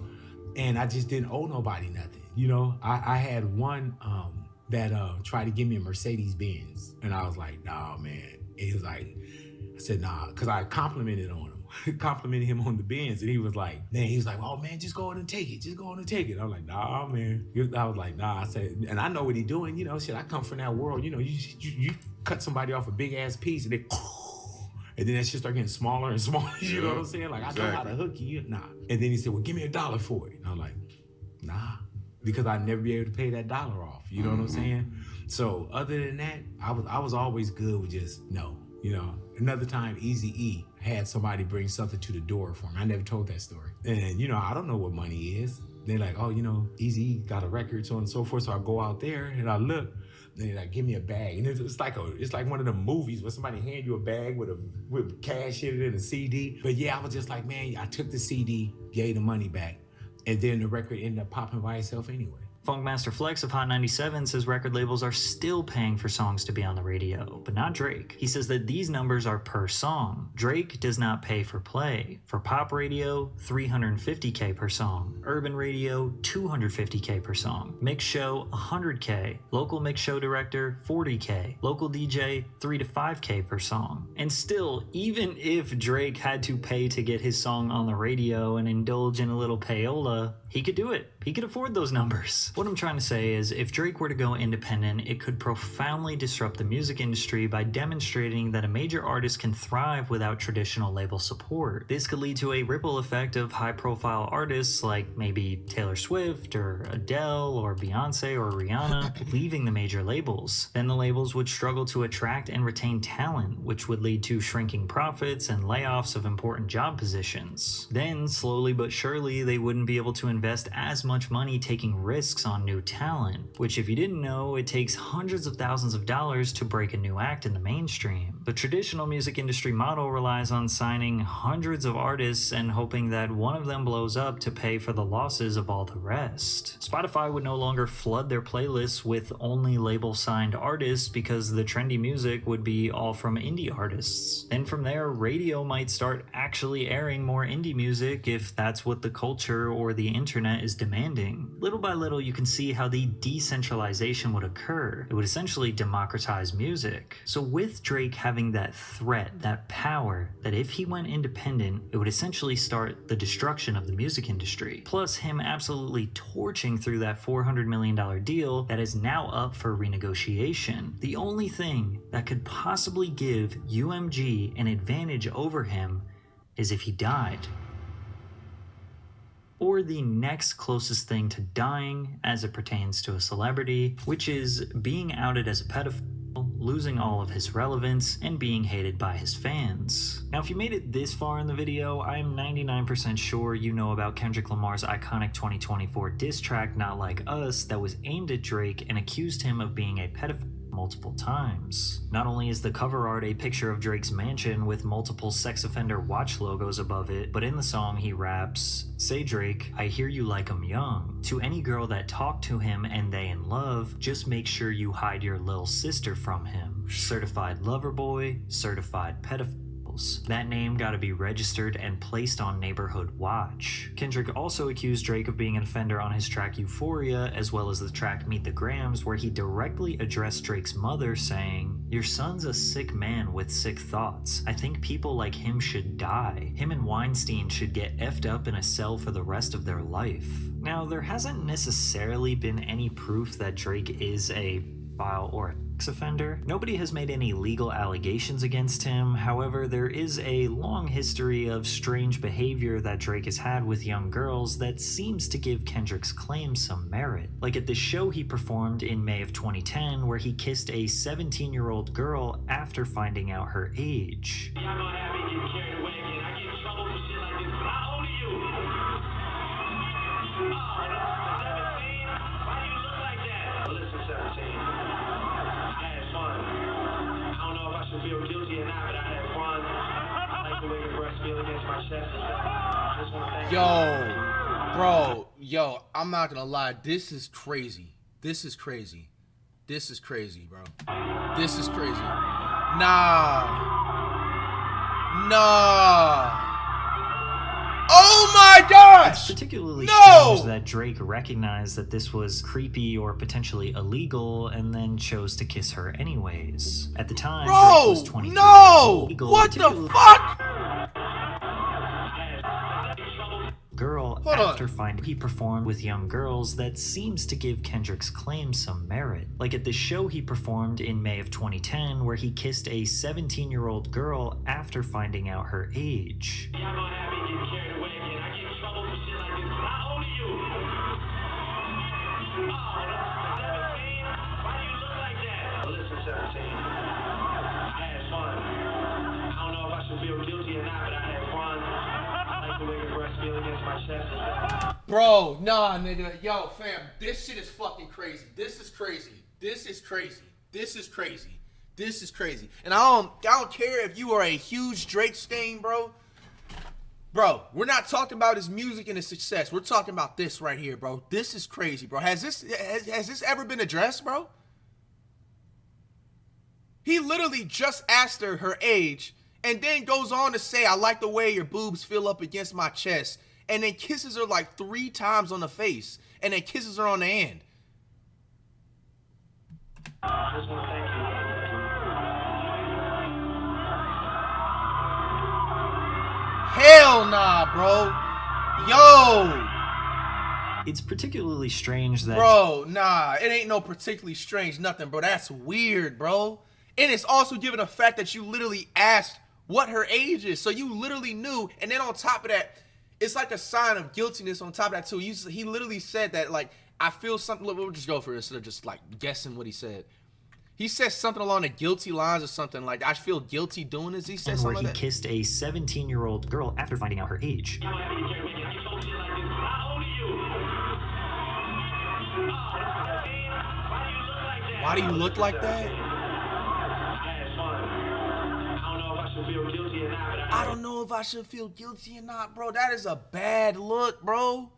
and I just didn't owe nobody nothing. You know, I had one that tried to give me a Mercedes Benz, and I was like, nah, man. He was like, I said, nah, because I complimented on him, complimented him on the Benz, and he was like, oh man, just go on and take it, just go on and take it. I was like, nah, man. I was like, nah. I said, and I know what he doing, you know, shit. I come from that world, you know. You cut somebody off a big ass piece, and then that shit start getting smaller and smaller. You know what I'm saying? Like, I know how to hook you. Nah. And then he said, well, give me $1 for it. And I'm like, nah. Because I'd never be able to pay that $1 off. You know what I'm saying? So other than that, I was always good with just no. You know, another time Eazy-E had somebody bring something to the door for me. I never told that story. And you know, I don't know what money is. They're like, oh, you know, Eazy-E got a record, so on and so forth. So I go out there and I look, and they're like, give me a bag. And it's like one of the movies where somebody hand you a bag with cash in it and a CD. But yeah, I was just like, man, I took the CD, gave the money back. And then the record ended up popping by itself anyway. Funkmaster Flex of Hot 97 says record labels are still paying for songs to be on the radio, but not Drake. He says that these numbers are per song. Drake does not pay for play. For pop radio, $350K per song. Urban radio, $250K per song. Mix show, $100K. Local mix show director, $40K. Local DJ, $3 to $5K per song. And still, even if Drake had to pay to get his song on the radio and indulge in a little payola, he could do it. He could afford those numbers. What I'm trying to say is, if Drake were to go independent, it could profoundly disrupt the music industry by demonstrating that a major artist can thrive without traditional label support. This could lead to a ripple effect of high-profile artists like maybe Taylor Swift or Adele or Beyonce or Rihanna leaving the major labels. Then the labels would struggle to attract and retain talent, which would lead to shrinking profits and layoffs of important job positions. Then, slowly but surely, they wouldn't be able to invest as much money taking risks on new talent, which, if you didn't know, it takes hundreds of thousands of dollars to break a new act in the mainstream. The traditional music industry model relies on signing hundreds of artists and hoping that one of them blows up to pay for the losses of all the rest. Spotify would no longer flood their playlists with only label-signed artists because the trendy music would be all from indie artists. Then from there, radio might start actually airing more indie music if that's what the culture or the internet is demanding. Little by little, you you can see how the decentralization would occur. It would essentially democratize music. So with Drake having that threat, that power, that if he went independent, it would essentially start the destruction of the music industry. Plus him absolutely torching through that $400 million deal that is now up for renegotiation. The only thing that could possibly give UMG an advantage over him is if he died. Or the next closest thing to dying as it pertains to a celebrity, which is being outed as a pedophile, losing all of his relevance, and being hated by his fans. Now, if you made it this far in the video, I'm 99% sure you know about Kendrick Lamar's iconic 2024 diss track, Not Like Us, that was aimed at Drake and accused him of being a pedophile multiple times. Not only is the cover art a picture of Drake's mansion with multiple sex offender watch logos above it, but in the song he raps, "Say Drake, I hear you like 'em young. To any girl that talked to him and they in love, just make sure you hide your lil' sister from him. Certified lover boy, certified pedophile." That name gotta be registered and placed on Neighborhood Watch. Kendrick also accused Drake of being an offender on his track Euphoria, as well as the track Meet the Grams, where he directly addressed Drake's mother, saying, "Your son's a sick man with sick thoughts. I think people like him should die. Him and Weinstein should get effed up in a cell for the rest of their life." Now, there hasn't necessarily been any proof that Drake is a pedophile or offender. Nobody has made any legal allegations against him. However, there is a long history of strange behavior that Drake has had with young girls that seems to give Kendrick's claim some merit. Like at the show he performed in May of 2010, where he kissed a 17-year-old girl after finding out her age. Feel guilty or not, but I had fun. I like the way your breasts feel against my chest. I just want to thank Yo, bro, yo, I'm not gonna lie. This is crazy. This is crazy. This is crazy, bro. This is crazy. Nah. Oh my gosh! It's particularly strange that Drake recognized that this was creepy or potentially illegal and then chose to kiss her anyways. At the time, Drake was 23 years old. What the fuck? Girl, after finding he performed with young girls, that seems to give Kendrick's claim some merit. Like at the show he performed in May of 2010, where he kissed a 17-year-old girl after finding out her age. Bro, nah, nigga. Yo, fam, this shit is fucking crazy. This is crazy. This is crazy. This is crazy. This is crazy. And I don't care if you are a huge Drake stain, bro. Bro, we're not talking about his music and his success. We're talking about this right here, bro. This is crazy, bro. Has this ever been addressed, bro? He literally just asked her age and then goes on to say, "I like the way your boobs feel up against my chest," and then kisses her like 3 times on the face and then kisses her on the hand. I just want to thank you. Hell nah, bro. Yo. It's particularly strange that... Bro, nah. It ain't no particularly strange nothing, bro. That's weird, bro. And it's also given the fact that you literally asked what her age is. So you literally knew. And then on top of that, it's like a sign of guiltiness on top of that, too. He literally said that, like, I feel something... We'll just go for it instead of just, like, guessing what he said. He said something along the guilty lines or something like, I feel guilty doing this. He said something like that. Where he kissed a 17-year-old girl after finding out her age. Why do you look like that? I don't know if I should feel guilty or not, bro. That is a bad look, bro.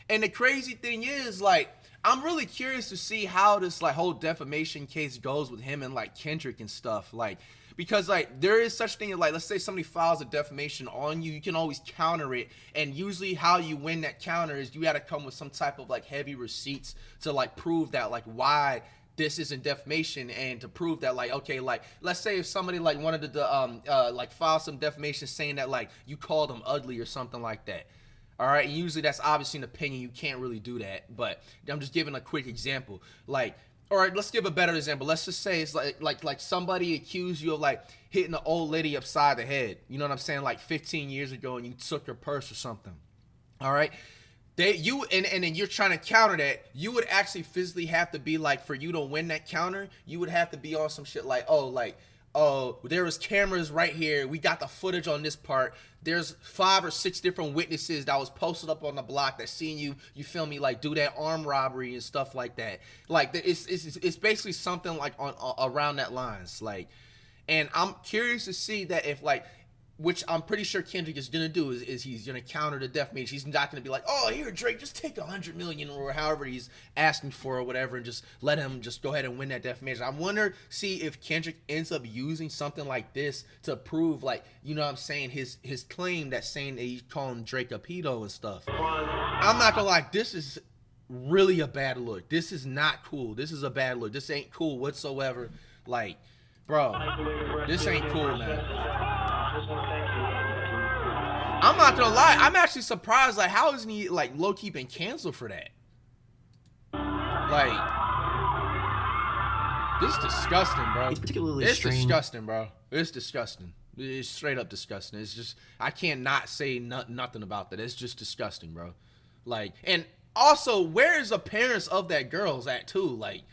And the crazy thing is, like, I'm really curious to see how this like whole defamation case goes with him and like Kendrick and stuff. Like, because like there is such thing as like, let's say somebody files a defamation on you, you can always counter it, and usually how you win that counter is you got to come with some type of like heavy receipts to like prove that like why this isn't defamation, and to prove that like, okay, like let's say if somebody like wanted to like file some defamation saying that like you called them ugly or something like that. All right, and usually that's obviously an opinion, you can't really do that, but I'm just giving a quick example. Like, all right, let's give a better example. Let's just say it's like somebody accused you of like hitting an old lady upside the head, you know what I'm saying, like 15 years ago, and you took her purse or something. All right, and then you're trying to counter that. You would actually physically have to be like, for you to win that counter, you would have to be on some shit like, oh, there was cameras right here, we got the footage on this part, there's 5 or 6 different witnesses that was posted up on the block that seen you feel me, like do that armed robbery and stuff like that. Like it's basically something like on around that lines. Like, and I'm curious to see that if like, which I'm pretty sure Kendrick is gonna do, is he's gonna counter the defamation. He's not gonna be like, oh, here, Drake, just take $100 million or however he's asking for or whatever, and just let him just go ahead and win that defamation. I wonder, see if Kendrick ends up using something like this to prove, like, you know what I'm saying, his claim that saying that he's calling Drake a pedo and stuff. I'm not gonna lie, this is really a bad look. This is not cool. This is a bad look. This ain't cool whatsoever. Like, bro, this ain't cool, man. I'm not gonna lie, I'm actually surprised, like, how isn't he, like, low-key been canceled for that? Like, this is disgusting, bro. It's particularly strange. Disgusting, bro. It's disgusting. It's straight up disgusting. It's just, I can't not say nothing about that. It's just disgusting, bro. Like, and also, where is the parents of that girls at, too? Like,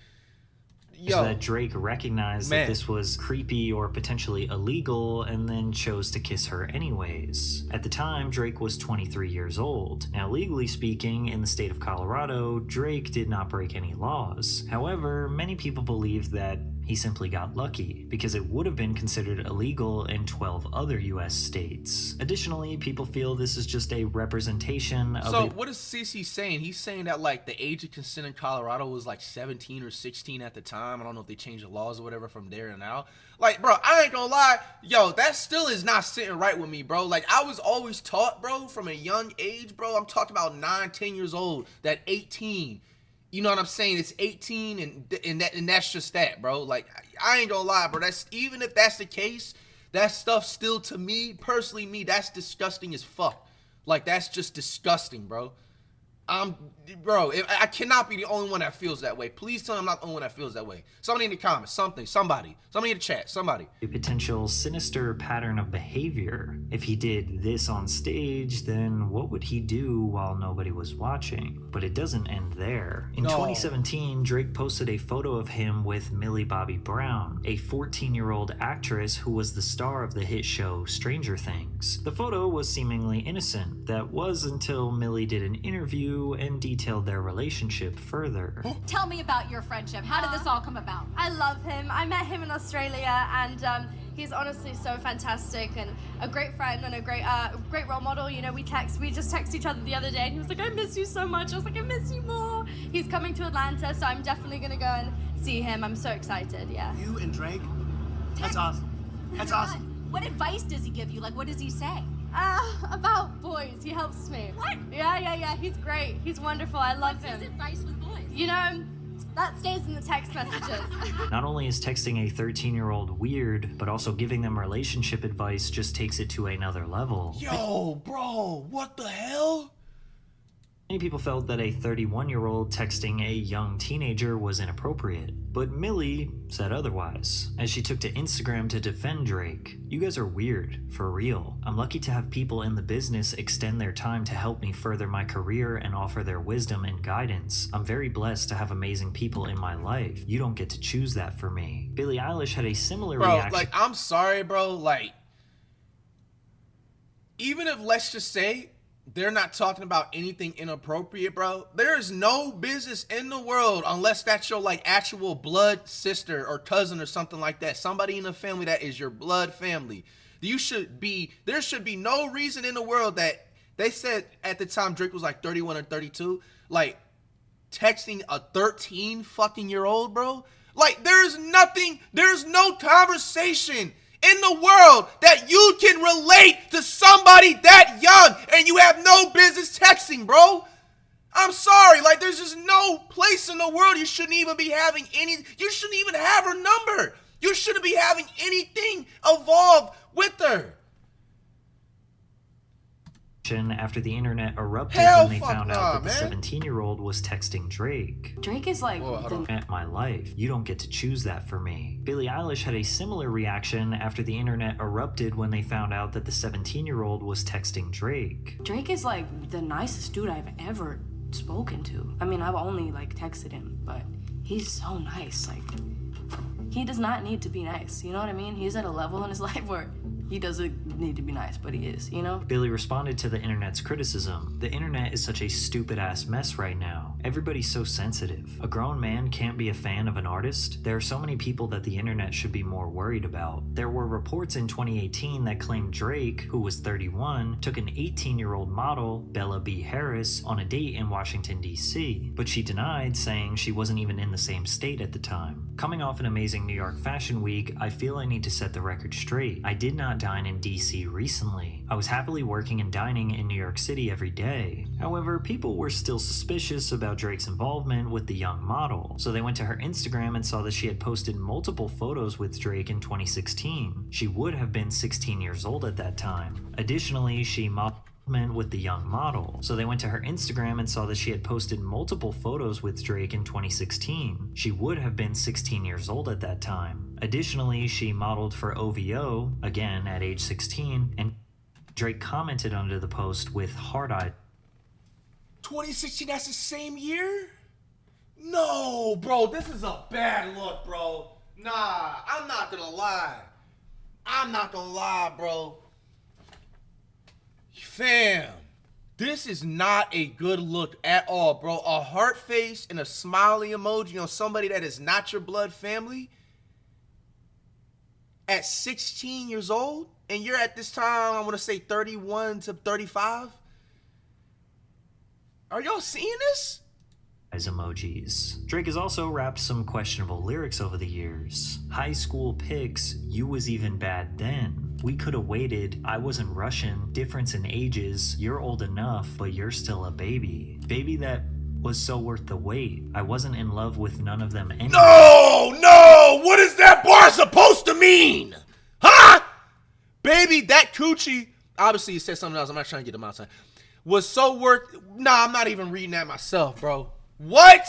yo, that Drake recognized that this was creepy or potentially illegal and then chose to kiss her anyways. At the time, Drake was 23 years old. Now, legally speaking, in the state of Colorado, Drake did not break any laws. However, many people believe that he simply got lucky, because it would have been considered illegal in 12 other US states. Additionally, people feel this is just a representation of So what is CC saying? He's saying that like the age of consent in Colorado was like 17 or 16 at the time. I don't know if they changed the laws or whatever from there and now. Like, bro, I ain't gonna lie, yo, that still is not sitting right with me, bro. Like, I was always taught, bro, from a young age, bro, I'm talking about 9, 10 years old, that 18, you know what I'm saying? It's 18 and that's just that, bro. Like, I ain't gonna lie, bro. That's, even if that's the case, that stuff still, to me, personally, that's disgusting as fuck. Like, that's just disgusting, bro. Bro, I cannot be the only one that feels that way. Please tell me I'm not the only one that feels that way. Somebody in the comments, somebody in the chat, somebody. A potential sinister pattern of behavior. If he did this on stage, then what would he do while nobody was watching? But it doesn't end there. In 2017, Drake posted a photo of him with Millie Bobby Brown, a 14-year-old actress who was the star of the hit show Stranger Things. The photo was seemingly innocent. That was until Millie did an interview and detailed their relationship further. Tell me about your friendship. How did this all come about? I love him. I met him in Australia, and he's honestly so fantastic and a great friend and a great role model. You know, we just texted each other the other day, and he was like, I miss you so much. I was like, I miss you more. He's coming to Atlanta, so I'm definitely gonna go and see him. I'm so excited, yeah. You and Drake? That's awesome. That's awesome. What advice does he give you? Like, what does he say? About boys. He helps me. What? Yeah. He's great. He's wonderful. I love him. What's his advice with boys? You know, that stays in the text messages. Not only is texting a 13-year-old weird, but also giving them relationship advice just takes it to another level. Yo, bro, what the hell? Many people felt that a 31-year-old texting a young teenager was inappropriate, but Millie said otherwise, as she took to Instagram to defend Drake. You guys are weird, for real. I'm lucky to have people in the business extend their time to help me further my career and offer their wisdom and guidance. I'm very blessed to have amazing people in my life. You don't get to choose that for me. Billie Eilish had a similar reaction. Like, I'm sorry, bro, like, even if, let's just say, they're not talking about anything inappropriate, bro, there is no business in the world, unless that's your like actual blood sister or cousin or something like that, somebody in the family that is your blood family, there should be no reason in the world that they said at the time Drake was like 31 or 32, like, texting a 13-fucking-year-old, bro? Like, there's no conversation in the world that you can relate to somebody that young, and you have no business texting, bro. I'm sorry, like, there's just no place in the world you shouldn't even be having you shouldn't even have her number. You shouldn't be having anything involved with her. After the internet erupted when they found out that the 17-year-old was texting Drake. Drake is like At my life. You don't get to choose that for me. Billie Eilish had a similar reaction after the internet erupted when they found out that the 17-year-old was texting Drake. Drake is like the nicest dude I've ever spoken to. I mean, I've only like texted him, but he's so nice. Like, he does not need to be nice. You know what I mean? He's at a level in his life where he doesn't need to be nice, but he is, you know? Billie responded to the internet's criticism. The internet is such a stupid-ass mess right now. Everybody's so sensitive. A grown man can't be a fan of an artist. There are so many people that the internet should be more worried about. There were reports in 2018 that claimed Drake, who was 31, took an 18-year-old model, Bella B. Harris, on a date in Washington, D.C., but she denied, saying she wasn't even in the same state at the time. Coming off an amazing New York Fashion Week, I feel I need to set the record straight. I did not dine in DC recently. I was happily working and dining in New York City every day. However, people were still suspicious about Drake's involvement with the young model, so they went to her Instagram and saw that she had posted multiple photos with Drake in 2016. She would have been 16 years old at that time. Additionally, she modeled with the young model. So they went to her Instagram and saw that she had posted multiple photos with Drake in 2016. She would have been 16 years old at that time. Additionally, she modeled for OVO, again at age 16, and Drake commented under the post with hard-eyed. 2016, that's the same year? No, bro, this is a bad look, bro. Nah, I'm not gonna lie, bro. Fam, this is not a good look at all, bro. A heart face and a smiley emoji on somebody that is not your blood family at 16 years old, and you're at this time, I want to say 31 to 35. Are y'all seeing this? As emojis. Drake has also rapped some questionable lyrics over the years. High school pics, you was even bad then. We could've waited, I wasn't Russian, difference in ages, you're old enough, but you're still a baby. Baby that was so worth the wait. I wasn't in love with none of them anyway. No! What is that bar supposed to mean? Huh? Baby, that coochie, obviously it said something else, I'm not trying to get them outside, was so worth, nah, I'm not even reading that myself, bro. What?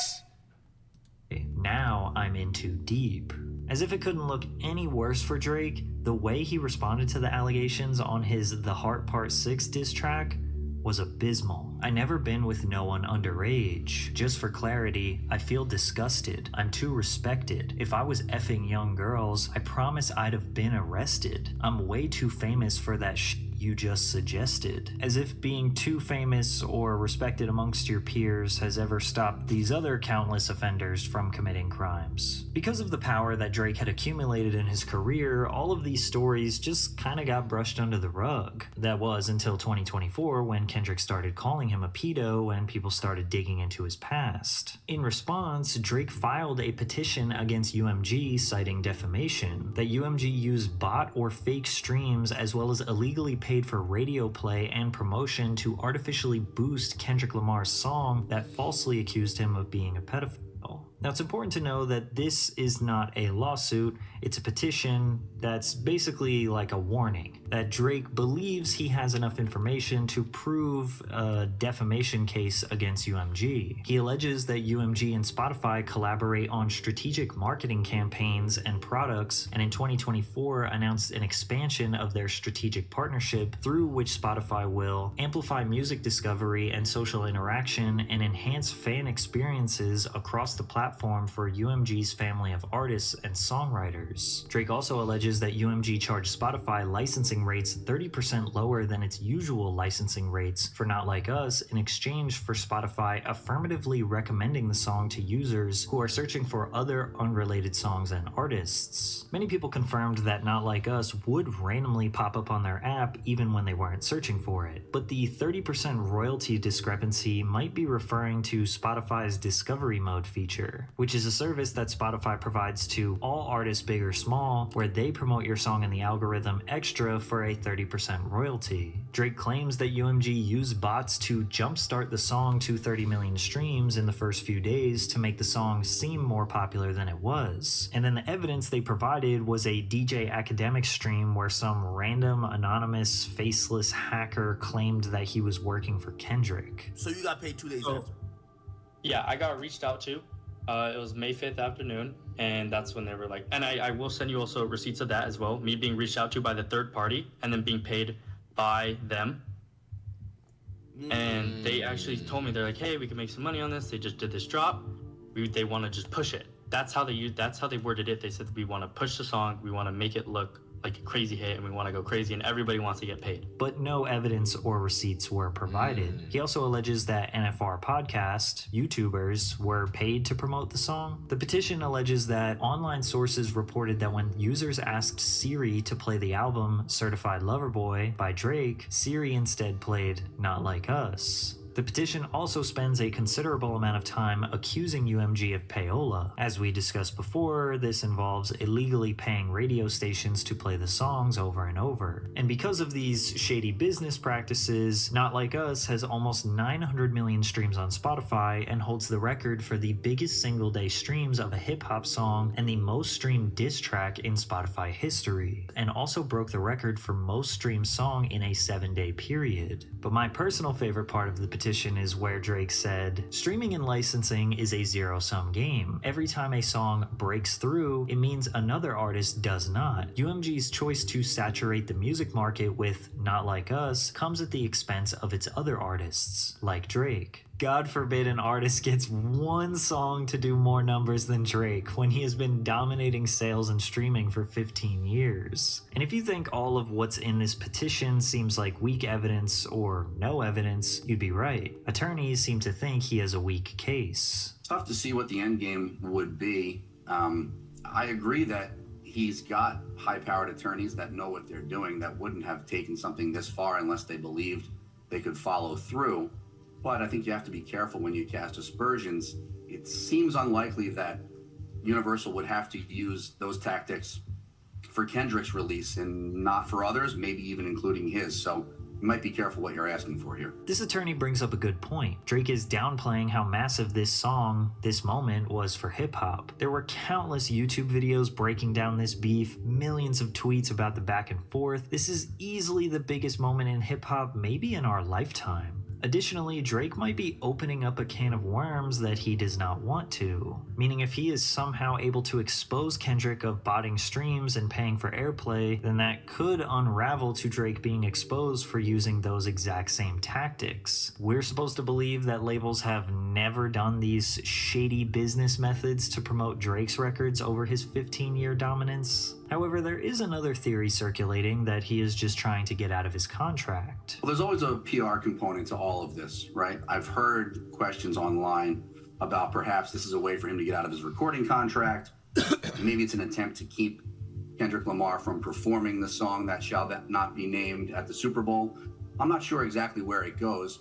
Now I'm in too deep. As if it couldn't look any worse for Drake, the way he responded to the allegations on his The Heart Part 6 diss track was abysmal. I never been with no one underage. Just for clarity, I feel disgusted. I'm too respected. If I was effing young girls, I promise I'd have been arrested. I'm way too famous for that shit you just suggested. As if being too famous or respected amongst your peers has ever stopped these other countless offenders from committing crimes. Because of the power that Drake had accumulated in his career, all of these stories just kinda got brushed under the rug. That was until 2024 when Kendrick started calling him a pedo and people started digging into his past. In response, Drake filed a petition against UMG citing defamation, that UMG used bot or fake streams as well as illegally paid for radio play and promotion to artificially boost Kendrick Lamar's song that falsely accused him of being a pedophile. Now, it's important to know that this is not a lawsuit, it's a petition that's basically like a warning that Drake believes he has enough information to prove a defamation case against UMG. He alleges that UMG and Spotify collaborate on strategic marketing campaigns and products, and in 2024 announced an expansion of their strategic partnership through which Spotify will amplify music discovery and social interaction and enhance fan experiences across the platform platform for UMG's family of artists and songwriters. Drake also alleges that UMG charged Spotify licensing rates 30% lower than its usual licensing rates for Not Like Us in exchange for Spotify affirmatively recommending the song to users who are searching for other unrelated songs and artists. Many people confirmed that Not Like Us would randomly pop up on their app even when they weren't searching for it, but the 30% royalty discrepancy might be referring to Spotify's Discovery Mode feature, which is a service that Spotify provides to all artists big or small, where they promote your song in the algorithm extra for a 30% royalty. Drake claims that UMG used bots to jumpstart the song to 30 million streams in the first few days to make the song seem more popular than it was. And then the evidence they provided was a DJ Academic stream where some random anonymous faceless hacker claimed that he was working for Kendrick. So you got paid 2 days after? Yeah, I got reached out to. It was May 5th afternoon, and that's when they were like, and I will send you also receipts of that as well, me being reached out to by the third party and then being paid by them. And they actually told me, they're like, hey, we can make some money on this. They just did this drop. They want to just push it. That's how they worded it. They said, we want to push the song. We want to make it look like a crazy hit, and we want to go crazy, and everybody wants to get paid. But no evidence or receipts were provided. He also alleges that NFR podcast YouTubers were paid to promote the song. The petition alleges that online sources reported that when users asked Siri to play the album Certified Lover Boy by Drake, Siri instead played Not Like Us. The petition also spends a considerable amount of time accusing UMG of payola. As we discussed before, this involves illegally paying radio stations to play the songs over and over. And because of these shady business practices, Not Like Us has almost 900 million streams on Spotify and holds the record for the biggest single day streams of a hip-hop song and the most streamed diss track in Spotify history, and also broke the record for most streamed song in a 7-day period. But my personal favorite part of the petition is where Drake said, streaming and licensing is a zero-sum game. Every time a song breaks through, it means another artist does not. UMG's choice to saturate the music market with Not Like Us comes at the expense of its other artists, like Drake. God forbid an artist gets one song to do more numbers than Drake when he has been dominating sales and streaming for 15 years. And if you think all of what's in this petition seems like weak evidence or no evidence, you'd be right. Attorneys seem to think he has a weak case. Tough to see what the end game would be. I agree that he's got high-powered attorneys that know what they're doing, that wouldn't have taken something this far unless they believed they could follow through. But I think you have to be careful when you cast aspersions. It seems unlikely that Universal would have to use those tactics for Kendrick's release and not for others, maybe even including his. So you might be careful what you're asking for here. This attorney brings up a good point. Drake is downplaying how massive this song, this moment, was for hip-hop. There were countless YouTube videos breaking down this beef, millions of tweets about the back and forth. This is easily the biggest moment in hip-hop, maybe in our lifetime. Additionally, Drake might be opening up a can of worms that he does not want to, meaning if he is somehow able to expose Kendrick of botting streams and paying for airplay, then that could unravel to Drake being exposed for using those exact same tactics. We're supposed to believe that labels have never done these shady business methods to promote Drake's records over his 15-year dominance. However, there is another theory circulating that he is just trying to get out of his contract. Well, there's always a PR component to all of this, right? I've heard questions online about perhaps this is a way for him to get out of his recording contract. Maybe it's an attempt to keep Kendrick Lamar from performing the song That Shall Not Be Named at the Super Bowl. I'm not sure exactly where it goes.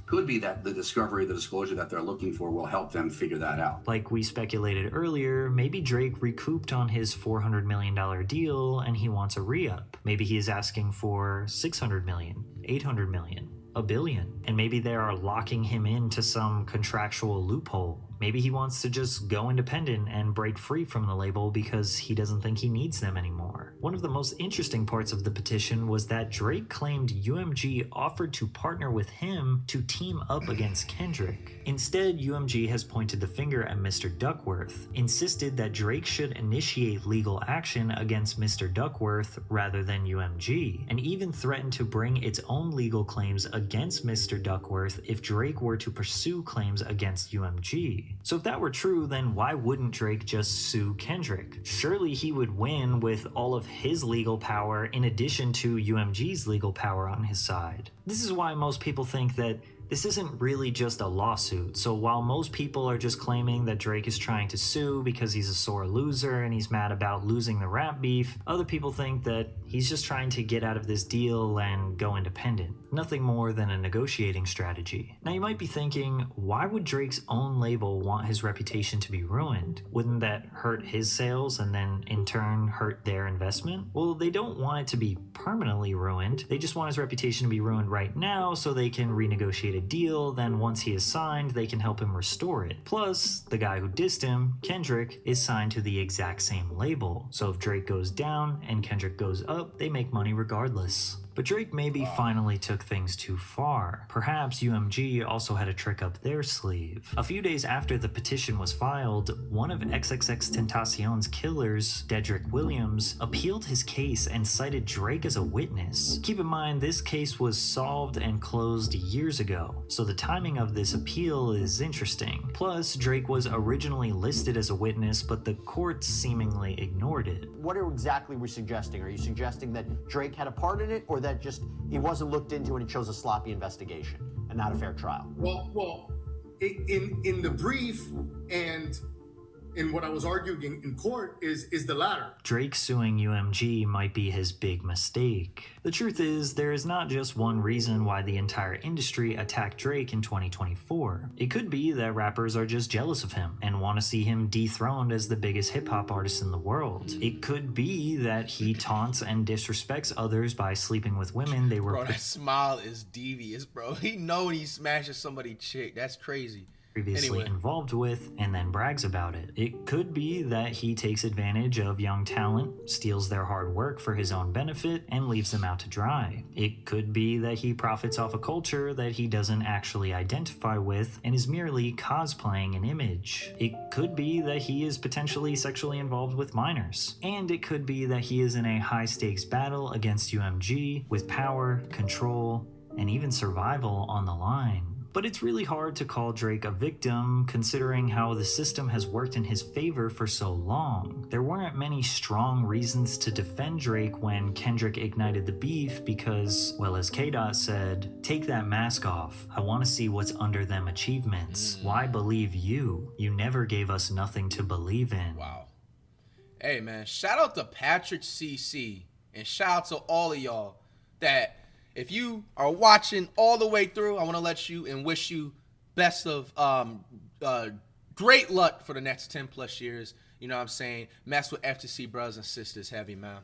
Could be that the disclosure that they're looking for will help them figure that out. Like we speculated earlier, maybe Drake recouped on his $400 million deal and he wants a re-up. Maybe he is asking for $600 million, $800 million, $1 billion. And maybe they are locking him into some contractual loophole. Maybe he wants to just go independent and break free from the label because he doesn't think he needs them anymore. One of the most interesting parts of the petition was that Drake claimed UMG offered to partner with him to team up against Kendrick. Instead, UMG has pointed the finger at Mr. Duckworth, insisted that Drake should initiate legal action against Mr. Duckworth rather than UMG, and even threatened to bring its own legal claims against Mr. Duckworth if Drake were to pursue claims against UMG. So if that were true, then why wouldn't Drake just sue Kendrick? Surely he would win with all of his legal power in addition to UMG's legal power on his side. This is why most people think that this isn't really just a lawsuit. So while most people are just claiming that Drake is trying to sue because he's a sore loser and he's mad about losing the rap beef, other people think that he's just trying to get out of this deal and go independent. Nothing more than a negotiating strategy. Now you might be thinking, why would Drake's own label want his reputation to be ruined? Wouldn't that hurt his sales and then in turn hurt their investment? Well, they don't want it to be permanently ruined. They just want his reputation to be ruined right now so they can renegotiate a deal, then once he is signed, they can help him restore it. Plus, the guy who dissed him, Kendrick, is signed to the exact same label. So if Drake goes down and Kendrick goes up, they make money regardless. But Drake maybe finally took things too far. Perhaps UMG also had a trick up their sleeve. A few days after the petition was filed, one of XXXTentacion's killers, Dedrick Williams, appealed his case and cited Drake as a witness. Keep in mind, this case was solved and closed years ago, so the timing of this appeal is interesting. Plus, Drake was originally listed as a witness, but the courts seemingly ignored it. What exactly are we suggesting? Are you suggesting that Drake had a part in it, or that just he wasn't looked into and it chose a sloppy investigation and not a fair trial? Well, in the brief and in what I was arguing in court is the latter. Drake suing UMG might be his big mistake. The truth is, there is not just one reason why the entire industry attacked Drake in 2024. It could be that rappers are just jealous of him and want to see him dethroned as the biggest hip-hop artist in the world. It could be that he taunts and disrespects others by sleeping with women they were— Bro, that smile is devious, bro. He know he smashes somebody's chick. That's crazy. Previously involved with, and then brags about it. It could be that he takes advantage of young talent, steals their hard work for his own benefit, and leaves them out to dry. It could be that he profits off a culture that he doesn't actually identify with and is merely cosplaying an image. It could be that he is potentially sexually involved with minors. And it could be that he is in a high-stakes battle against UMG with power, control, and even survival on the line. But it's really hard to call Drake a victim considering how the system has worked in his favor for so long. There weren't many strong reasons to defend Drake when Kendrick ignited the beef because, well, as K-Dot said, "Take that mask off. I want to see what's under them achievements. Why believe you? You never gave us nothing to believe in." Wow. Hey, man, shout out to Patrick CC and shout out to all of y'all that if you are watching all the way through, I want to let you and wish you best of great luck for the next 10 plus years. You know what I'm saying? Mess with FTC brothers and sisters heavy, man.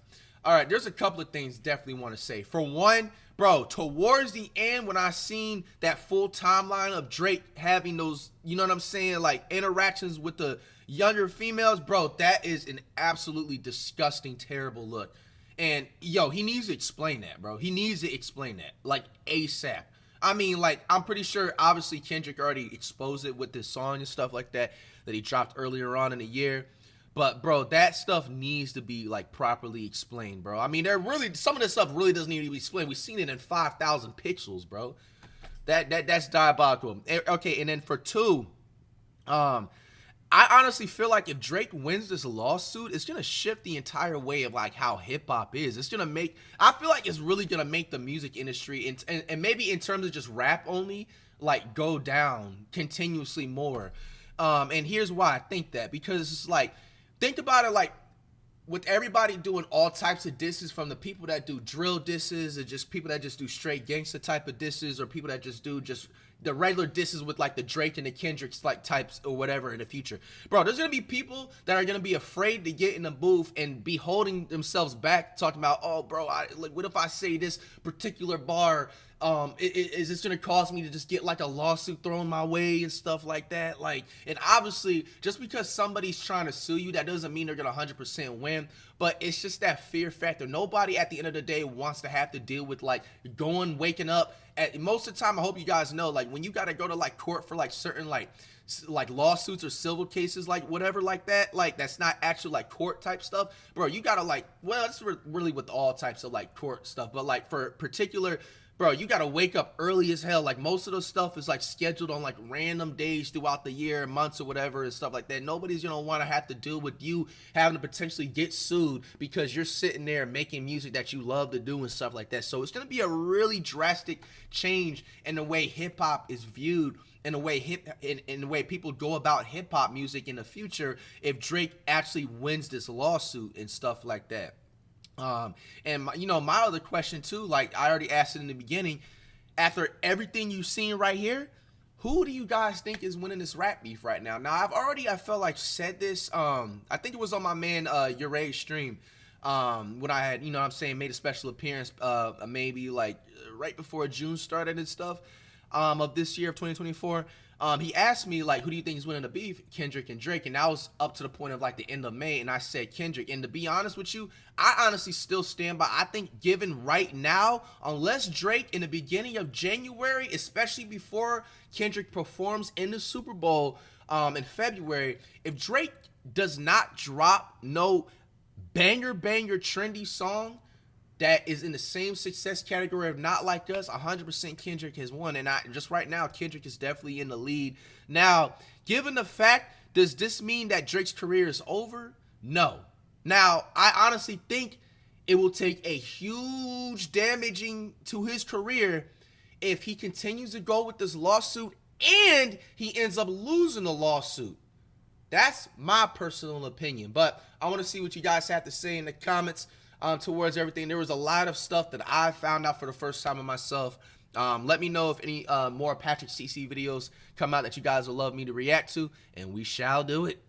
All right, there's a couple of things definitely want to say. For one, bro, towards the end when I seen that full timeline of Drake having those, you know what I'm saying, like interactions with the younger females, bro, that is an absolutely disgusting, terrible look. And, yo, he needs to explain that, bro. He needs to explain that, like, ASAP. I mean, like, I'm pretty sure, obviously, Kendrick already exposed it with this song and stuff like that he dropped earlier on in the year. But, bro, that stuff needs to be, like, properly explained, bro. I mean, some of this stuff really doesn't need to be explained. We've seen it in 5,000 pixels, bro. That's diabolical. Okay, and then for two, I honestly feel like if Drake wins this lawsuit, it's going to shift the entire way of like how hip hop is. It's going to make, I feel like it's really going to make the music industry and maybe in terms of just rap only, like go down continuously more. And here's why I think that, because it's like, think about it, like with everybody doing all types of disses, from the people that do drill disses or just people that just do straight gangster type of disses, or people that just do just the regular disses with like the Drake and the Kendricks like types or whatever in the future. Bro, there's gonna be people that are gonna be afraid to get in the booth and be holding themselves back, talking about, oh bro, like what if I say this particular bar, is this gonna cause me to just get like a lawsuit thrown my way and stuff like that? Like, and obviously just because somebody's trying to sue you, that doesn't mean they're gonna 100% win, but it's just that fear factor. Nobody at the end of the day wants to have to deal with like waking up at most of the time. I hope you guys know, like when you gotta go to like court for like certain like lawsuits or civil cases, like whatever like that, like that's not actual like court type stuff, bro, you gotta like, well, that's really with all types of like court stuff, but like for particular, bro, you gotta wake up early as hell. Like most of the stuff is like scheduled on like random days throughout the year, months or whatever and stuff like that. Nobody's gonna want to have to deal with you having to potentially get sued because you're sitting there making music that you love to do and stuff like that. So it's gonna be a really drastic change in the way hip hop is viewed, in the way in the way people go about hip hop music in the future if Drake actually wins this lawsuit and stuff like that. And my other question too, like I already asked it in the beginning, after everything you've seen right here, who do you guys think is winning this rap beef right now? Now I felt like said this, I think it was on my man Uray's stream, when I had, made a special appearance maybe like right before June started and stuff of this year of 2024. He asked me, like, who do you think is winning the beef? Kendrick and Drake. And that was up to the point of, like, the end of May. And I said Kendrick. And to be honest with you, I honestly still stand by. I think given right now, unless Drake in the beginning of January, especially before Kendrick performs in the Super Bowl in February, if Drake does not drop no banger trendy song that is in the same success category of Not Like Us, 100% Kendrick has won. And just right now, Kendrick is definitely in the lead. Now, given the fact, does this mean that Drake's career is over? No. Now, I honestly think it will take a huge damaging to his career if he continues to go with this lawsuit and he ends up losing the lawsuit. That's my personal opinion. But I want to see what you guys have to say in the comments. Towards everything. There was a lot of stuff that I found out for the first time of myself. Let me know if any more Patrick CC videos come out that you guys would love me to react to, and we shall do it.